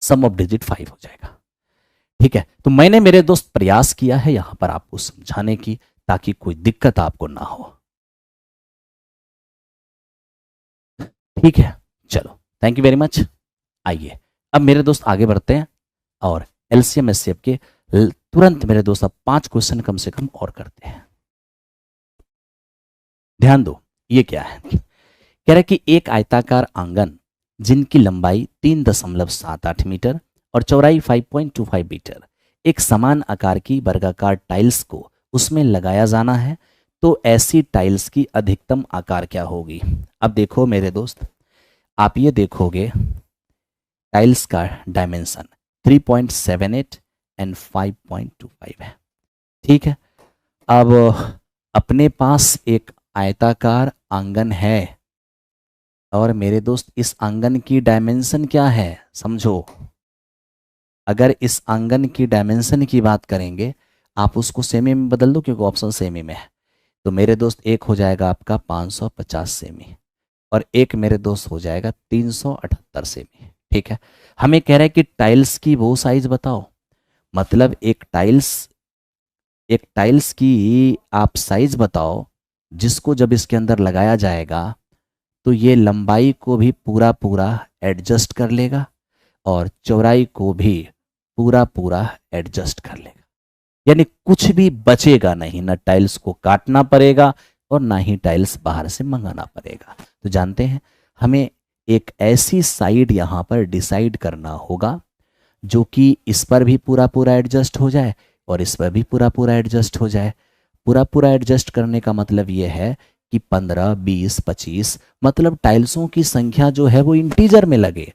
S1: सम ऑफ डिजिट 5 हो जाएगा। ठीक है, तो मैंने मेरे दोस्त प्रयास किया है यहां पर आपको समझाने की, ताकि कोई दिक्कत आपको ना हो। ठीक है, चलो, थैंक यू वेरी मच। आइए अब मेरे दोस्त आगे बढ़ते हैं और एलसीएम एचसीएफ के तुरंत मेरे दोस्त अब 5 क्वेश्चन कम से कम और करते हैं। ध्यान दो, ये क्या है, कह रहा है कि एक आयताकार आंगन जिनकी लंबाई 3.78 मीटर और चौड़ाई 5.25 मीटर, एक समान आकार की वर्गाकार टाइल्स को उसमें लगाया जाना है, तो ऐसी टाइल्स की अधिकतम आकार क्या होगी। अब देखो मेरे दोस्त, आप ये देखोगे टाइल्स का डायमेंशन 3.78 एंड 5.25 है, ठीक है। अब अपने पास एक आयताकार आंगन है और मेरे दोस्त इस आंगन की डायमेंशन क्या है, समझो। अगर इस आंगन की डायमेंशन की बात करेंगे, आप उसको सेमी में बदल दो क्योंकि ऑप्शन सेमी में है, तो मेरे दोस्त एक हो जाएगा आपका 550 सेमी और एक मेरे दोस्त हो जाएगा 378 सेमी, ठीक है। हमें कह रहा है कि टाइल्स की वो साइज बताओ, मतलब एक टाइल्स की आप साइज बताओ जिसको जब इसके अंदर लगाया जाएगा तो ये लंबाई को भी पूरा पूरा एडजस्ट कर लेगा और चौड़ाई को भी पूरा पूरा एडजस्ट कर लेगा, यानी कुछ भी बचेगा नहीं, ना टाइल्स को काटना पड़ेगा और ना ही टाइल्स बाहर से मंगाना पड़ेगा। तो जानते हैं हमें एक ऐसी साइड यहाँ पर डिसाइड करना होगा जो कि इस पर भी पूरा पूरा एडजस्ट हो जाए और इस पर भी पूरा पूरा एडजस्ट हो जाए। पूरा पूरा एडजस्ट करने का मतलब ये है कि 15, 20, 25 मतलब टाइल्सों की संख्या जो है वो इंटीजर में लगे,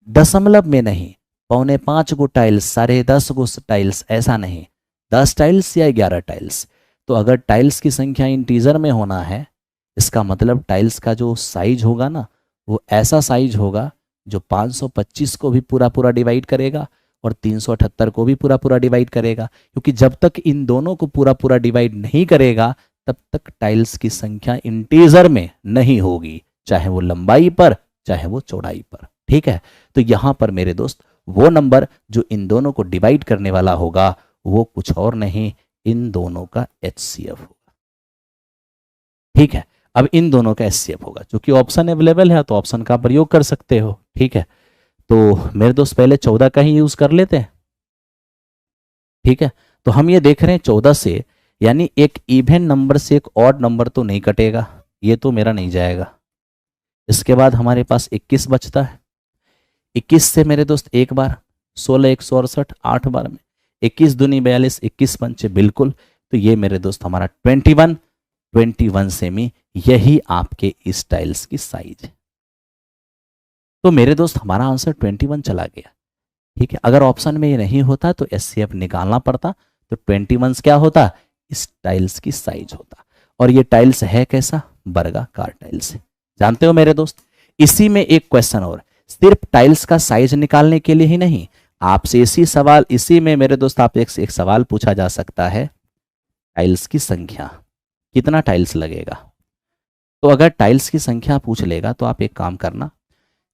S1: दशमलव में नहीं। 4.25 गो टाइल्स, 10.5 गो टाइल्स, ऐसा नहीं, 10 टाइल्स या 11 टाइल्स। तो अगर टाइल्स की संख्या इंटीजर में होना है, इसका मतलब टाइल्स का जो साइज होगा ना वो ऐसा साइज होगा जो 525 को भी पूरा पूरा डिवाइड करेगा और 378 को भी पूरा पूरा डिवाइड करेगा, क्योंकि जब तक इन दोनों को पूरा पूरा डिवाइड नहीं करेगा तब तक टाइल्स की संख्या इंटीजर में नहीं होगी, चाहे वो लंबाई पर चाहे वो चौड़ाई पर, ठीक है। तो यहां पर मेरे दोस्त वो नंबर जो इन दोनों को डिवाइड करने वाला होगा वो कुछ और नहीं, इन दोनों का एचसीएफ होगा, ठीक है। अब इन दोनों का एचसीएफ होगा, क्योंकि ऑप्शन अवेलेबल है तो ऑप्शन का प्रयोग कर सकते हो, ठीक है। तो मेरे दोस्त पहले 14 का ही यूज कर लेते हैं, ठीक है। तो हम ये देख रहे हैं 14 से, यानी एक इवन नंबर से एक ऑड नंबर तो नहीं कटेगा, ये तो मेरा नहीं जाएगा। इसके बाद हमारे पास 21 बचता है, 21 से मेरे दोस्त एक बार 16 168 8 बार में 21 दूनी 42 21 पंचे बिल्कुल। तो ये मेरे दोस्त हमारा 21 सेमी, यही आपके इस टाइल्स की साइज है। तो मेरे दोस्त हमारा आंसर 21 चला गया, ठीक है। अगर ऑप्शन में ये नहीं होता तो एचसीएफ निकालना पड़ता, तो 21 क्या होता, इस टाइल्स की साइज होता। और ये टाइल्स है कैसा, वर्गाकार टाइल्स है, जानते हो मेरे दोस्त। इसी में एक क्वेश्चन और, सिर्फ टाइल्स का साइज निकालने के लिए ही नहीं, आपसे इसी में मेरे दोस्त आप एक सवाल पूछा जा सकता है, टाइल्स की संख्या, कितना टाइल्स लगेगा। तो अगर टाइल्स की संख्या पूछ लेगा तो आप एक काम करना,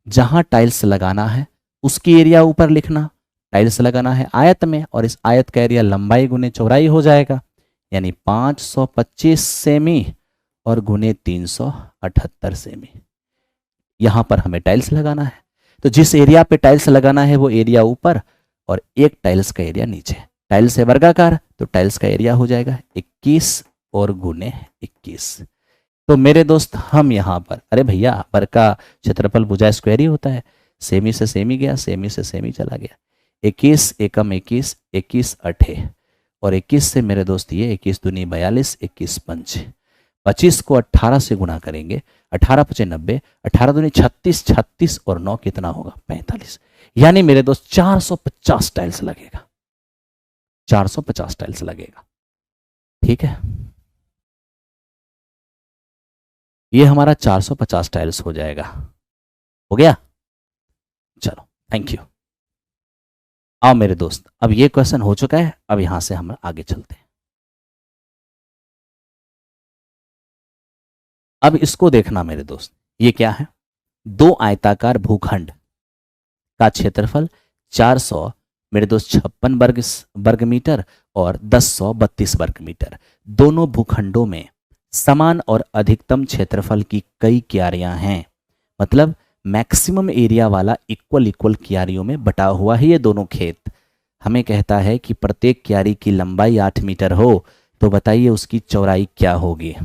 S1: जहां टाइल्स लगाना है उसकी एरिया ऊपर लिखना, टाइल्स लगाना है आयत में और इस आयत का एरिया लंबाई गुने चौड़ाई हो जाएगा, यानी 525 सेमी और गुने 378 सेमी। यहां पर हमें टाइल्स लगाना है, तो जिस एरिया पे टाइल्स लगाना है वो एरिया ऊपर और एक टाइल्स का एरिया नीचे। टाइल्स है वर्गाकार तो टाइल्स का एरिया हो जाएगा 21 और गुने 21। तो मेरे दोस्त हम यहाँ पर, अरे भैया पर का क्षेत्रफल भुजा स्क्वायर ही होता है, सेमी से सेमी गया, सेमी से सेमी चला गया, 21 एकम 21 21 8 और 21 से मेरे दोस्त ये 21 दूनी 42 21 पंच 25 को 18 से गुणा करेंगे, 18 पचे 90, 18 दूनी 36, 36 और 9 कितना होगा 45, यानी मेरे दोस्त 450 टाइल्स लगेगा, 450 टाइल्स लगेगा, ठीक है। ये हमारा 450 टाइल्स हो जाएगा, हो गया। चलो थैंक यू। आओ मेरे दोस्त, अब ये क्वेश्चन हो चुका है, अब यहां से हम आगे चलते हैं। अब इसको देखना मेरे दोस्त, ये क्या है, दो आयताकार भूखंड का क्षेत्रफल 400 मेरे दोस्त 56 वर्ग मीटर और 1032 वर्ग मीटर, दोनों भूखंडों में समान और अधिकतम क्षेत्रफल की कई क्यारियां हैं। मतलब मैक्सिमम एरिया वाला इक्वल इक्वल क्यारियों में बटा हुआ है ये दोनों खेत। हमें कहता है कि प्रत्येक क्यारी की लंबाई 8 मीटर हो, तो बताइए उसकी चौड़ाई क्या होगी।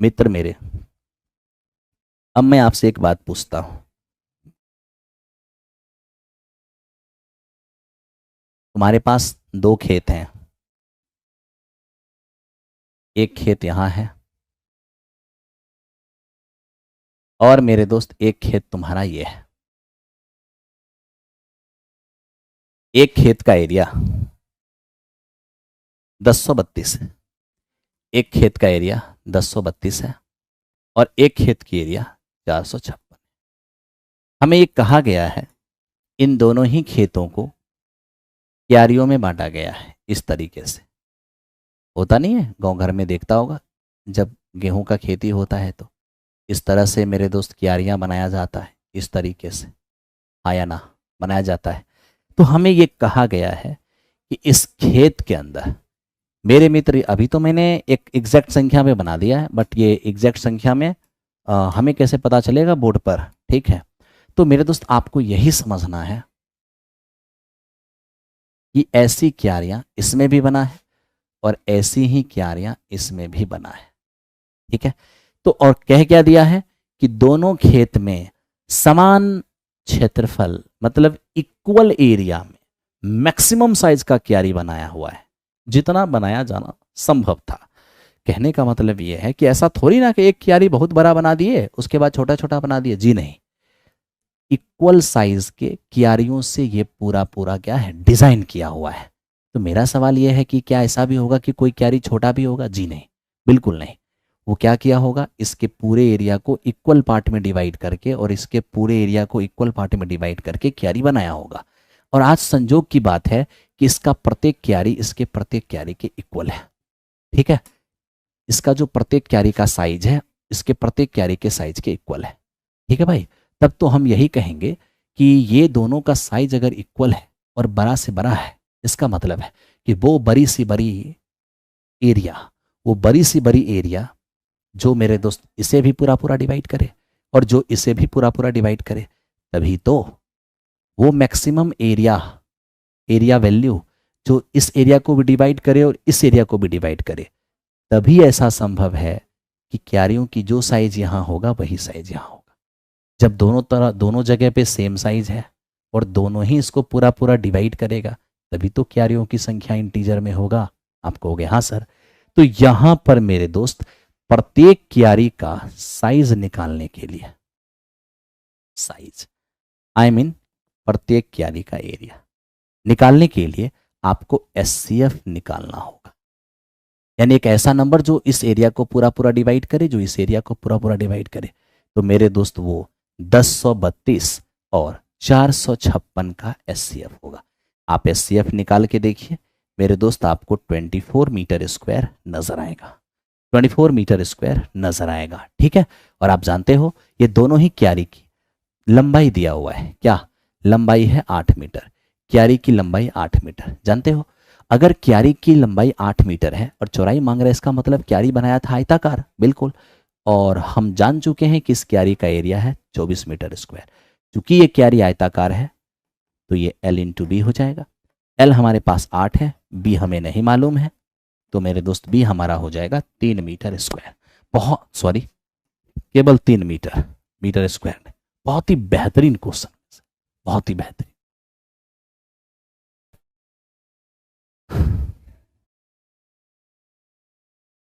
S1: मित्र मेरे, अब मैं आपसे एक बात पूछता हूं, तुम्हारे पास दो खेत हैं, एक खेत यहां है और मेरे दोस्त एक खेत तुम्हारा ये है। एक खेत का एरिया 1032 है, एक खेत का एरिया 1032 है और एक खेत की एरिया 456। हमें ये कहा गया है इन दोनों ही खेतों को क्यारियों में बांटा गया है। इस तरीके से होता नहीं है, गांव घर में देखता होगा, जब गेहूं का खेती होता है तो इस तरह से मेरे दोस्त क्यारियां बनाया जाता है, इस तरीके से, हाँ या ना, बनाया जाता है। तो हमें ये कहा गया है कि इस खेत के अंदर, मेरे मित्र, अभी तो मैंने एक एग्जैक्ट संख्या में बना दिया है, बट ये एग्जैक्ट संख्या में हमें कैसे पता चलेगा बोर्ड पर, ठीक है। तो मेरे दोस्त आपको यही समझना है कि ऐसी क्यारियां इसमें भी बना है और ऐसी ही क्यारियां इसमें भी बना है, ठीक है। तो और कह क्या दिया है कि दोनों खेत में समान क्षेत्रफल, मतलब इक्वल एरिया में मैक्सिमम साइज का क्यारी बनाया हुआ है, जितना बनाया जाना संभव था। कहने का मतलब यह है कि ऐसा थोड़ी ना कि एक क्यारी बहुत बड़ा बना दिए उसके बाद छोटा छोटा बना दिए, जी नहीं। इक्वल साइज के क्यारियों से ये पूरा पूरा क्या है, डिजाइन किया हुआ है। तो मेरा सवाल यह है कि क्या ऐसा भी होगा कि कोई क्यारी छोटा भी होगा? जी नहीं, बिल्कुल नहीं। वो क्या किया होगा, इसके पूरे एरिया को इक्वल पार्ट में डिवाइड करके और इसके पूरे एरिया को इक्वल पार्ट में डिवाइड करके क्यारी बनाया होगा। और आज संजोग की बात है कि इसका प्रत्येक क्यारी इसके प्रत्येक क्यारी के इक्वल है, ठीक है। इसका जो प्रत्येक क्यारी का साइज है इसके प्रत्येक क्यारी के साइज के इक्वल है, ठीक है भाई। तब तो हम यही कहेंगे कि ये दोनों का साइज अगर इक्वल है और बड़ा से बड़ा है, इसका मतलब है कि वो बड़ी सी बड़ी एरिया जो मेरे दोस्त इसे भी पूरा पूरा डिवाइड करे और जो इसे भी पूरा पूरा डिवाइड करे, तभी तो वो मैक्सिमम एरिया वैल्यू जो इस एरिया को भी डिवाइड करे और इस एरिया को भी डिवाइड करे, तभी ऐसा संभव है कि क्यारियों की जो साइज यहाँ होगा वही साइज यहाँ होगा। जब दोनों जगह पे सेम साइज है और दोनों ही इसको पूरा पूरा डिवाइड करेगा, तभी तो क्यारियों की संख्या इंटीजर में होगा। आप कहोगे हाँ सर। तो यहां पर मेरे दोस्त प्रत्येक क्यारी का साइज निकालने के लिए, प्रत्येक क्यारी का एरिया निकालने के लिए आपको एचसीएफ निकालना होगा, यानी एक ऐसा नंबर जो इस एरिया को पूरा पूरा डिवाइड करे, जो इस एरिया को पूरा पूरा डिवाइड करे। तो मेरे दोस्त वो 1032 और 456 का एचसीएफ होगा। आप एचसीएफ निकाल के देखिए मेरे दोस्त, आपको 24 मीटर स्क्वायर नजर आएगा, 24 मीटर स्क्वायर नजर आएगा, ठीक है। और आप जानते हो ये दोनों ही क्यारी की लंबाई दिया हुआ है, क्या लंबाई है 8 मीटर, क्यारी की लंबाई 8 मीटर, जानते हो। अगर क्यारी की लंबाई 8 मीटर है और चौड़ाई मांग रहा है, इसका मतलब क्यारी बनाया था आयताकार, बिल्कुल। और हम जान चुके हैं कि इस क्यारी का एरिया है 24 मीटर स्क्वायर। चूंकि ये क्यारी आयताकार है तो ये L इंटू बी हो जाएगा। L हमारे पास 8 है, B हमें नहीं मालूम है, तो मेरे दोस्त B हमारा हो जाएगा 3 मीटर स्क्वायर। केवल 3 मीटर स्क्वायर में। बहुत ही बेहतरीन क्वेश्चन, बहुत ही बेहतरीन।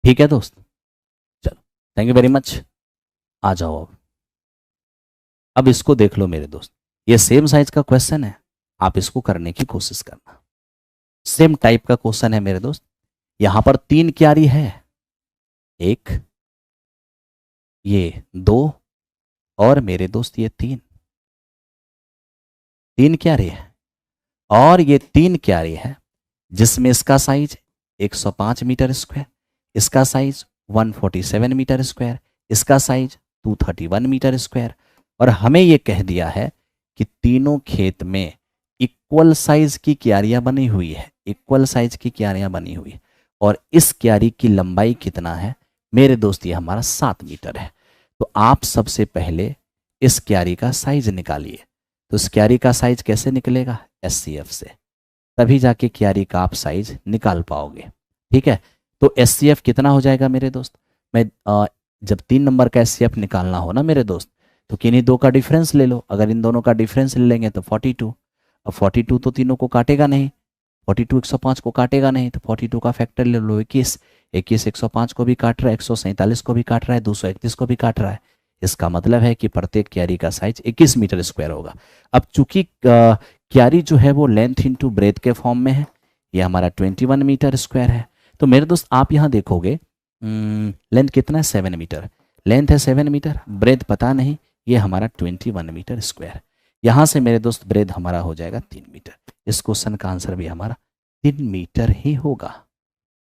S1: ठीक है दोस्त, चलो थैंक यू वेरी मच। आ जाओ अब इसको देख लो मेरे दोस्त, ये सेम साइज का क्वेश्चन है, आप इसको करने की कोशिश करना। सेम टाइप का क्वेश्चन है मेरे दोस्त। यहां पर 3 क्यारी है, एक, ये 2 और मेरे दोस्त ये 3 क्यारी है। और ये 3 क्यारी है जिसमें इसका साइज 105 मीटर स्क्वायर, इसका साइज 147 मीटर स्क्वायर, इसका साइज 231 मीटर स्क्वायर। और हमें यह कह दिया है कि तीनों खेत में इक्वल साइज की क्यारियां बनी हुई है, इक्वल साइज की क्यारियां बनी हुई है। और इस क्यारी की लंबाई कितना है मेरे दोस्त, ये हमारा 7 मीटर है। तो आप सबसे पहले इस क्यारी का साइज निकालिए। तो इस क्यारी का साइज कैसे निकलेगा? एचसीएफ से, तभी जाके क्यारी का आप साइज निकाल पाओगे। ठीक है, तो एचसीएफ कितना हो जाएगा मेरे दोस्त? मैं जब 3 नंबर का एचसीएफ निकालना हो ना मेरे दोस्त, तो किन्हीं दो का डिफरेंस ले लो। अगर इन दोनों का डिफरेंस ले लेंगे तो 42। अब 42 तो तीनों को काटेगा नहीं, 42 105 को काटेगा नहीं, तो 42 का फैक्टर ले लो 21। 21 105 को भी काट रहा है, 147 को भी काट रहा है, 231 को भी काट रहा है। इसका मतलब है कि प्रत्येक क्यारी का साइज 21 मीटर स्क्वायर होगा। अब चूंकि क्यारी जो है वो लेंथ इंटू ब्रेथ के फॉर्म में है, ये हमारा 21 मीटर स्क्वायर है। तो मेरे दोस्त आप यहाँ देखोगे लेंथ कितना है? 7 मीटर। लेंथ है 7 मीटर, ब्रेथ पता नहीं, ये हमारा 21 मीटर स्क्वायर। यहाँ से मेरे दोस्त ब्रेथ हमारा हो जाएगा 3 मीटर। इस क्वेश्चन का आंसर भी हमारा 3 मीटर ही होगा,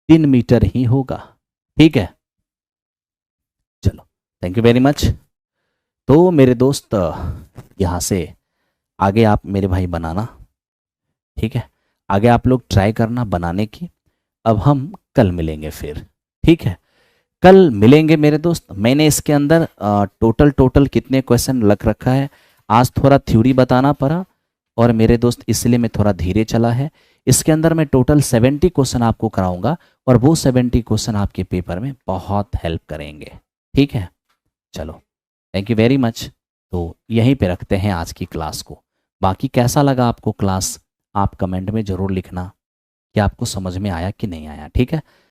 S1: 3 मीटर ही होगा। ठीक है, चलो, थैंक यू वेरी मच। तो मेरे दोस्त यहाँ से आगे आप मेरे भाई बनाना, ठीक है, आगे आप लोग ट्राई करना बनाने की। अब हम कल मिलेंगे फिर, ठीक है, कल मिलेंगे मेरे दोस्त। मैंने इसके अंदर टोटल कितने क्वेश्चन रख रखा है, आज थोड़ा थ्योरी बताना पड़ा और मेरे दोस्त इसलिए मैं थोड़ा धीरे चला है। इसके अंदर मैं टोटल 70 क्वेश्चन आपको कराऊंगा और वो 70 क्वेश्चन आपके पेपर में बहुत हेल्प करेंगे। ठीक है, चलो, थैंक यू वेरी मच। तो यहीं पे रखते हैं आज की क्लास को। बाकी कैसा लगा आपको क्लास, आप कमेंट में ज़रूर लिखना कि आपको समझ में आया कि नहीं आया। ठीक है,